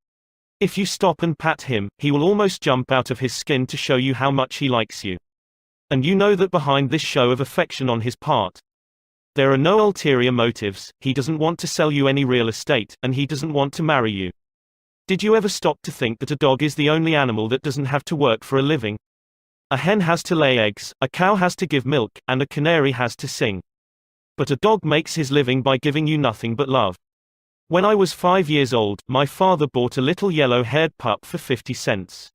If you stop and pat him, he will almost jump out of his skin to show you how much he likes you. And you know that behind this show of affection on his part, there are no ulterior motives. He doesn't want to sell you any real estate, and he doesn't want to marry you. Did you ever stop to think that a dog is the only animal that doesn't have to work for a living? A hen has to lay eggs, a cow has to give milk, and a canary has to sing. But a dog makes his living by giving you nothing but love. When I was 5 years old, my father bought a little yellow-haired pup for 50 cents.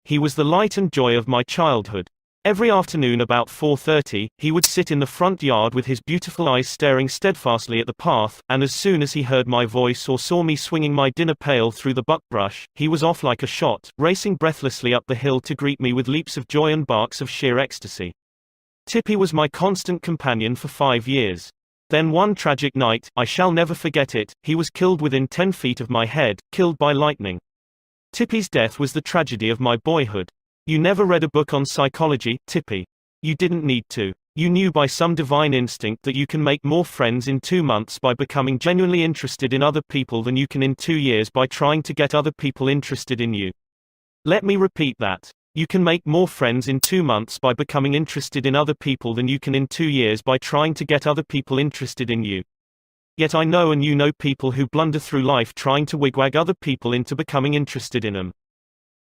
He was the light and joy of my childhood. Every afternoon about 4:30, he would sit in the front yard with his beautiful eyes staring steadfastly at the path, and as soon as he heard my voice or saw me swinging my dinner pail through the buckbrush, he was off like a shot, racing breathlessly up the hill to greet me with leaps of joy and barks of sheer ecstasy. Tippy was my constant companion for 5 years. Then one tragic night, I shall never forget it, he was killed within 10 feet of my head, killed by lightning. Tippy's death was the tragedy of my boyhood. You never read a book on psychology, Tippy. You didn't need to. You knew by some divine instinct that you can make more friends in 2 months by becoming genuinely interested in other people than you can in 2 years by trying to get other people interested in you. Let me repeat that. You can make more friends in 2 months by becoming interested in other people than you can in 2 years by trying to get other people interested in you. Yet I know and you know people who blunder through life trying to wigwag other people into becoming interested in them.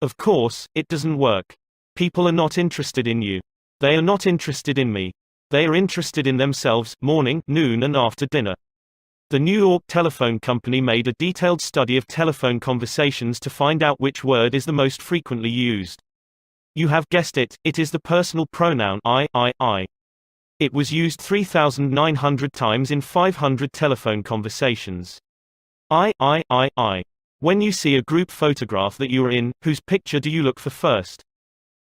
Of course, it doesn't work. People are not interested in you. They are not interested in me. They are interested in themselves, morning, noon and after dinner. The New York Telephone Company made a detailed study of telephone conversations to find out which word is the most frequently used. You have guessed it, it is the personal pronoun I. It was used 3,900 times in 500 telephone conversations. I. When you see a group photograph that you are in, whose picture do you look for first?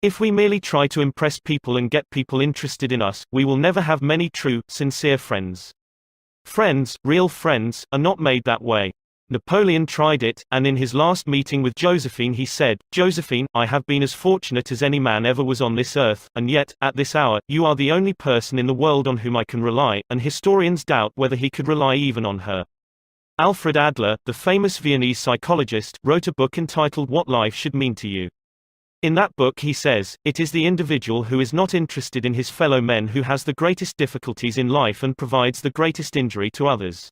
If we merely try to impress people and get people interested in us, we will never have many true, sincere friends. Friends, real friends, are not made that way. Napoleon tried it, and in his last meeting with Josephine he said, "Josephine, I have been as fortunate as any man ever was on this earth, and yet, at this hour, you are the only person in the world on whom I can rely," and historians doubt whether he could rely even on her. Alfred Adler, the famous Viennese psychologist, wrote a book entitled What Life Should Mean to You. In that book he says, "It is the individual who is not interested in his fellow men who has the greatest difficulties in life and provides the greatest injury to others.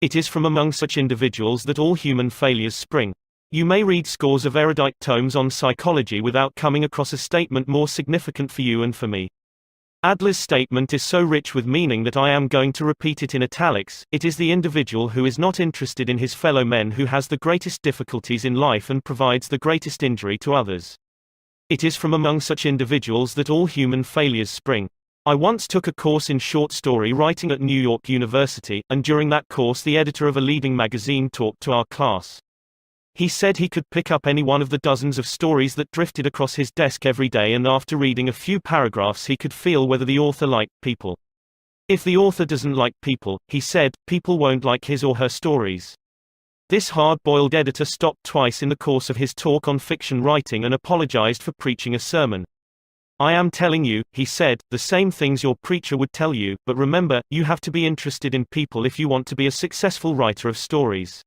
It is from among such individuals that all human failures spring." You may read scores of erudite tomes on psychology without coming across a statement more significant for you and for me. Adler's statement is so rich with meaning that I am going to repeat it in italics. It is the individual who is not interested in his fellow men who has the greatest difficulties in life and provides the greatest injury to others. It is from among such individuals that all human failures spring. I once took a course in short story writing at New York University, and during that course the editor of a leading magazine talked to our class. He said he could pick up any one of the dozens of stories that drifted across his desk every day, and after reading a few paragraphs he could feel whether the author liked people. If the author doesn't like people, he said, people won't like his or her stories. This hard-boiled editor stopped twice in the course of his talk on fiction writing and apologized for preaching a sermon. "I am telling you," he said, "the same things your preacher would tell you, but remember, you have to be interested in people if you want to be a successful writer of stories.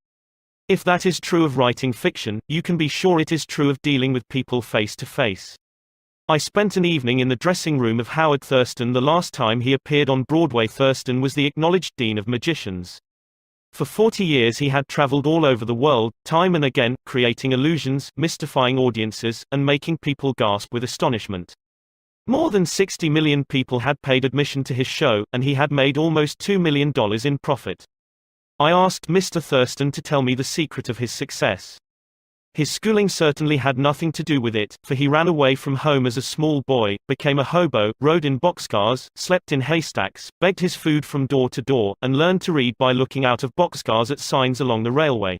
If that is true of writing fiction, you can be sure it is true of dealing with people face to face." I spent an evening in the dressing room of Howard Thurston the last time he appeared on Broadway. Thurston was the acknowledged dean of magicians. For 40 years he had traveled all over the world, time and again, creating illusions, mystifying audiences, and making people gasp with astonishment. More than 60 million people had paid admission to his show, and he had made almost $2 million in profit. I asked Mr. Thurston to tell me the secret of his success. His schooling certainly had nothing to do with it, for he ran away from home as a small boy, became a hobo, rode in boxcars, slept in haystacks, begged his food from door to door, and learned to read by looking out of boxcars at signs along the railway.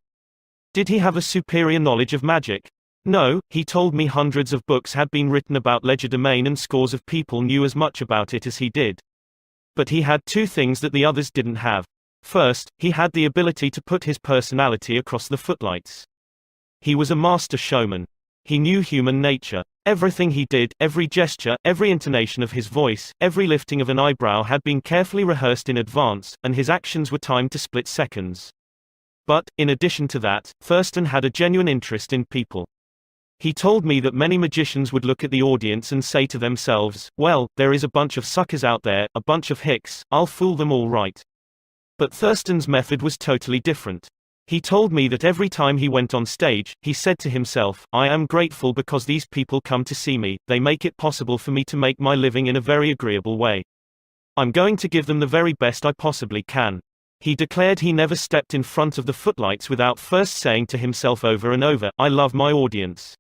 Did he have a superior knowledge of magic? No, he told me hundreds of books had been written about legerdemain and scores of people knew as much about it as he did. But he had two things that the others didn't have. First, he had the ability to put his personality across the footlights. He was a master showman. He knew human nature. Everything he did, every gesture, every intonation of his voice, every lifting of an eyebrow had been carefully rehearsed in advance, and his actions were timed to split seconds. But, in addition to that, Thurston had a genuine interest in people. He told me that many magicians would look at the audience and say to themselves, "Well, there is a bunch of suckers out there, a bunch of hicks, I'll fool them all right." But Thurston's method was totally different. He told me that every time he went on stage, he said to himself, "I am grateful because these people come to see me, they make it possible for me to make my living in a very agreeable way. I'm going to give them the very best I possibly can." He declared he never stepped in front of the footlights without first saying to himself over and over, "I love my audience.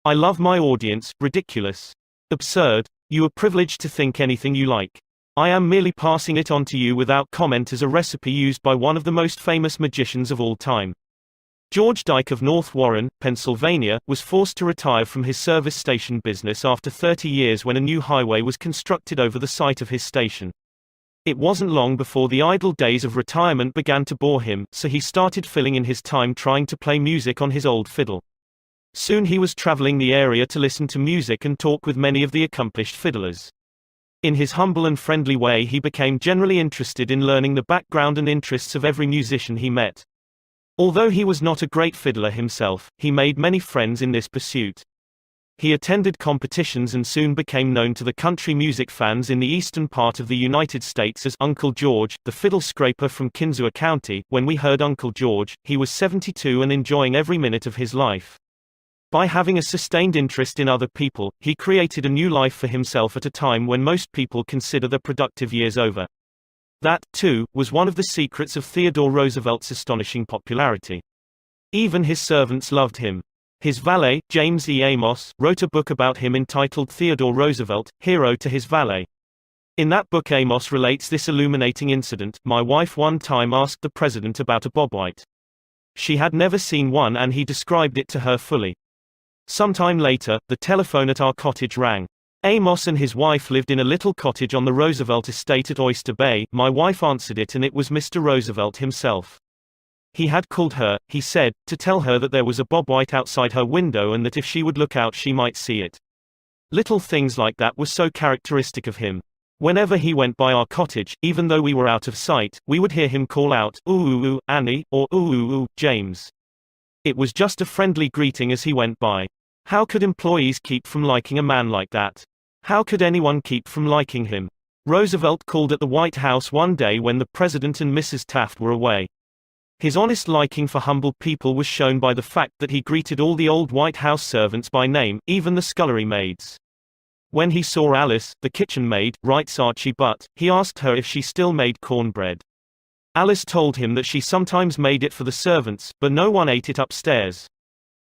I love my audience." Ridiculous. Absurd. You are privileged to think anything you like. I am merely passing it on to you without comment as a recipe used by one of the most famous magicians of all time. George Dyke of North Warren, Pennsylvania, was forced to retire from his service station business after 30 years when a new highway was constructed over the site of his station. It wasn't long before the idle days of retirement began to bore him, so he started filling in his time trying to play music on his old fiddle. Soon he was traveling the area to listen to music and talk with many of the accomplished fiddlers. In his humble and friendly way he became generally interested in learning the background and interests of every musician he met. Although he was not a great fiddler himself, he made many friends in this pursuit. He attended competitions and soon became known to the country music fans in the eastern part of the United States as Uncle George, the fiddle scraper from Kinzua County. When we heard Uncle George, he was 72 and enjoying every minute of his life. By having a sustained interest in other people, he created a new life for himself at a time when most people consider their productive years over. That, too, was one of the secrets of Theodore Roosevelt's astonishing popularity. Even his servants loved him. His valet, James E. Amos, wrote a book about him entitled Theodore Roosevelt, Hero to His Valet. In that book Amos relates this illuminating incident. "My wife one time asked the president about a bobwhite. She had never seen one and he described it to her fully. Sometime later, the telephone at our cottage rang. Amos and his wife lived in a little cottage on the Roosevelt estate at Oyster Bay. My wife answered it and it was Mr. Roosevelt himself. He had called her, he said, to tell her that there was a bobwhite outside her window and that if she would look out she might see it. Little things like that were so characteristic of him. Whenever he went by our cottage, even though we were out of sight, we would hear him call out, "Ooh ooh ooh, Annie," or "Ooh ooh ooh, James." It was just a friendly greeting as he went by. How could employees keep from liking a man like that? How could anyone keep from liking him? Roosevelt called at the White House one day when the President and Mrs. Taft were away. His honest liking for humble people was shown by the fact that he greeted all the old White House servants by name, even the scullery maids. When he saw Alice, the kitchen maid, writes Archie Butt, he asked her if she still made cornbread. Alice told him that she sometimes made it for the servants, but no one ate it upstairs.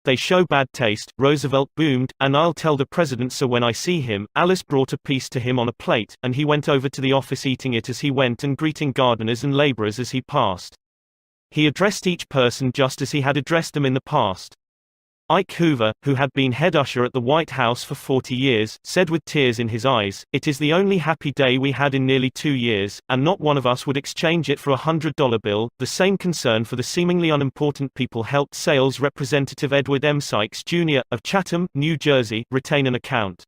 They show bad taste, Roosevelt boomed, and I'll tell the president so when I see him. Alice brought a piece to him on a plate, and he went over to the office eating it as he went and greeting gardeners and laborers as he passed. He addressed each person just as he had addressed them in the past. Ike Hoover, who had been head usher at the White House for 40 years, said with tears in his eyes, "It is the only happy day we had in nearly 2 years, and not one of us would exchange it for a $100 bill." The same concern for the seemingly unimportant people helped sales representative Edward M. Sykes Jr., of Chatham, New Jersey, retain an account.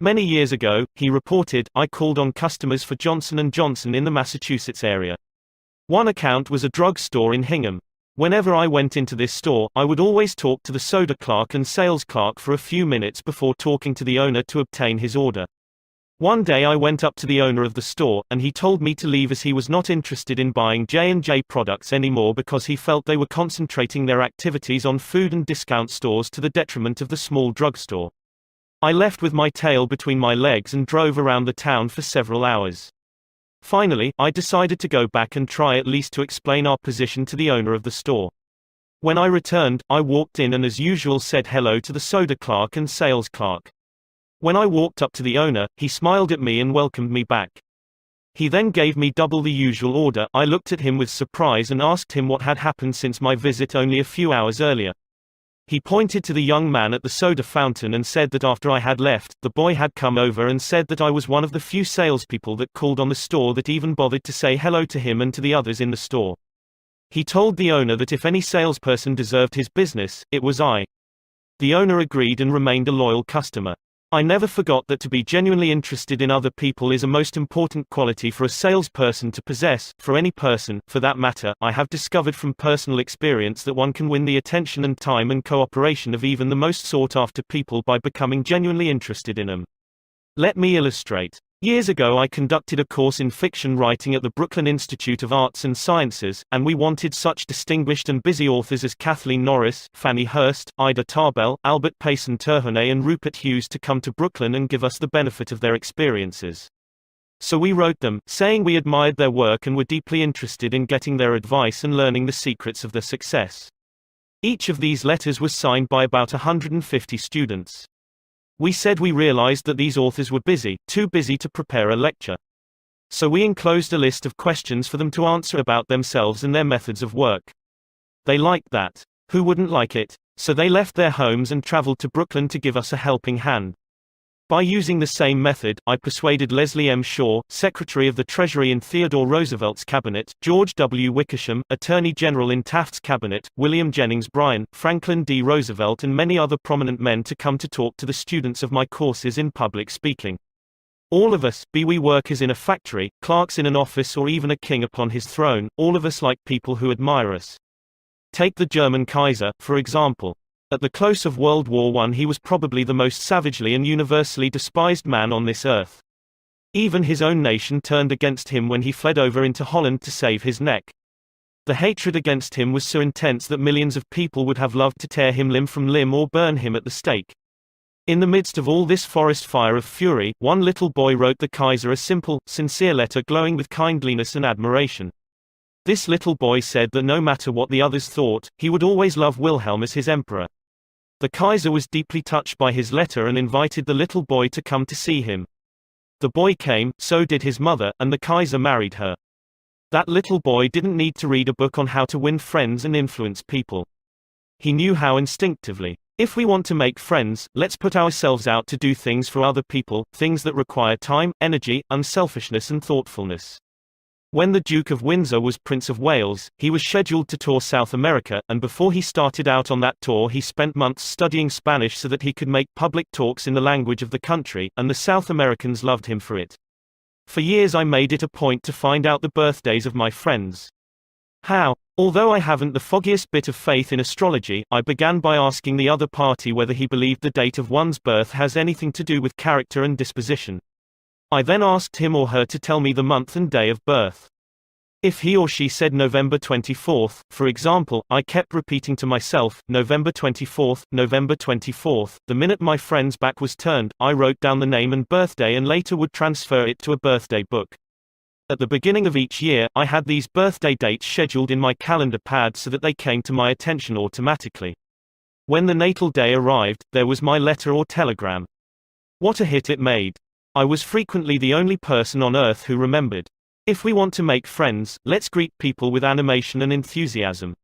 Many years ago, he reported, "I called on customers for Johnson & Johnson in the Massachusetts area. One account was a drug store in Hingham. Whenever I went into this store, I would always talk to the soda clerk and sales clerk for a few minutes before talking to the owner to obtain his order. One day I went up to the owner of the store, and he told me to leave as he was not interested in buying J&J products anymore because he felt they were concentrating their activities on food and discount stores to the detriment of the small drugstore. I left with my tail between my legs and drove around the town for several hours. Finally, I decided to go back and try at least to explain our position to the owner of the store. When I returned, I walked in and as usual said hello to the soda clerk and sales clerk. When I walked up to the owner, he smiled at me and welcomed me back. He then gave me double the usual order. I looked at him with surprise and asked him what had happened since my visit only a few hours earlier. He pointed to the young man at the soda fountain and said that after I had left, the boy had come over and said that I was one of the few salespeople that called on the store that even bothered to say hello to him and to the others in the store. He told the owner that if any salesperson deserved his business, it was I. The owner agreed and remained a loyal customer. I never forgot that to be genuinely interested in other people is a most important quality for a salesperson to possess, for any person, for that matter. I have discovered from personal experience that one can win the attention and time and cooperation of even the most sought-after people by becoming genuinely interested in them. Let me illustrate. Years ago I conducted a course in fiction writing at the Brooklyn Institute of Arts and Sciences, and we wanted such distinguished and busy authors as Kathleen Norris, Fannie Hurst, Ida Tarbell, Albert Payson Terhune and Rupert Hughes to come to Brooklyn and give us the benefit of their experiences. So we wrote them, saying we admired their work and were deeply interested in getting their advice and learning the secrets of their success. Each of these letters was signed by about 150 students. We said we realized that these authors were busy, too busy to prepare a lecture. So we enclosed a list of questions for them to answer about themselves and their methods of work. They liked that. Who wouldn't like it? So they left their homes and traveled to Brooklyn to give us a helping hand. By using the same method, I persuaded Leslie M. Shaw, Secretary of the Treasury in Theodore Roosevelt's cabinet, George W. Wickersham, Attorney General in Taft's cabinet, William Jennings Bryan, Franklin D. Roosevelt and many other prominent men to come to talk to the students of my courses in public speaking. All of us, be we workers in a factory, clerks in an office or even a king upon his throne, all of us like people who admire us. Take the German Kaiser, for example. At the close of World War I he was probably the most savagely and universally despised man on this earth. Even his own nation turned against him when he fled over into Holland to save his neck. The hatred against him was so intense that millions of people would have loved to tear him limb from limb or burn him at the stake. In the midst of all this forest fire of fury, one little boy wrote the Kaiser a simple, sincere letter glowing with kindliness and admiration. This little boy said that no matter what the others thought, he would always love Wilhelm as his emperor. The Kaiser was deeply touched by his letter and invited the little boy to come to see him. The boy came, so did his mother, and the Kaiser married her. That little boy didn't need to read a book on how to win friends and influence people. He knew how instinctively. If we want to make friends, let's put ourselves out to do things for other people, things that require time, energy, unselfishness and thoughtfulness. When the Duke of Windsor was Prince of Wales, he was scheduled to tour South America, and before he started out on that tour he spent months studying Spanish so that he could make public talks in the language of the country, and the South Americans loved him for it. For years I made it a point to find out the birthdays of my friends. How? Although I haven't the foggiest bit of faith in astrology, I began by asking the other party whether he believed the date of one's birth has anything to do with character and disposition. I then asked him or her to tell me the month and day of birth. If he or she said November 24th, for example, I kept repeating to myself, November 24th, November 24th. The minute my friend's back was turned, I wrote down the name and birthday and later would transfer it to a birthday book. At the beginning of each year, I had these birthday dates scheduled in my calendar pad so that they came to my attention automatically. When the natal day arrived, there was my letter or telegram. What a hit it made. I was frequently the only person on earth who remembered. If we want to make friends, let's greet people with animation and enthusiasm.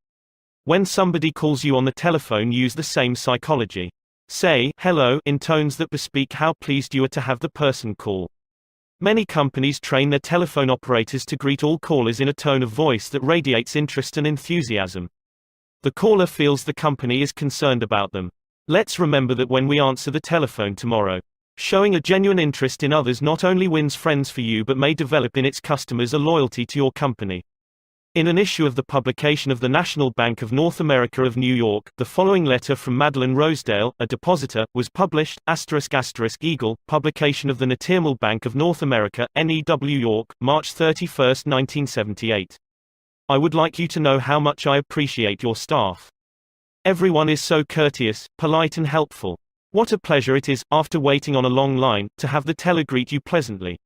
When somebody calls you on the telephone, use the same psychology. Say, hello, in tones that bespeak how pleased you are to have the person call. Many companies train their telephone operators to greet all callers in a tone of voice that radiates interest and enthusiasm. The caller feels the company is concerned about them. Let's remember that when we answer the telephone tomorrow. Showing a genuine interest in others not only wins friends for you but may develop in its customers a loyalty to your company. In an issue of the publication of the National Bank of North America of New York, the following letter from Madeline Rosedale, a depositor, was published, *** Eagle, publication of the National Bank of North America, NEW York, March 31, 1978. I would like you to know how much I appreciate your staff. Everyone is so courteous, polite and helpful. What a pleasure it is, after waiting on a long line, to have the teller greet you pleasantly.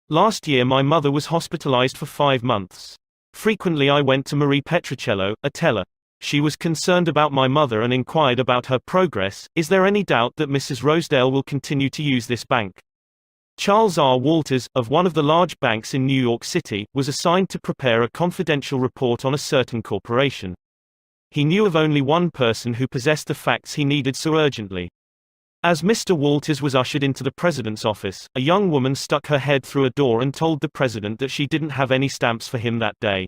Last year my mother was hospitalized for 5 months. Frequently I went to Marie Petricello, a teller. She was concerned about my mother and inquired about her progress. Is there any doubt that Mrs. Rosedale will continue to use this bank? Charles R. Walters, of one of the large banks in New York City, was assigned to prepare a confidential report on a certain corporation. He knew of only one person who possessed the facts he needed so urgently. As Mr. Walters was ushered into the president's office, a young woman stuck her head through a door and told the president that she didn't have any stamps for him that day.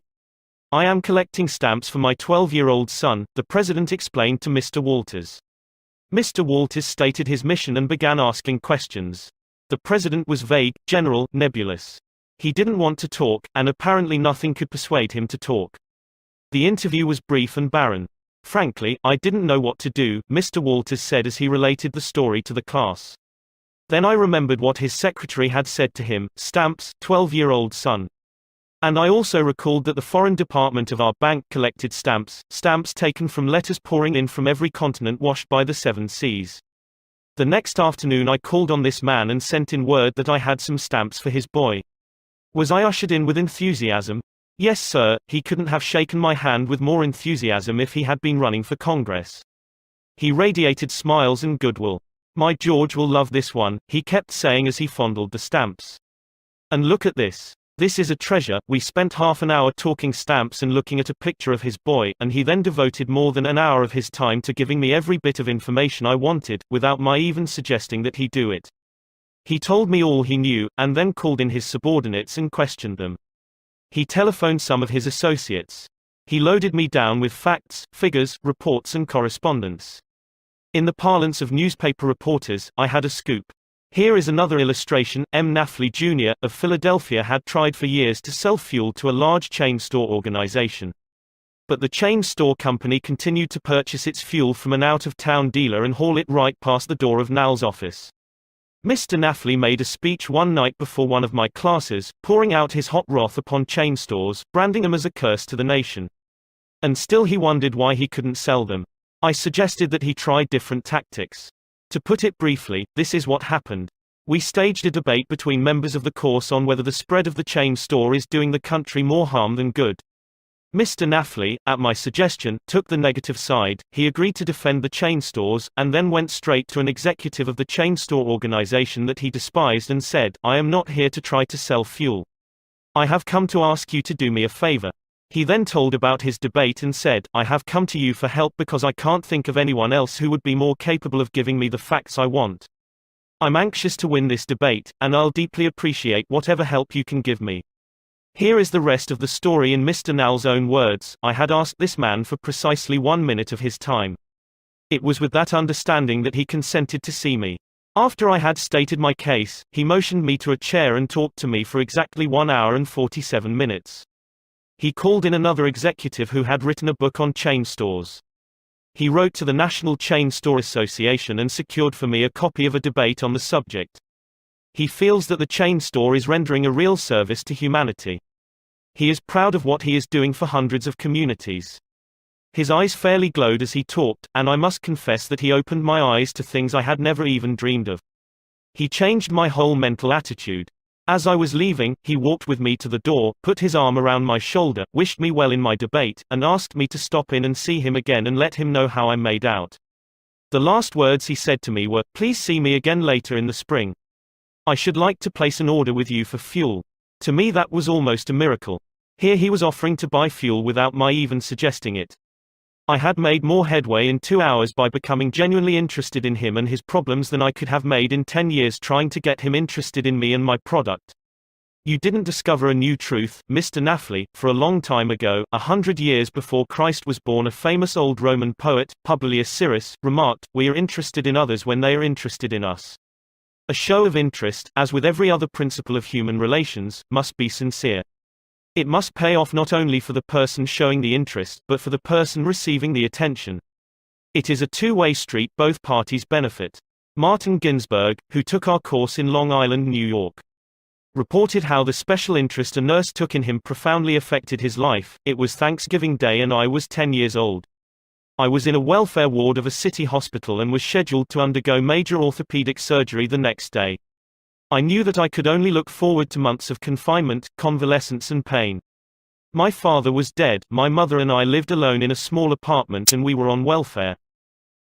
I am collecting stamps for my 12-year-old son, the president explained to Mr. Walters. Mr. Walters stated his mission and began asking questions. The president was vague, general, nebulous. He didn't want to talk, and apparently nothing could persuade him to talk. The interview was brief and barren. Frankly, I didn't know what to do, Mr. Walters said as he related the story to the class. Then I remembered what his secretary had said to him, stamps, 12-year-old son. And I also recalled that the foreign department of our bank collected stamps taken from letters pouring in from every continent washed by the 7 seas. The next afternoon I called on this man and sent in word that I had some stamps for his boy. Was I ushered in with enthusiasm? Yes sir, he couldn't have shaken my hand with more enthusiasm if he had been running for Congress. He radiated smiles and goodwill. My George will love this one, he kept saying as he fondled the stamps. And look at this. This is a treasure. We spent half an hour talking stamps and looking at a picture of his boy, and he then devoted more than an hour of his time to giving me every bit of information I wanted, without my even suggesting that he do it. He told me all he knew, and then called in his subordinates and questioned them. He telephoned some of his associates. He loaded me down with facts, figures, reports and correspondence. In the parlance of newspaper reporters, I had a scoop. Here is another illustration. M. Nafley Jr. of Philadelphia had tried for years to sell fuel to a large chain store organization. But the chain store company continued to purchase its fuel from an out-of-town dealer and haul it right past the door of Nal's office. Mr. Nafley made a speech one night before one of my classes, pouring out his hot wrath upon chain stores, branding them as a curse to the nation. And still he wondered why he couldn't sell them. I suggested that he try different tactics. To put it briefly, this is what happened. We staged a debate between members of the course on whether the spread of the chain store is doing the country more harm than good. Mr. Nafley, at my suggestion, took the negative side. He agreed to defend the chain stores, and then went straight to an executive of the chain store organization that he despised and said, I am not here to try to sell fuel. I have come to ask you to do me a favor. He then told about his debate and said, I have come to you for help because I can't think of anyone else who would be more capable of giving me the facts I want. I'm anxious to win this debate, and I'll deeply appreciate whatever help you can give me. Here is the rest of the story in Mr. Nowell's own words. I had asked this man for precisely 1 minute of his time. It was with that understanding that he consented to see me. After I had stated my case, he motioned me to a chair and talked to me for exactly 1 hour and 47 minutes. He called in another executive who had written a book on chain stores. He wrote to the National Chain Store Association and secured for me a copy of a debate on the subject. He feels that the chain store is rendering a real service to humanity. He is proud of what he is doing for hundreds of communities. His eyes fairly glowed as he talked, and I must confess that he opened my eyes to things I had never even dreamed of. He changed my whole mental attitude. As I was leaving, he walked with me to the door, put his arm around my shoulder, wished me well in my debate, and asked me to stop in and see him again and let him know how I made out. The last words he said to me were, "Please see me again later in the spring. I should like to place an order with you for fuel." To me that was almost a miracle. Here he was offering to buy fuel without my even suggesting it. I had made more headway in 2 hours by becoming genuinely interested in him and his problems than I could have made in 10 years trying to get him interested in me and my product. You didn't discover a new truth, Mr. Nafli. For a long time ago, 100 years before Christ was born, a famous old Roman poet, Publius Syrus, remarked, "We are interested in others when they are interested in us." A show of interest, as with every other principle of human relations, must be sincere. It must pay off not only for the person showing the interest, but for the person receiving the attention. It is a two-way street, both parties benefit. Martin Ginsburg, who took our course in Long Island, New York, reported how the special interest a nurse took in him profoundly affected his life. It was Thanksgiving Day and I was 10 years old. I was in a welfare ward of a city hospital and was scheduled to undergo major orthopedic surgery the next day. I knew that I could only look forward to months of confinement, convalescence and pain. My father was dead, my mother and I lived alone in a small apartment and we were on welfare.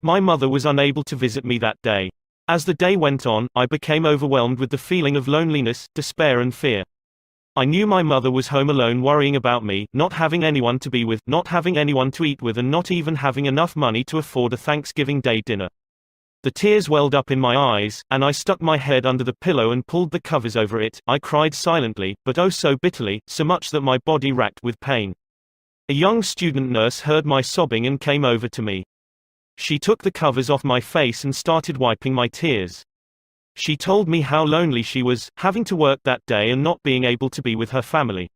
My mother was unable to visit me that day. As the day went on, I became overwhelmed with the feeling of loneliness, despair and fear. I knew my mother was home alone worrying about me, not having anyone to be with, not having anyone to eat with and not even having enough money to afford a Thanksgiving Day dinner. The tears welled up in my eyes, and I stuck my head under the pillow and pulled the covers over it. I cried silently, but oh so bitterly, so much that my body racked with pain. A young student nurse heard my sobbing and came over to me. She took the covers off my face and started wiping my tears. She told me how lonely she was, having to work that day and not being able to be with her family.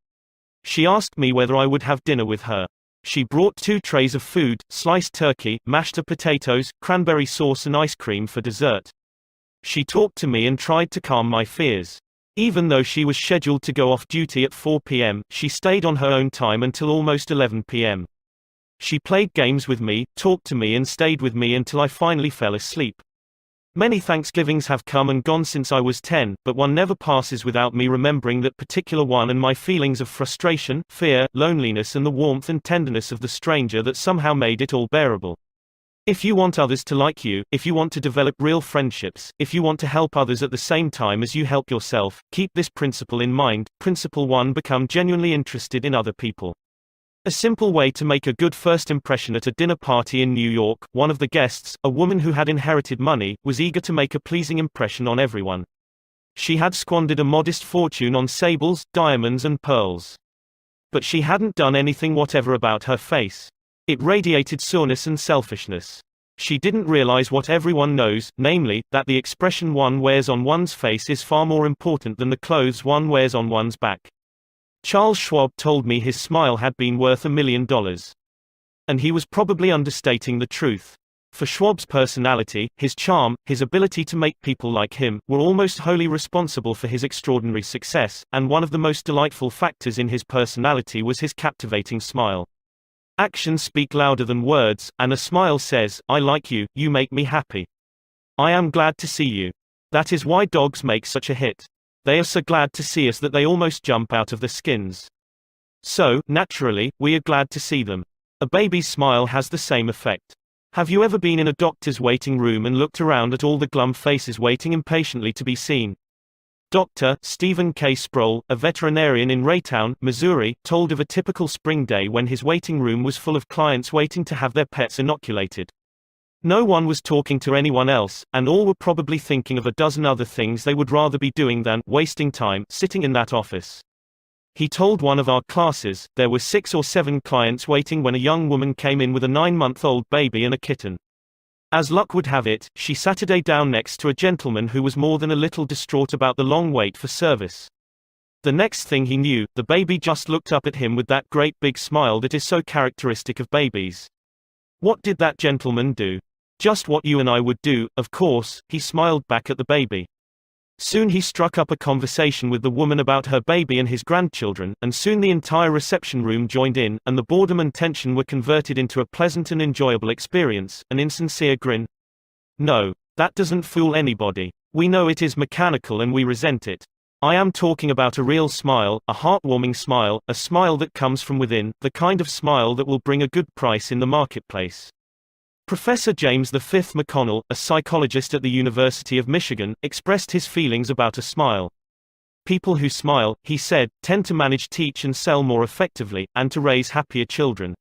She asked me whether I would have dinner with her. She brought 2 trays of food, sliced turkey, mashed potatoes, cranberry sauce and ice cream for dessert. She talked to me and tried to calm my fears. Even though she was scheduled to go off duty at 4 p.m., she stayed on her own time until almost 11 p.m. She played games with me, talked to me and stayed with me until I finally fell asleep. Many Thanksgivings have come and gone since I was 10, but one never passes without me remembering that particular one and my feelings of frustration, fear, loneliness and the warmth and tenderness of the stranger that somehow made it all bearable. If you want others to like you, if you want to develop real friendships, if you want to help others at the same time as you help yourself, keep this principle in mind. Principle 1: Become genuinely interested in other people. A simple way to make a good first impression. At a dinner party in New York, one of the guests, a woman who had inherited money, was eager to make a pleasing impression on everyone. She had squandered a modest fortune on sables, diamonds and pearls. But she hadn't done anything whatever about her face. It radiated soreness and selfishness. She didn't realize what everyone knows, namely, that the expression one wears on one's face is far more important than the clothes one wears on one's back. Charles Schwab told me his smile had been worth $1 million. And he was probably understating the truth. For Schwab's personality, his charm, his ability to make people like him, were almost wholly responsible for his extraordinary success, and one of the most delightful factors in his personality was his captivating smile. Actions speak louder than words, and a smile says, "I like you, you make me happy. I am glad to see you." That is why dogs make such a hit. They are so glad to see us that they almost jump out of their skins. So, naturally, we are glad to see them. A baby's smile has the same effect. Have you ever been in a doctor's waiting room and looked around at all the glum faces waiting impatiently to be seen? Dr. Stephen K. Sproul, a veterinarian in Raytown, Missouri, told of a typical spring day when his waiting room was full of clients waiting to have their pets inoculated. No one was talking to anyone else, and all were probably thinking of a dozen other things they would rather be doing than wasting time sitting in that office. He told one of our classes, there were 6 or 7 clients waiting when a young woman came in with a 9-month-old baby and a kitten. As luck would have it, she Saturday down next to a gentleman who was more than a little distraught about the long wait for service. The next thing he knew, the baby just looked up at him with that great big smile that is so characteristic of babies. What did that gentleman do? Just what you and I would do, of course, he smiled back at the baby. Soon he struck up a conversation with the woman about her baby and his grandchildren, and soon the entire reception room joined in, and the boredom and tension were converted into a pleasant and enjoyable experience, an insincere grin. No, that doesn't fool anybody. We know it is mechanical and we resent it. I am talking about a real smile, a heartwarming smile, a smile that comes from within, the kind of smile that will bring a good price in the marketplace. Professor James V. McConnell, a psychologist at the University of Michigan, expressed his feelings about a smile. People who smile, he said, tend to manage, teach and sell more effectively, and to raise happier children.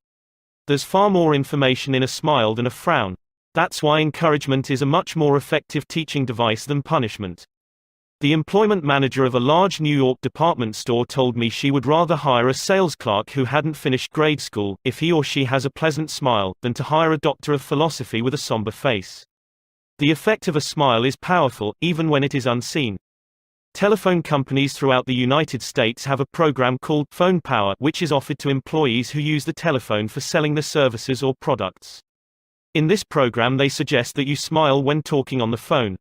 There's far more information in a smile than a frown. That's why encouragement is a much more effective teaching device than punishment. The employment manager of a large New York department store told me she would rather hire a sales clerk who hadn't finished grade school, if he or she has a pleasant smile, than to hire a doctor of philosophy with a somber face. The effect of a smile is powerful, even when it is unseen. Telephone companies throughout the United States have a program called Phone Power, which is offered to employees who use the telephone for selling their services or products. In this program they suggest that you smile when talking on the phone.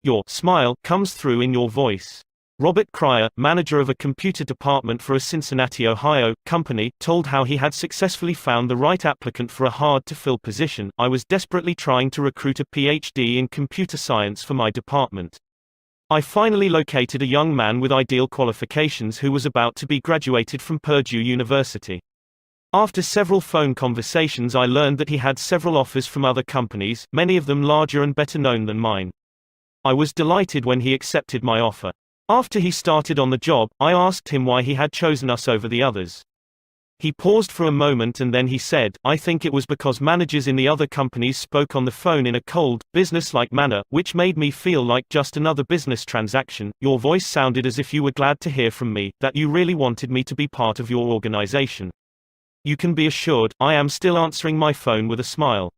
Your smile comes through in your voice. Robert Cryer, manager of a computer department for a Cincinnati, Ohio, company, told how he had successfully found the right applicant for a hard-to-fill position. I was desperately trying to recruit a PhD in computer science for my department. I finally located a young man with ideal qualifications who was about to be graduated from Purdue University. After several phone conversations I learned that he had several offers from other companies, many of them larger and better known than mine. I was delighted when he accepted my offer. After he started on the job, I asked him why he had chosen us over the others. He paused for a moment and then he said, I think it was because managers in the other companies spoke on the phone in a cold, business-like manner, which made me feel like just another business transaction. Your voice sounded as if you were glad to hear from me, that you really wanted me to be part of your organization. You can be assured, I am still answering my phone with a smile.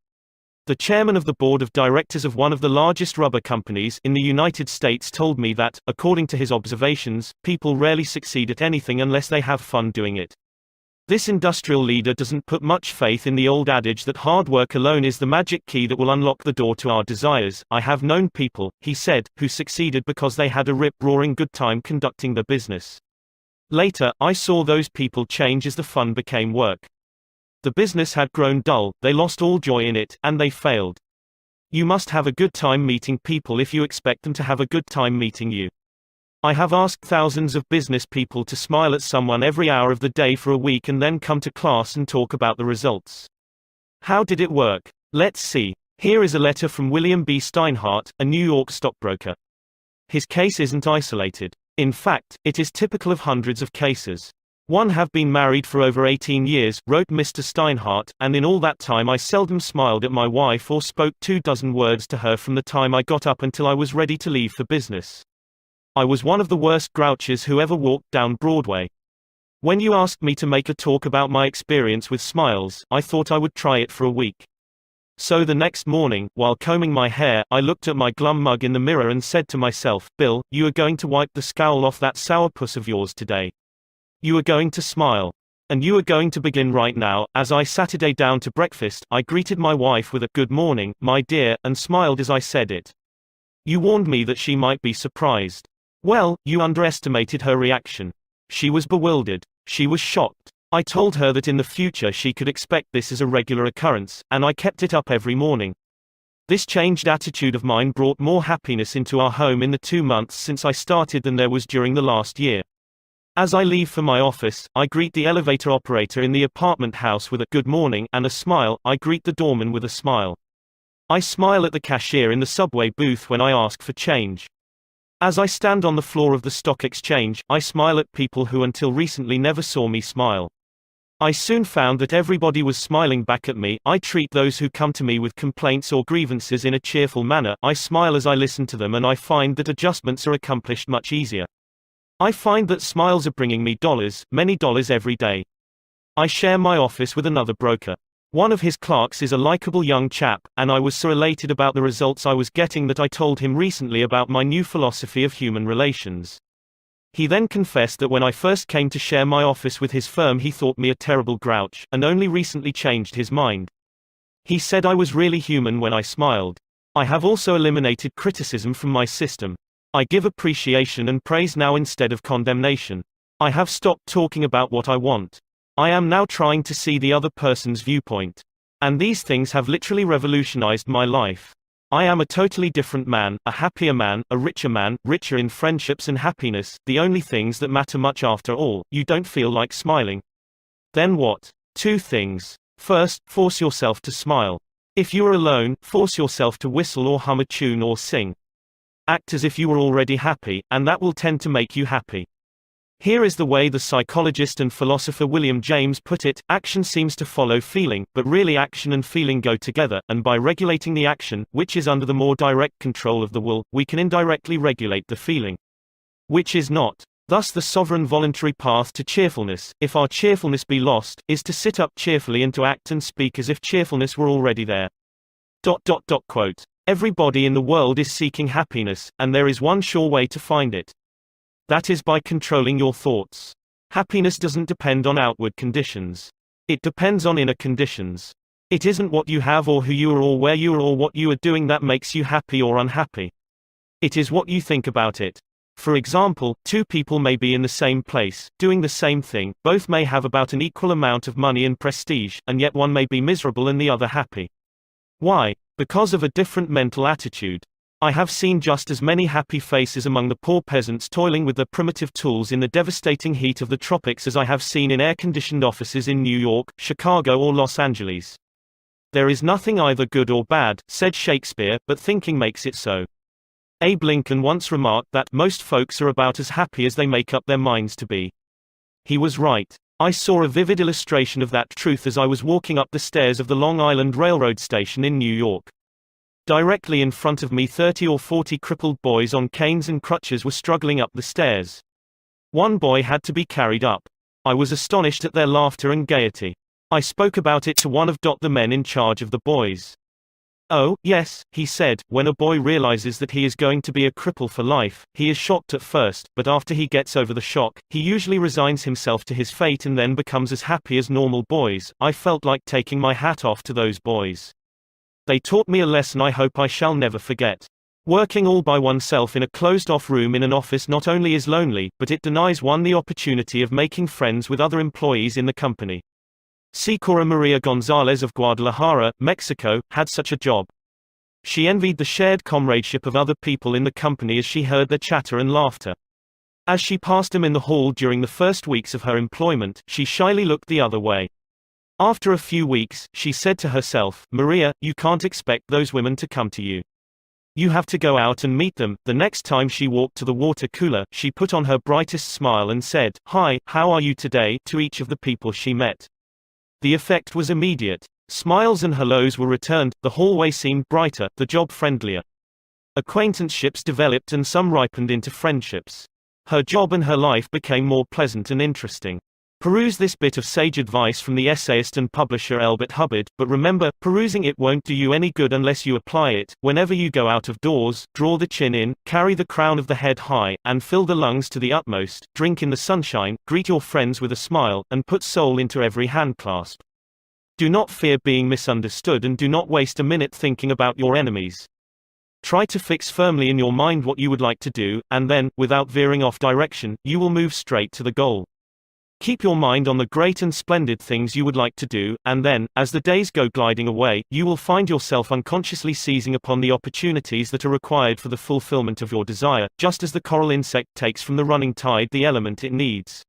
The chairman of the board of directors of one of the largest rubber companies in the United States told me that, according to his observations, people rarely succeed at anything unless they have fun doing it. This industrial leader doesn't put much faith in the old adage that hard work alone is the magic key that will unlock the door to our desires. I have known people, he said, who succeeded because they had a rip-roaring good time conducting their business. Later, I saw those people change as the fun became work. The business had grown dull, they lost all joy in it, and they failed. You must have a good time meeting people if you expect them to have a good time meeting you. I have asked thousands of business people to smile at someone every hour of the day for a week and then come to class and talk about the results. How did it work? Let's see. Here is a letter from William B. Steinhardt, a New York stockbroker. His case isn't isolated. In fact, it is typical of hundreds of cases. One have been married for over 18 years, wrote Mr. Steinhardt, and in all that time I seldom smiled at my wife or spoke 24 words to her from the time I got up until I was ready to leave for business. I was one of the worst grouches who ever walked down Broadway. When you asked me to make a talk about my experience with smiles, I thought I would try it for a week. So the next morning, while combing my hair, I looked at my glum mug in the mirror and said to myself, Bill, you are going to wipe the scowl off that sourpuss of yours today. You are going to smile. And you are going to begin right now. As I Saturday down to breakfast, I greeted my wife with a "Good morning, my dear," and smiled as I said it. You warned me that she might be surprised. Well, you underestimated her reaction. She was bewildered. She was shocked. I told her that in the future she could expect this as a regular occurrence, and I kept it up every morning. This changed attitude of mine brought more happiness into our home in the 2 months since I started than there was during the last year. As I leave for my office, I greet the elevator operator in the apartment house with a "good morning" and a smile. I greet the doorman with a smile. I smile at the cashier in the subway booth when I ask for change. As I stand on the floor of the stock exchange, I smile at people who until recently never saw me smile. I soon found that everybody was smiling back at me. I treat those who come to me with complaints or grievances in a cheerful manner. I smile as I listen to them and I find that adjustments are accomplished much easier. I find that smiles are bringing me dollars, many dollars every day. I share my office with another broker. One of his clerks is a likable young chap, and I was so elated about the results I was getting that I told him recently about my new philosophy of human relations. He then confessed that when I first came to share my office with his firm he thought me a terrible grouch, and only recently changed his mind. He said I was really human when I smiled. I have also eliminated criticism from my system. I give appreciation and praise now instead of condemnation. I have stopped talking about what I want. I am now trying to see the other person's viewpoint. And these things have literally revolutionized my life. I am a totally different man, a happier man, a richer man, richer in friendships and happiness, the only things that matter much after all. You don't feel like smiling? Then what? 2 things. First, force yourself to smile. If you are alone, force yourself to whistle or hum a tune or sing. Act as if you were already happy, and that will tend to make you happy. Here is the way the psychologist and philosopher William James put it: action seems to follow feeling, but really action and feeling go together, and by regulating the action, which is under the more direct control of the will, we can indirectly regulate the feeling, which is not. Thus the sovereign voluntary path to cheerfulness, if our cheerfulness be lost, is to sit up cheerfully and to act and speak as if cheerfulness were already there. Quote. Everybody in the world is seeking happiness, and there is one sure way to find it. That is by controlling your thoughts. Happiness doesn't depend on outward conditions. It depends on inner conditions. It isn't what you have or who you are or where you are or what you are doing that makes you happy or unhappy. It is what you think about it. For example, 2 people may be in the same place, doing the same thing, both may have about an equal amount of money and prestige, and yet one may be miserable and the other happy. Why? Because of a different mental attitude. I have seen just as many happy faces among the poor peasants toiling with their primitive tools in the devastating heat of the tropics as I have seen in air-conditioned offices in New York, Chicago or Los Angeles. There is nothing either good or bad, said Shakespeare, but thinking makes it so. Abe Lincoln once remarked that most folks are about as happy as they make up their minds to be. He was right. I saw a vivid illustration of that truth as I was walking up the stairs of the Long Island Railroad station in New York. Directly in front of me 30 or 40 crippled boys on canes and crutches were struggling up the stairs. One boy had to be carried up. I was astonished at their laughter and gaiety. I spoke about it to one of the men in charge of the boys. Oh, yes, he said, when a boy realizes that he is going to be a cripple for life, he is shocked at first, but after he gets over the shock, he usually resigns himself to his fate and then becomes as happy as normal boys. I felt like taking my hat off to those boys. They taught me a lesson I hope I shall never forget. Working all by oneself in a closed-off room in an office not only is lonely, but it denies one the opportunity of making friends with other employees in the company. Sikora Maria Gonzalez of Guadalajara, Mexico, had such a job. She envied the shared comradeship of other people in the company as she heard their chatter and laughter. As she passed them in the hall during the first weeks of her employment, she shyly looked the other way. After a few weeks, she said to herself, "Maria, you can't expect those women to come to you. You have to go out and meet them." The next time she walked to the water cooler, she put on her brightest smile and said, "Hi, how are you today?" to each of the people she met. The effect was immediate. Smiles and hellos were returned, the hallway seemed brighter, the job friendlier. Acquaintanceships developed and some ripened into friendships. Her job and her life became more pleasant and interesting. Peruse this bit of sage advice from the essayist and publisher Elbert Hubbard, but remember, perusing it won't do you any good unless you apply it. Whenever you go out of doors, draw the chin in, carry the crown of the head high, and fill the lungs to the utmost, drink in the sunshine, greet your friends with a smile, and put soul into every handclasp. Do not fear being misunderstood and do not waste a minute thinking about your enemies. Try to fix firmly in your mind what you would like to do, and then, without veering off direction, you will move straight to the goal. Keep your mind on the great and splendid things you would like to do, and then, as the days go gliding away, you will find yourself unconsciously seizing upon the opportunities that are required for the fulfillment of your desire, just as the coral insect takes from the running tide the element it needs.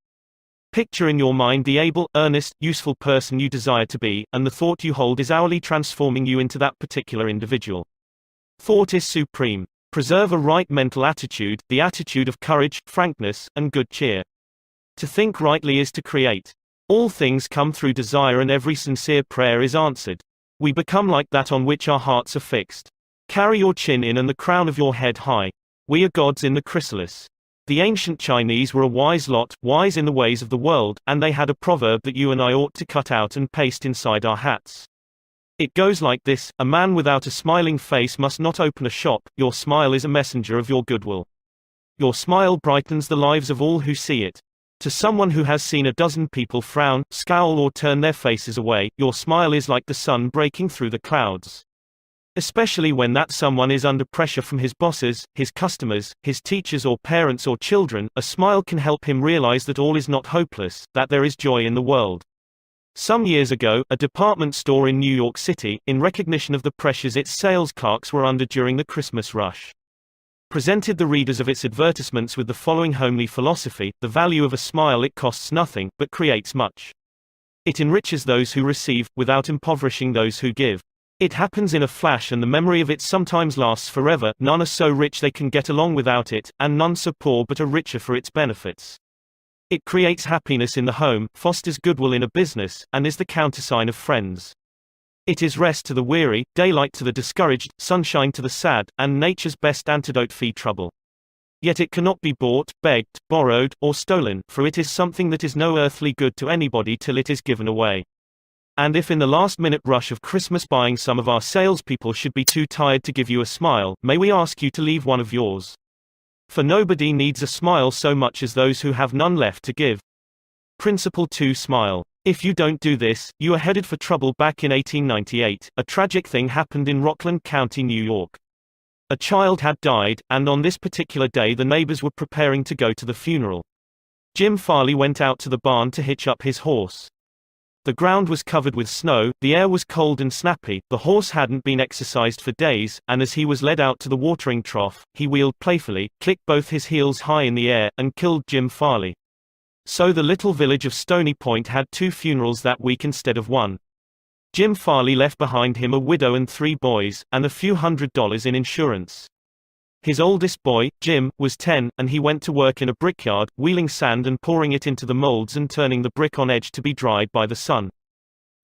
Picture in your mind the able, earnest, useful person you desire to be, and the thought you hold is hourly transforming you into that particular individual. Thought is supreme. Preserve a right mental attitude, the attitude of courage, frankness, and good cheer. To think rightly is to create. All things come through desire and every sincere prayer is answered. We become like that on which our hearts are fixed. Carry your chin in and the crown of your head high. We are gods in the chrysalis. The ancient Chinese were a wise lot, wise in the ways of the world, and they had a proverb that you and I ought to cut out and paste inside our hats. It goes like this: a man without a smiling face must not open a shop. Your smile is a messenger of your goodwill. Your smile brightens the lives of all who see it. To someone who has seen a dozen people frown, scowl or turn their faces away, your smile is like the sun breaking through the clouds. Especially when that someone is under pressure from his bosses, his customers, his teachers or parents or children, a smile can help him realize that all is not hopeless, that there is joy in the world. Some years ago, a department store in New York City, in recognition of the pressures its sales clerks were under during the Christmas rush, presented the readers of its advertisements with the following homely philosophy: the value of a smile, it costs nothing, but creates much. It enriches those who receive, without impoverishing those who give. It happens in a flash and the memory of it sometimes lasts forever. None are so rich they can get along without it, and none so poor but are richer for its benefits. It creates happiness in the home, fosters goodwill in a business, and is the countersign of friends. It is rest to the weary, daylight to the discouraged, sunshine to the sad, and nature's best antidote for trouble. Yet it cannot be bought, begged, borrowed, or stolen, for it is something that is no earthly good to anybody till it is given away. And if in the last-minute rush of Christmas buying some of our salespeople should be too tired to give you a smile, may we ask you to leave one of yours? For nobody needs a smile so much as those who have none left to give. Principle 2: Smile. If you don't do this, you are headed for trouble. Back in 1898, a tragic thing happened in Rockland County, New York. A child had died, and on this particular day the neighbors were preparing to go to the funeral. Jim Farley went out to the barn to hitch up his horse. The ground was covered with snow, the air was cold and snappy, the horse hadn't been exercised for days, and as he was led out to the watering trough, he wheeled playfully, clicked both his heels high in the air, and killed Jim Farley. So the little village of Stony Point had 2 funerals that week instead of 1. Jim Farley left behind him a widow and 3 boys, and a few $100s in insurance. His oldest boy, Jim, was 10, and he went to work in a brickyard, wheeling sand and pouring it into the molds and turning the brick on edge to be dried by the sun.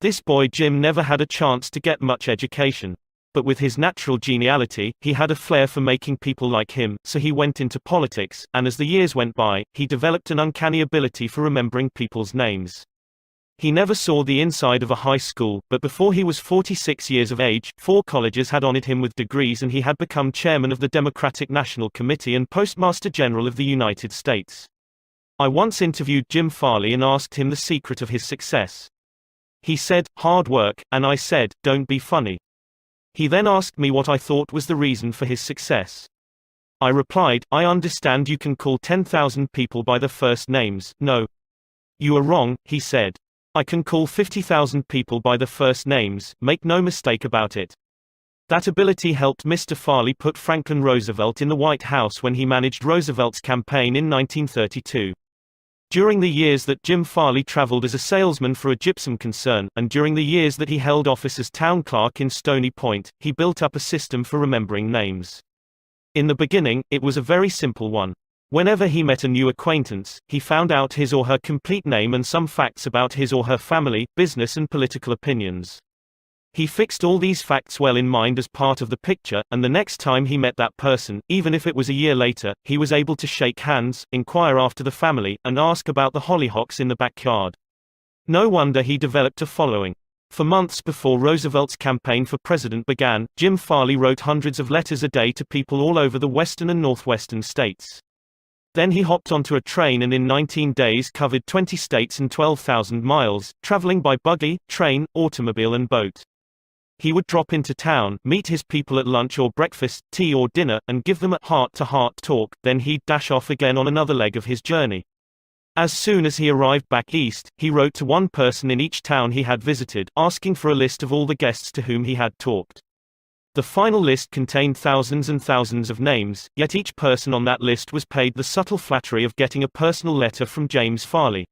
This boy Jim never had a chance to get much education. But with his natural geniality, he had a flair for making people like him, so he went into politics, and as the years went by, he developed an uncanny ability for remembering people's names. He never saw the inside of a high school, but before he was 46 years of age, 4 colleges had honored him with degrees and he had become chairman of the Democratic National Committee and Postmaster General of the United States. I once interviewed Jim Farley and asked him the secret of his success. He said, "Hard work," and I said, "Don't be funny." He then asked me what I thought was the reason for his success. I replied, "I understand you can call 10,000 people by their first names." "No. You are wrong," he said. "I can call 50,000 people by their first names, make no mistake about it." That ability helped Mr. Farley put Franklin Roosevelt in the White House when he managed Roosevelt's campaign in 1932. During the years that Jim Farley traveled as a salesman for a gypsum concern, and during the years that he held office as town clerk in Stony Point, he built up a system for remembering names. In the beginning, it was a very simple one. Whenever he met a new acquaintance, he found out his or her complete name and some facts about his or her family, business and political opinions. He fixed all these facts well in mind as part of the picture, and the next time he met that person, even if it was a year later, he was able to shake hands, inquire after the family, and ask about the hollyhocks in the backyard. No wonder he developed a following. For months before Roosevelt's campaign for president began, Jim Farley wrote hundreds of letters a day to people all over the western and northwestern states. Then he hopped onto a train and in 19 days covered 20 states and 12,000 miles, traveling by buggy, train, automobile and boat. He would drop into town, meet his people at lunch or breakfast, tea or dinner, and give them a heart-to-heart talk, then he'd dash off again on another leg of his journey. As soon as he arrived back east, he wrote to one person in each town he had visited, asking for a list of all the guests to whom he had talked. The final list contained thousands and thousands of names, yet each person on that list was paid the subtle flattery of getting a personal letter from James Farley.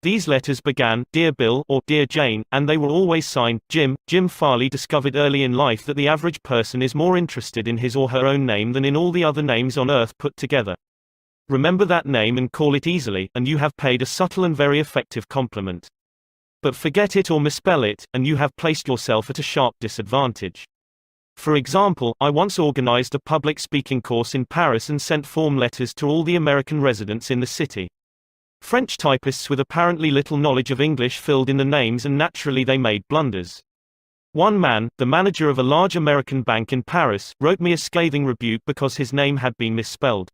These letters began, "Dear Bill" or "Dear Jane," and they were always signed, Jim. Jim Farley discovered early in life that the average person is more interested in his or her own name than in all the other names on earth put together. Remember that name and call it easily, and you have paid a subtle and very effective compliment. But forget it or misspell it, and you have placed yourself at a sharp disadvantage. For example, I once organized a public speaking course in Paris and sent form letters to all the American residents in the city. French typists with apparently little knowledge of English filled in the names and naturally they made blunders. One man, the manager of a large American bank in Paris, wrote me a scathing rebuke because his name had been misspelled.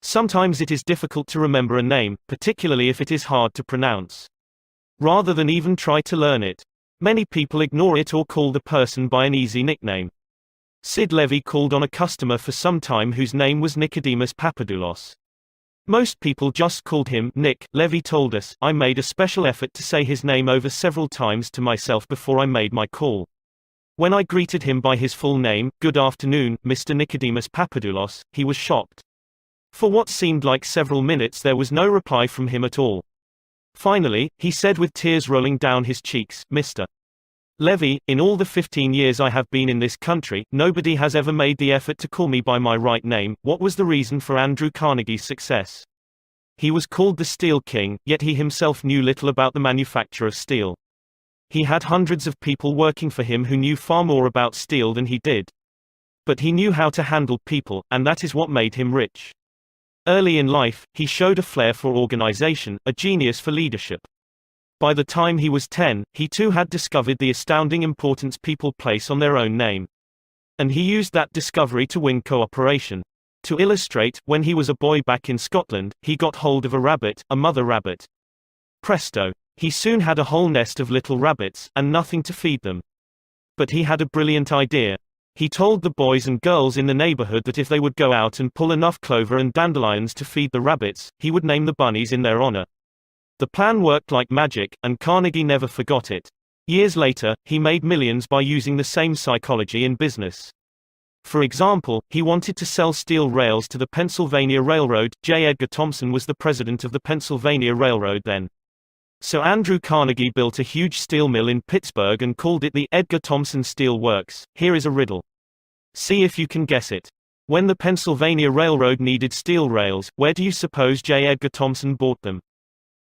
Sometimes it is difficult to remember a name, particularly if it is hard to pronounce. Rather than even try to learn it, many people ignore it or call the person by an easy nickname. Sid Levy called on a customer for some time whose name was Nicodemus Papadoulos. Most people just called him Nick, Levy told us. I made a special effort to say his name over several times to myself before I made my call. When I greeted him by his full name, "Good afternoon, Mr. Nicodemus Papadoulos," he was shocked. For what seemed like several minutes there was no reply from him at all. Finally, he said with tears rolling down his cheeks, "Mr. Levy, in all the 15 years I have been in this country, nobody has ever made the effort to call me by my right name." What was the reason for Andrew Carnegie's success? He was called the Steel King, yet he himself knew little about the manufacture of steel. He had hundreds of people working for him who knew far more about steel than he did. But he knew how to handle people, and that is what made him rich. Early in life, he showed a flair for organization, a genius for leadership. By the time he was 10, he too had discovered the astounding importance people place on their own name. And he used that discovery to win cooperation. To illustrate, when he was a boy back in Scotland, he got hold of a rabbit, a mother rabbit. Presto! He soon had a whole nest of little rabbits, and nothing to feed them. But he had a brilliant idea. He told the boys and girls in the neighborhood that if they would go out and pull enough clover and dandelions to feed the rabbits, he would name the bunnies in their honor. The plan worked like magic, and Carnegie never forgot it. Years later, he made millions by using the same psychology in business. For example, he wanted to sell steel rails to the Pennsylvania Railroad. J. Edgar Thomson was the president of the Pennsylvania Railroad then. So Andrew Carnegie built a huge steel mill in Pittsburgh and called it the Edgar Thomson Steel Works. Here is a riddle. See if you can guess it. When the Pennsylvania Railroad needed steel rails, where do you suppose J. Edgar Thomson bought them?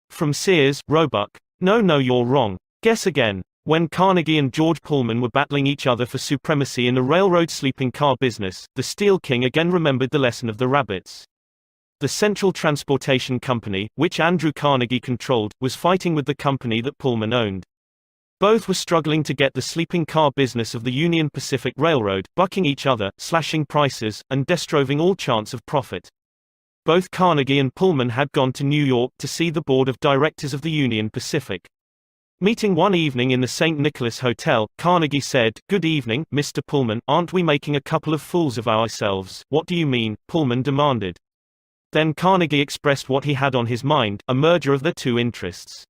From Sears, Roebuck? No, you're wrong. Guess again. When Carnegie and George Pullman were battling each other for supremacy in the railroad sleeping car business, the Steel King again remembered the lesson of the rabbits. The Central Transportation Company, which Andrew Carnegie controlled, was fighting with the company that Pullman owned. Both were struggling to get the sleeping car business of the Union Pacific Railroad, bucking each other, slashing prices, and destroying all chance of profit. Both Carnegie and Pullman had gone to New York to see the board of directors of the Union Pacific. Meeting one evening in the St. Nicholas Hotel, Carnegie said, "Good evening, Mr. Pullman, aren't we making a couple of fools of ourselves?" "What do you mean?" Pullman demanded. Then Carnegie expressed what he had on his mind, a merger of their two interests.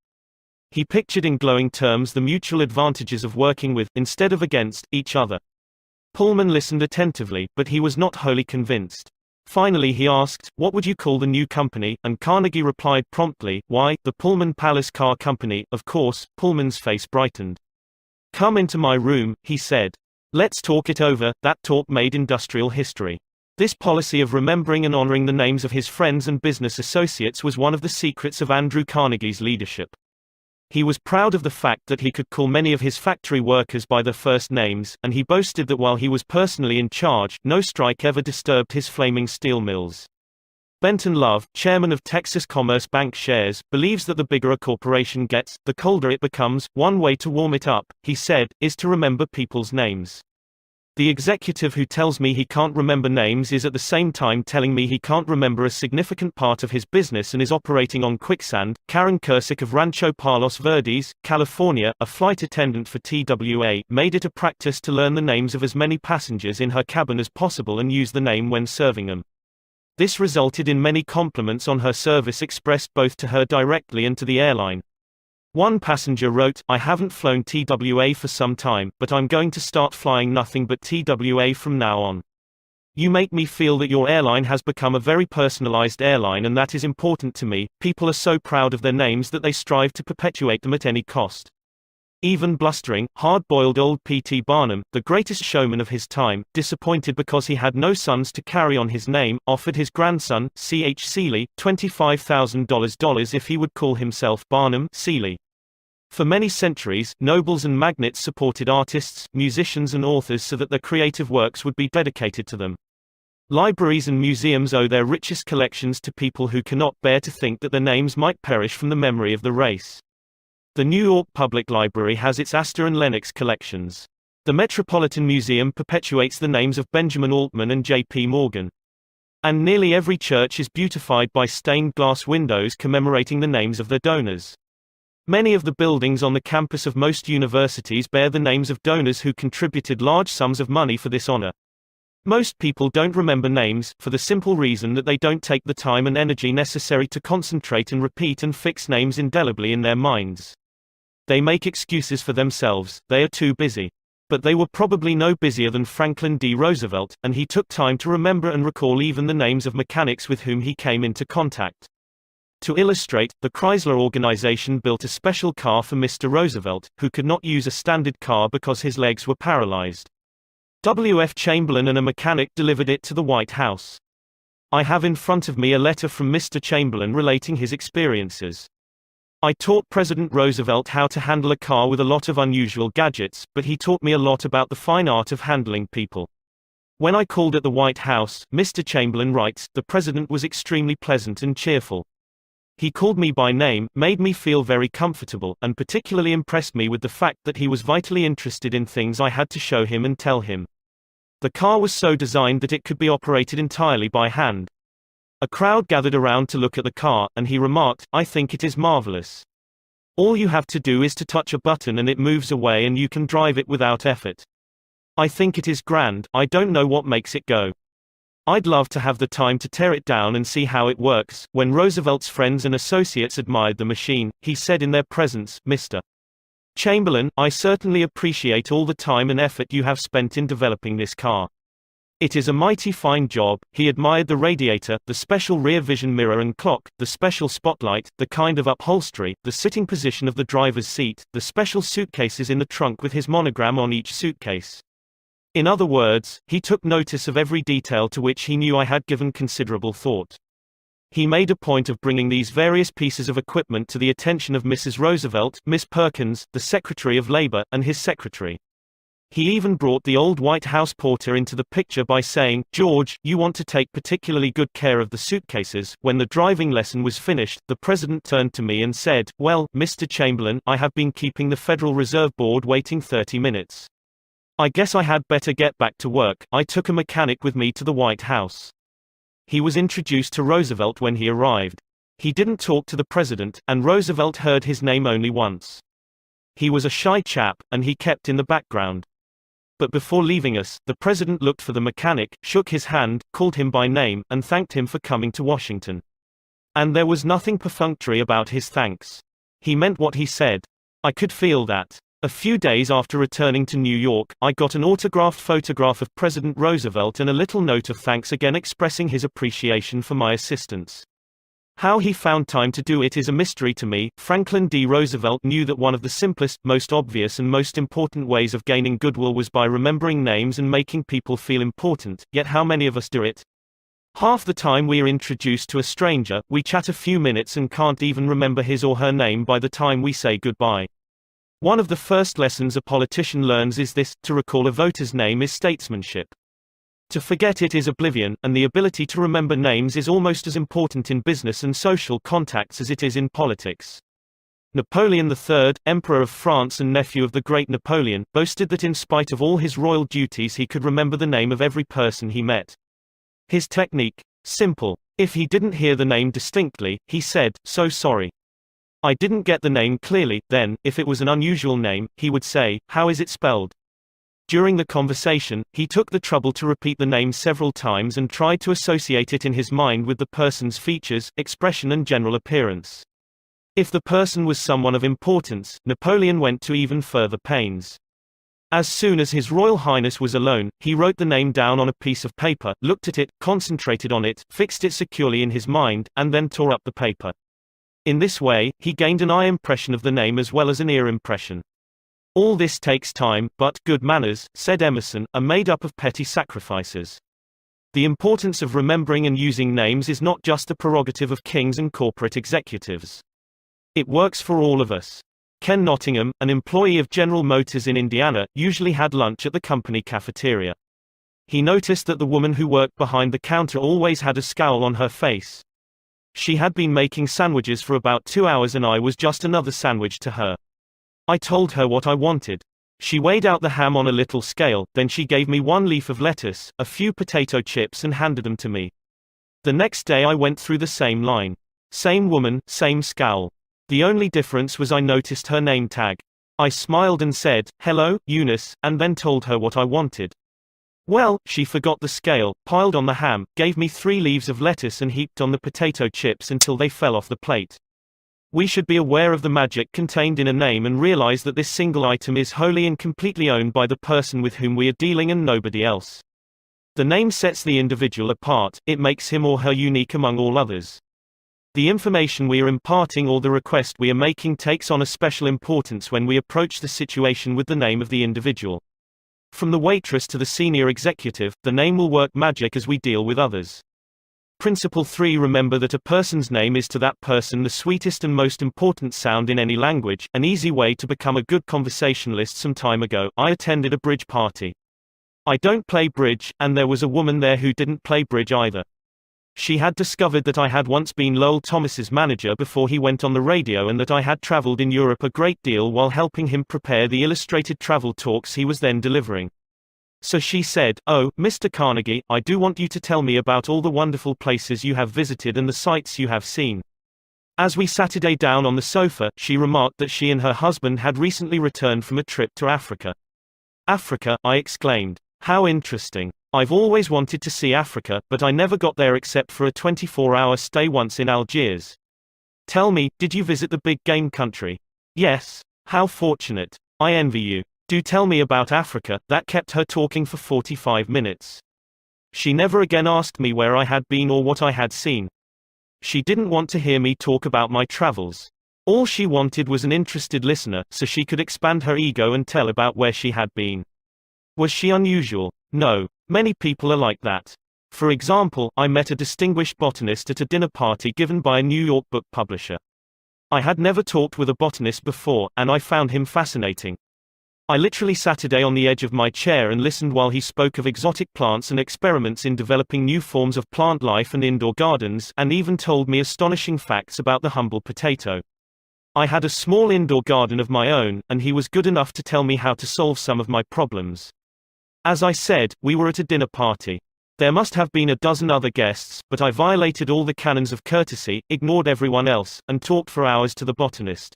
He pictured in glowing terms the mutual advantages of working with, instead of against, each other. Pullman listened attentively, but he was not wholly convinced. Finally he asked, "What would you call the new company?" And Carnegie replied promptly, "Why, the Pullman Palace Car Company, of course." Pullman's face brightened. "Come into my room," he said. "Let's talk it over." That talk made industrial history. This policy of remembering and honoring the names of his friends and business associates was one of the secrets of Andrew Carnegie's leadership. He was proud of the fact that he could call many of his factory workers by their first names, and he boasted that while he was personally in charge, no strike ever disturbed his flaming steel mills. Benton Love, chairman of Texas Commerce Bank Shares, believes that the bigger a corporation gets, the colder it becomes. One way to warm it up, he said, is to remember people's names. The executive who tells me he can't remember names is at the same time telling me he can't remember a significant part of his business and is operating on quicksand. Karen Kursick of Rancho Palos Verdes, California, a flight attendant for TWA, made it a practice to learn the names of as many passengers in her cabin as possible and use the name when serving them. This resulted in many compliments on her service expressed both to her directly and to the airline. One passenger wrote, "I haven't flown TWA for some time, but I'm going to start flying nothing but TWA from now on. You make me feel that your airline has become a very personalized airline, and that is important to me. People are so proud of their names that they strive to perpetuate them at any cost." Even blustering, hard-boiled old P.T. Barnum, the greatest showman of his time, disappointed because he had no sons to carry on his name, offered his grandson, C.H. Seeley, $25,000 if he would call himself Barnum Seeley. For many centuries, nobles and magnates supported artists, musicians and authors so that their creative works would be dedicated to them. Libraries and museums owe their richest collections to people who cannot bear to think that their names might perish from the memory of the race. The New York Public Library has its Astor and Lenox collections. The Metropolitan Museum perpetuates the names of Benjamin Altman and J.P. Morgan. And nearly every church is beautified by stained glass windows commemorating the names of their donors. Many of the buildings on the campus of most universities bear the names of donors who contributed large sums of money for this honor. Most people don't remember names, for the simple reason that they don't take the time and energy necessary to concentrate and repeat and fix names indelibly in their minds. They make excuses for themselves, they are too busy. But they were probably no busier than Franklin D. Roosevelt, and he took time to remember and recall even the names of mechanics with whom he came into contact. To illustrate, the Chrysler organization built a special car for Mr. Roosevelt, who could not use a standard car because his legs were paralyzed. W. F. Chamberlain and a mechanic delivered it to the White House. I have in front of me a letter from Mr. Chamberlain relating his experiences. I taught President Roosevelt how to handle a car with a lot of unusual gadgets, but he taught me a lot about the fine art of handling people. When I called at the White House, Mr. Chamberlain writes, the president was extremely pleasant and cheerful. He called me by name, made me feel very comfortable, and particularly impressed me with the fact that he was vitally interested in things I had to show him and tell him. The car was so designed that it could be operated entirely by hand. A crowd gathered around to look at the car, and he remarked, I think it is marvelous. All you have to do is to touch a button and it moves away and you can drive it without effort. I think it is grand, I don't know what makes it go. I'd love to have the time to tear it down and see how it works. When Roosevelt's friends and associates admired the machine, he said in their presence, Mr. Chamberlain, I certainly appreciate all the time and effort you have spent in developing this car. It is a mighty fine job. He admired the radiator, the special rear vision mirror and clock, the special spotlight, the kind of upholstery, the sitting position of the driver's seat, the special suitcases in the trunk with his monogram on each suitcase. In other words, he took notice of every detail to which he knew I had given considerable thought. He made a point of bringing these various pieces of equipment to the attention of Mrs. Roosevelt, Miss Perkins, the Secretary of Labor, and his secretary. He even brought the old White House porter into the picture by saying, George, you want to take particularly good care of the suitcases. When the driving lesson was finished, the president turned to me and said, well, Mr. Chamberlain, I have been keeping the Federal Reserve Board waiting 30 minutes. I guess I had better get back to work. I took a mechanic with me to the White House. He was introduced to Roosevelt when he arrived. He didn't talk to the president, and Roosevelt heard his name only once. He was a shy chap, and he kept in the background. But before leaving us, the president looked for the mechanic, shook his hand, called him by name, and thanked him for coming to Washington. And there was nothing perfunctory about his thanks. He meant what he said. I could feel that. A few days after returning to New York, I got an autographed photograph of President Roosevelt and a little note of thanks again expressing his appreciation for my assistance. How he found time to do it is a mystery to me. Franklin D. Roosevelt knew that one of the simplest, most obvious and most important ways of gaining goodwill was by remembering names and making people feel important, yet how many of us do it? Half the time we are introduced to a stranger, we chat a few minutes and can't even remember his or her name by the time we say goodbye. One of the first lessons a politician learns is this: to recall a voter's name is statesmanship. To forget it is oblivion, and the ability to remember names is almost as important in business and social contacts as it is in politics. Napoleon III, Emperor of France and nephew of the great Napoleon, boasted that in spite of all his royal duties he could remember the name of every person he met. His technique? Simple. If he didn't hear the name distinctly, he said, "So sorry. I didn't get the name clearly." Then, if it was an unusual name, he would say, "How is it spelled?" During the conversation, he took the trouble to repeat the name several times and tried to associate it in his mind with the person's features, expression and general appearance. If the person was someone of importance, Napoleon went to even further pains. As soon as His Royal Highness was alone, he wrote the name down on a piece of paper, looked at it, concentrated on it, fixed it securely in his mind, and then tore up the paper. In this way, he gained an eye impression of the name as well as an ear impression. All this takes time, but good manners, said Emerson, are made up of petty sacrifices. The importance of remembering and using names is not just the prerogative of kings and corporate executives. It works for all of us. Ken Nottingham, an employee of General Motors in Indiana, usually had lunch at the company cafeteria. He noticed that the woman who worked behind the counter always had a scowl on her face. She had been making sandwiches for about 2 hours and I was just another sandwich to her. I told her what I wanted. She weighed out the ham on a little scale, then she gave me 1 leaf of lettuce, a few potato chips and handed them to me. The next day I went through the same line. Same woman, same scowl. The only difference was I noticed her name tag. I smiled and said, "Hello, Eunice," and then told her what I wanted. Well, she forgot the scale, piled on the ham, gave me 3 leaves of lettuce and heaped on the potato chips until they fell off the plate. We should be aware of the magic contained in a name and realize that this single item is wholly and completely owned by the person with whom we are dealing and nobody else. The name sets the individual apart, it makes him or her unique among all others. The information we are imparting or the request we are making takes on a special importance when we approach the situation with the name of the individual. From the waitress to the senior executive, the name will work magic as we deal with others. Principle 3. Remember that a person's name is to that person the sweetest and most important sound in any language. An easy way to become a good conversationalist. Some time ago, I attended a bridge party. I don't play bridge, and there was a woman there who didn't play bridge either. She had discovered that I had once been Lowell Thomas's manager before he went on the radio and that I had traveled in Europe a great deal while helping him prepare the illustrated travel talks he was then delivering. So she said, "Oh, Mr. Carnegie, I do want you to tell me about all the wonderful places you have visited and the sights you have seen." As we Saturday down on the sofa, she remarked that she and her husband had recently returned from a trip to Africa. "Africa," I exclaimed. "How interesting. I've always wanted to see Africa, but I never got there except for a 24-hour stay once in Algiers." "Tell me, did you visit the big game country?" "Yes. How fortunate. I envy you. Do tell me about Africa." That kept her talking for 45 minutes. She never again asked me where I had been or what I had seen. She didn't want to hear me talk about my travels. All she wanted was an interested listener, so she could expand her ego and tell about where she had been. Was she unusual? No. Many people are like that. For example, I met a distinguished botanist at a dinner party given by a New York book publisher. I had never talked with a botanist before, and I found him fascinating. I literally sat on the edge of my chair and listened while he spoke of exotic plants and experiments in developing new forms of plant life and indoor gardens, and even told me astonishing facts about the humble potato. I had a small indoor garden of my own, and he was good enough to tell me how to solve some of my problems. As I said, we were at a dinner party. There must have been a dozen other guests, but I violated all the canons of courtesy, ignored everyone else, and talked for hours to the botanist.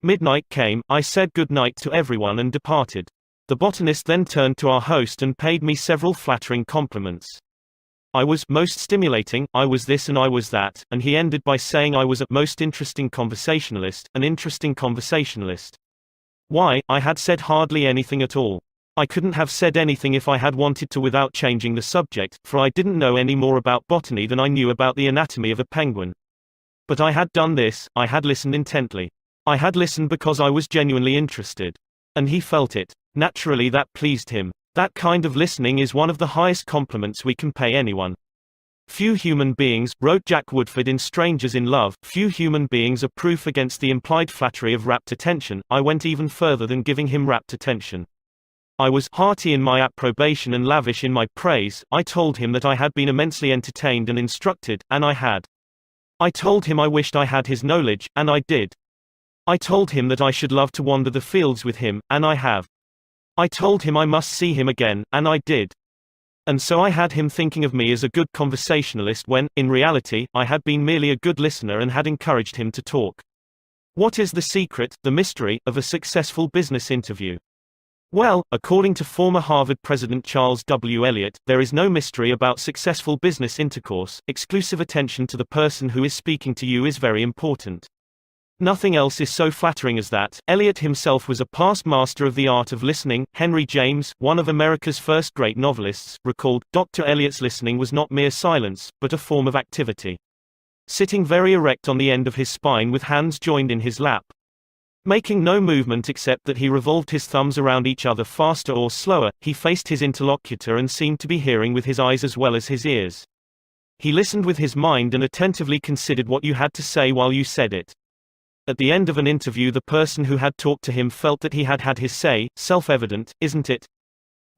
Midnight came, I said good night to everyone and departed. The botanist then turned to our host and paid me several flattering compliments. I was most stimulating, I was this and I was that, and he ended by saying I was a most interesting conversationalist, an interesting conversationalist. Why, I had said hardly anything at all. I couldn't have said anything if I had wanted to without changing the subject, for I didn't know any more about botany than I knew about the anatomy of a penguin. But I had done this, I had listened intently. I had listened because I was genuinely interested. And he felt it. Naturally that pleased him. That kind of listening is one of the highest compliments we can pay anyone. "Few human beings," wrote Jack Woodford in Strangers in Love, "few human beings are proof against the implied flattery of rapt attention." I went even further than giving him rapt attention. I was hearty in my approbation and lavish in my praise. I told him that I had been immensely entertained and instructed, and I had. I told him I wished I had his knowledge, and I did. I told him that I should love to wander the fields with him, and I have. I told him I must see him again, and I did. And so I had him thinking of me as a good conversationalist when, in reality, I had been merely a good listener and had encouraged him to talk. What is the secret, the mystery, of a successful business interview? Well, according to former Harvard President Charles W. Eliot, there is no mystery about successful business intercourse. Exclusive attention to the person who is speaking to you is very important. Nothing else is so flattering as that. Eliot himself was a past master of the art of listening. Henry James, one of America's first great novelists, recalled, "Dr. Eliot's listening was not mere silence, but a form of activity. Sitting very erect on the end of his spine with hands joined in his lap. Making no movement except that he revolved his thumbs around each other faster or slower, he faced his interlocutor and seemed to be hearing with his eyes as well as his ears. He listened with his mind and attentively considered what you had to say while you said it. At the end of an interview, the person who had talked to him felt that he had had his say. Self-evident, isn't it?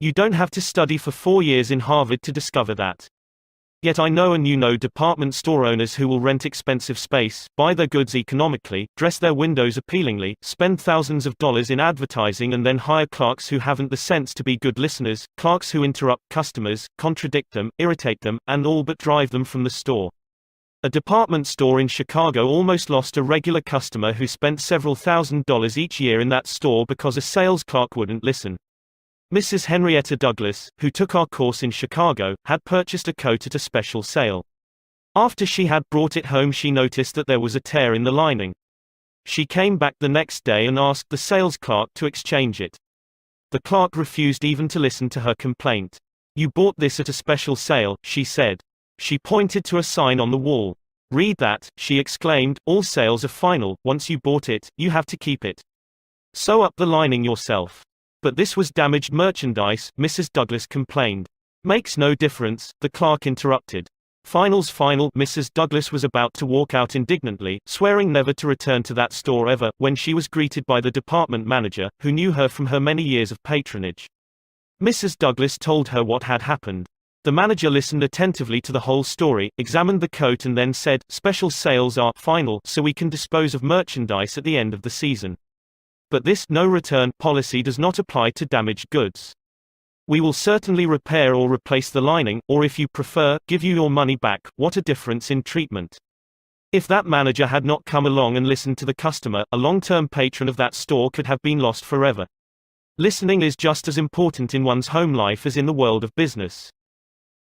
You don't have to study for 4 years in Harvard to discover that. Yet I know and you know department store owners who will rent expensive space, buy their goods economically, dress their windows appealingly, spend thousands of dollars in advertising and then hire clerks who haven't the sense to be good listeners, clerks who interrupt customers, contradict them, irritate them, and all but drive them from the store. A department store in Chicago almost lost a regular customer who spent several $1,000s each year in that store because a sales clerk wouldn't listen. Mrs. Henrietta Douglas, who took our course in Chicago, had purchased a coat at a special sale. After she had brought it home, she noticed that there was a tear in the lining. She came back the next day and asked the sales clerk to exchange it. The clerk refused even to listen to her complaint. "You bought this at a special sale," she said. She pointed to a sign on the wall. "Read that," she exclaimed. "All sales are final. Once you bought it, you have to keep it. Sew up the lining yourself." "But this was damaged merchandise," Mrs. Douglas complained. "Makes no difference," the clerk interrupted. "Final's final." Mrs. Douglas was about to walk out indignantly, swearing never to return to that store ever, when she was greeted by the department manager, who knew her from her many years of patronage. Mrs. Douglas told her what had happened. The manager listened attentively to the whole story, examined the coat and then said, "Special sales are final, so we can dispose of merchandise at the end of the season. But this no return policy does not apply to damaged goods. We will certainly repair or replace the lining, or if you prefer, give you your money back." What a difference in treatment. If that manager had not come along and listened to the customer, a long-term patron of that store could have been lost forever. Listening is just as important in one's home life as in the world of business.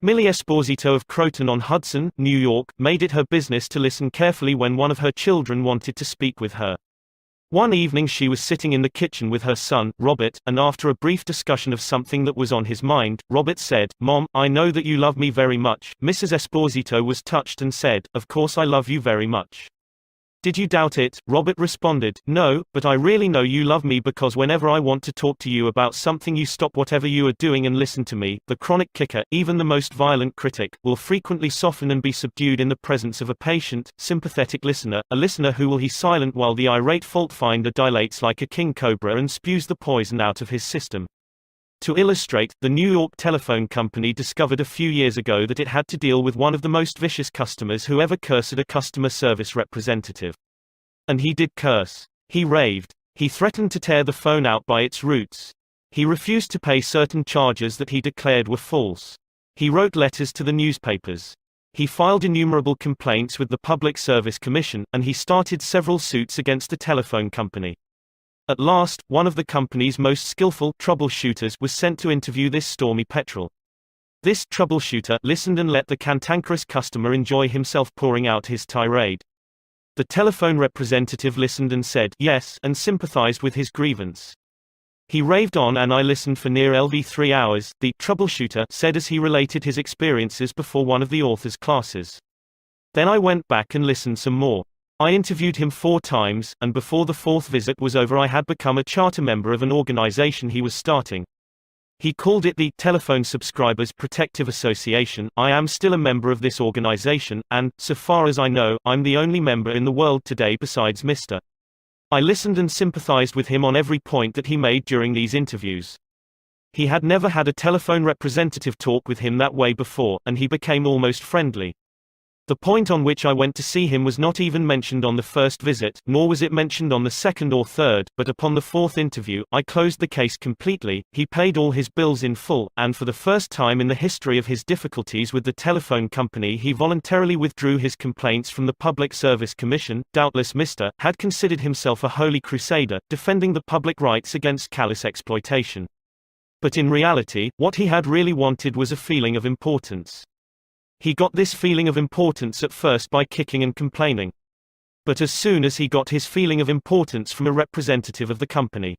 Millie Esposito of Croton-on-Hudson, New York, made it her business to listen carefully when one of her children wanted to speak with her. One evening she was sitting in the kitchen with her son, Robert, and after a brief discussion of something that was on his mind, Robert said, "Mom, I know that you love me very much." Mrs. Esposito was touched and said, "Of course I love you very much. Did you doubt it?" Robert responded, "No, but I really know you love me because whenever I want to talk to you about something you stop whatever you are doing and listen to me." The chronic kicker, even the most violent critic, will frequently soften and be subdued in the presence of a patient, sympathetic listener, a listener who will be silent while the irate fault-finder dilates like a king cobra and spews the poison out of his system. To illustrate, the New York Telephone Company discovered a few years ago that it had to deal with one of the most vicious customers who ever cursed a customer service representative. And he did curse. He raved. He threatened to tear the phone out by its roots. He refused to pay certain charges that he declared were false. He wrote letters to the newspapers. He filed innumerable complaints with the Public Service Commission, and he started several suits against the telephone company. At last, one of the company's most skillful troubleshooters was sent to interview this stormy petrel. This troubleshooter listened and let the cantankerous customer enjoy himself pouring out his tirade. The telephone representative listened and said yes and sympathized with his grievance. He raved on and I listened for nearly 3 hours, the troubleshooter said as he related his experiences before one of the author's classes. Then I went back and listened some more. I interviewed him 4 times, and before the 4th visit was over I had become a charter member of an organization he was starting. He called it the Telephone Subscribers Protective Association. I am still a member of this organization, and, so far as I know, I'm the only member in the world today besides Mr. I listened and sympathized with him on every point that he made during these interviews. He had never had a telephone representative talk with him that way before, and he became almost friendly. The point on which I went to see him was not even mentioned on the first visit, nor was it mentioned on the second or third, but upon the 4th interview, I closed the case completely. He paid all his bills in full, and for the first time in the history of his difficulties with the telephone company he voluntarily withdrew his complaints from the Public Service Commission. Doubtless Mr. had considered himself a holy crusader, defending the public rights against callous exploitation. But in reality, what he had really wanted was a feeling of importance. He got this feeling of importance at first by kicking and complaining. But as soon as he got his feeling of importance from a representative of the company,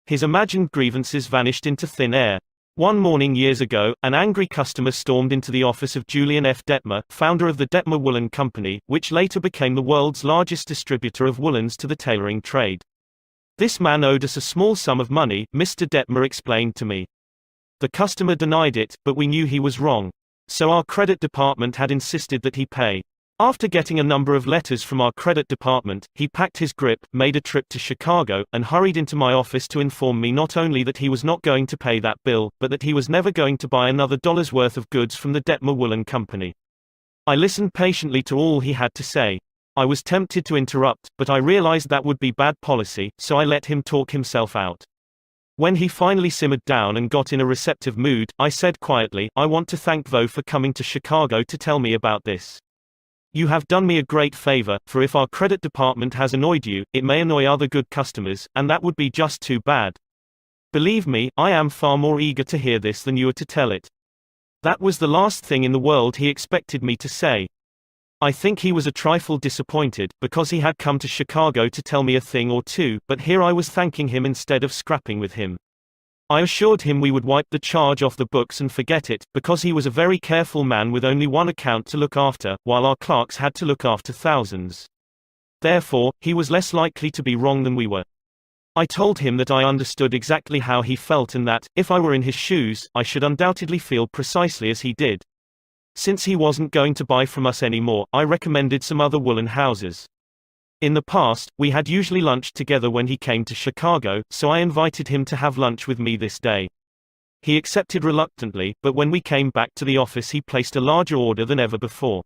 his imagined grievances vanished into thin air. One morning years ago, an angry customer stormed into the office of Julian F. Detmer, founder of the Detmer Woolen Company, which later became the world's largest distributor of woolens to the tailoring trade. "This man owed us a small sum of money," Mr. Detmer explained to me. "The customer denied it, but we knew he was wrong. So our credit department had insisted that he pay. After getting a number of letters from our credit department, he packed his grip, made a trip to Chicago, and hurried into my office to inform me not only that he was not going to pay that bill, but that he was never going to buy another dollar's worth of goods from the Detmer Woolen Company. I listened patiently to all he had to say. I was tempted to interrupt, but I realized that would be bad policy, so I let him talk himself out. When he finally simmered down and got in a receptive mood, I said quietly, "I want to thank Vo for coming to Chicago to tell me about this. You have done me a great favor, for if our credit department has annoyed you, it may annoy other good customers, and that would be just too bad. Believe me, I am far more eager to hear this than you are to tell it." That was the last thing in the world he expected me to say. I think he was a trifle disappointed, because he had come to Chicago to tell me a thing or two, but here I was thanking him instead of scrapping with him. I assured him we would wipe the charge off the books and forget it, because he was a very careful man with only one account to look after, while our clerks had to look after thousands. Therefore, he was less likely to be wrong than we were. I told him that I understood exactly how he felt and that, if I were in his shoes, I should undoubtedly feel precisely as he did. Since he wasn't going to buy from us anymore, I recommended some other woolen houses. In the past, we had usually lunched together when he came to Chicago, so I invited him to have lunch with me this day. He accepted reluctantly, but when we came back to the office he placed a larger order than ever before.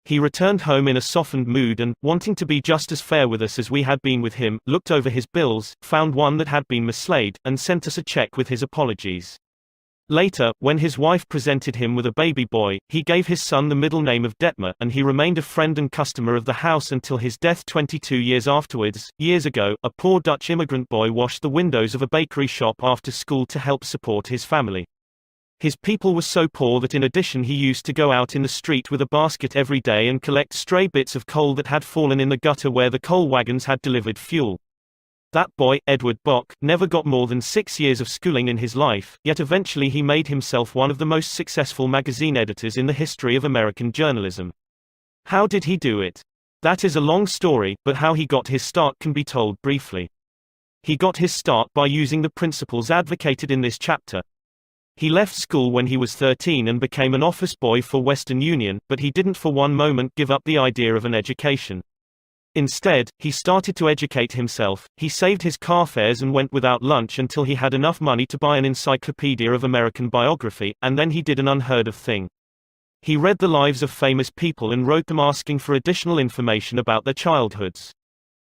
He returned home in a softened mood and, wanting to be just as fair with us as we had been with him, looked over his bills, found one that had been mislaid, and sent us a check with his apologies. Later, when his wife presented him with a baby boy, he gave his son the middle name of Detmer, and he remained a friend and customer of the house until his death 22 years afterwards. Years ago, a poor Dutch immigrant boy washed the windows of a bakery shop after school to help support his family. His people were so poor that in addition he used to go out in the street with a basket every day and collect stray bits of coal that had fallen in the gutter where the coal wagons had delivered fuel. That boy, Edward Bock, never got more than 6 years of schooling in his life, yet eventually he made himself one of the most successful magazine editors in the history of American journalism. How did he do it? That is a long story, but how he got his start can be told briefly. He got his start by using the principles advocated in this chapter. He left school when he was 13 and became an office boy for Western Union, but he didn't for one moment give up the idea of an education. Instead, he started to educate himself. He saved his car fares and went without lunch until he had enough money to buy an encyclopedia of American biography, and then he did an unheard of thing. He read the lives of famous people and wrote them asking for additional information about their childhoods.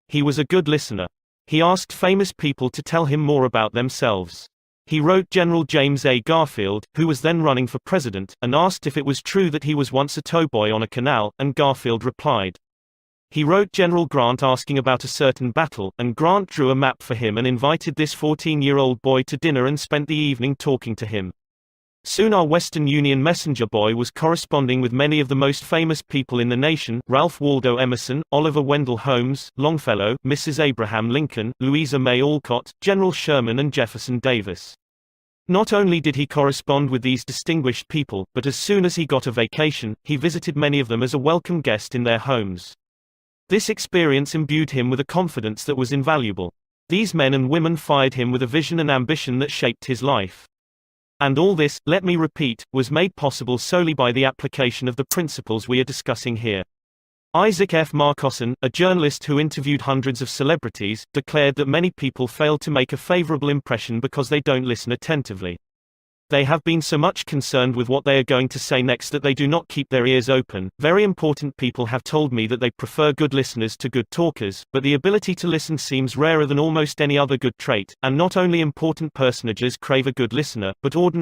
He was a good listener. He asked famous people to tell him more about themselves. He wrote General James A. Garfield, who was then running for president, and asked if it was true that he was once a towboy on a canal, and Garfield replied. He wrote General Grant asking about a certain battle, and Grant drew a map for him and invited this 14-year-old boy to dinner and spent the evening talking to him. Soon our Western Union messenger boy was corresponding with many of the most famous people in the nation: Ralph Waldo Emerson, Oliver Wendell Holmes, Longfellow, Mrs. Abraham Lincoln, Louisa May Alcott, General Sherman and Jefferson Davis. Not only did he correspond with these distinguished people, but as soon as he got a vacation, he visited many of them as a welcome guest in their homes. This experience imbued him with a confidence that was invaluable. These men and women fired him with a vision and ambition that shaped his life. And all this, let me repeat, was made possible solely by the application of the principles we are discussing here. Isaac F. Marcosson, a journalist who interviewed hundreds of celebrities, declared that many people fail to make a favorable impression because they don't listen attentively. They have been so much concerned with what they are going to say next that they do not keep their ears open. Very important people have told me that they prefer good listeners to good talkers, but the ability to listen seems rarer than almost any other good trait, and not only important personages crave a good listener, but ordinary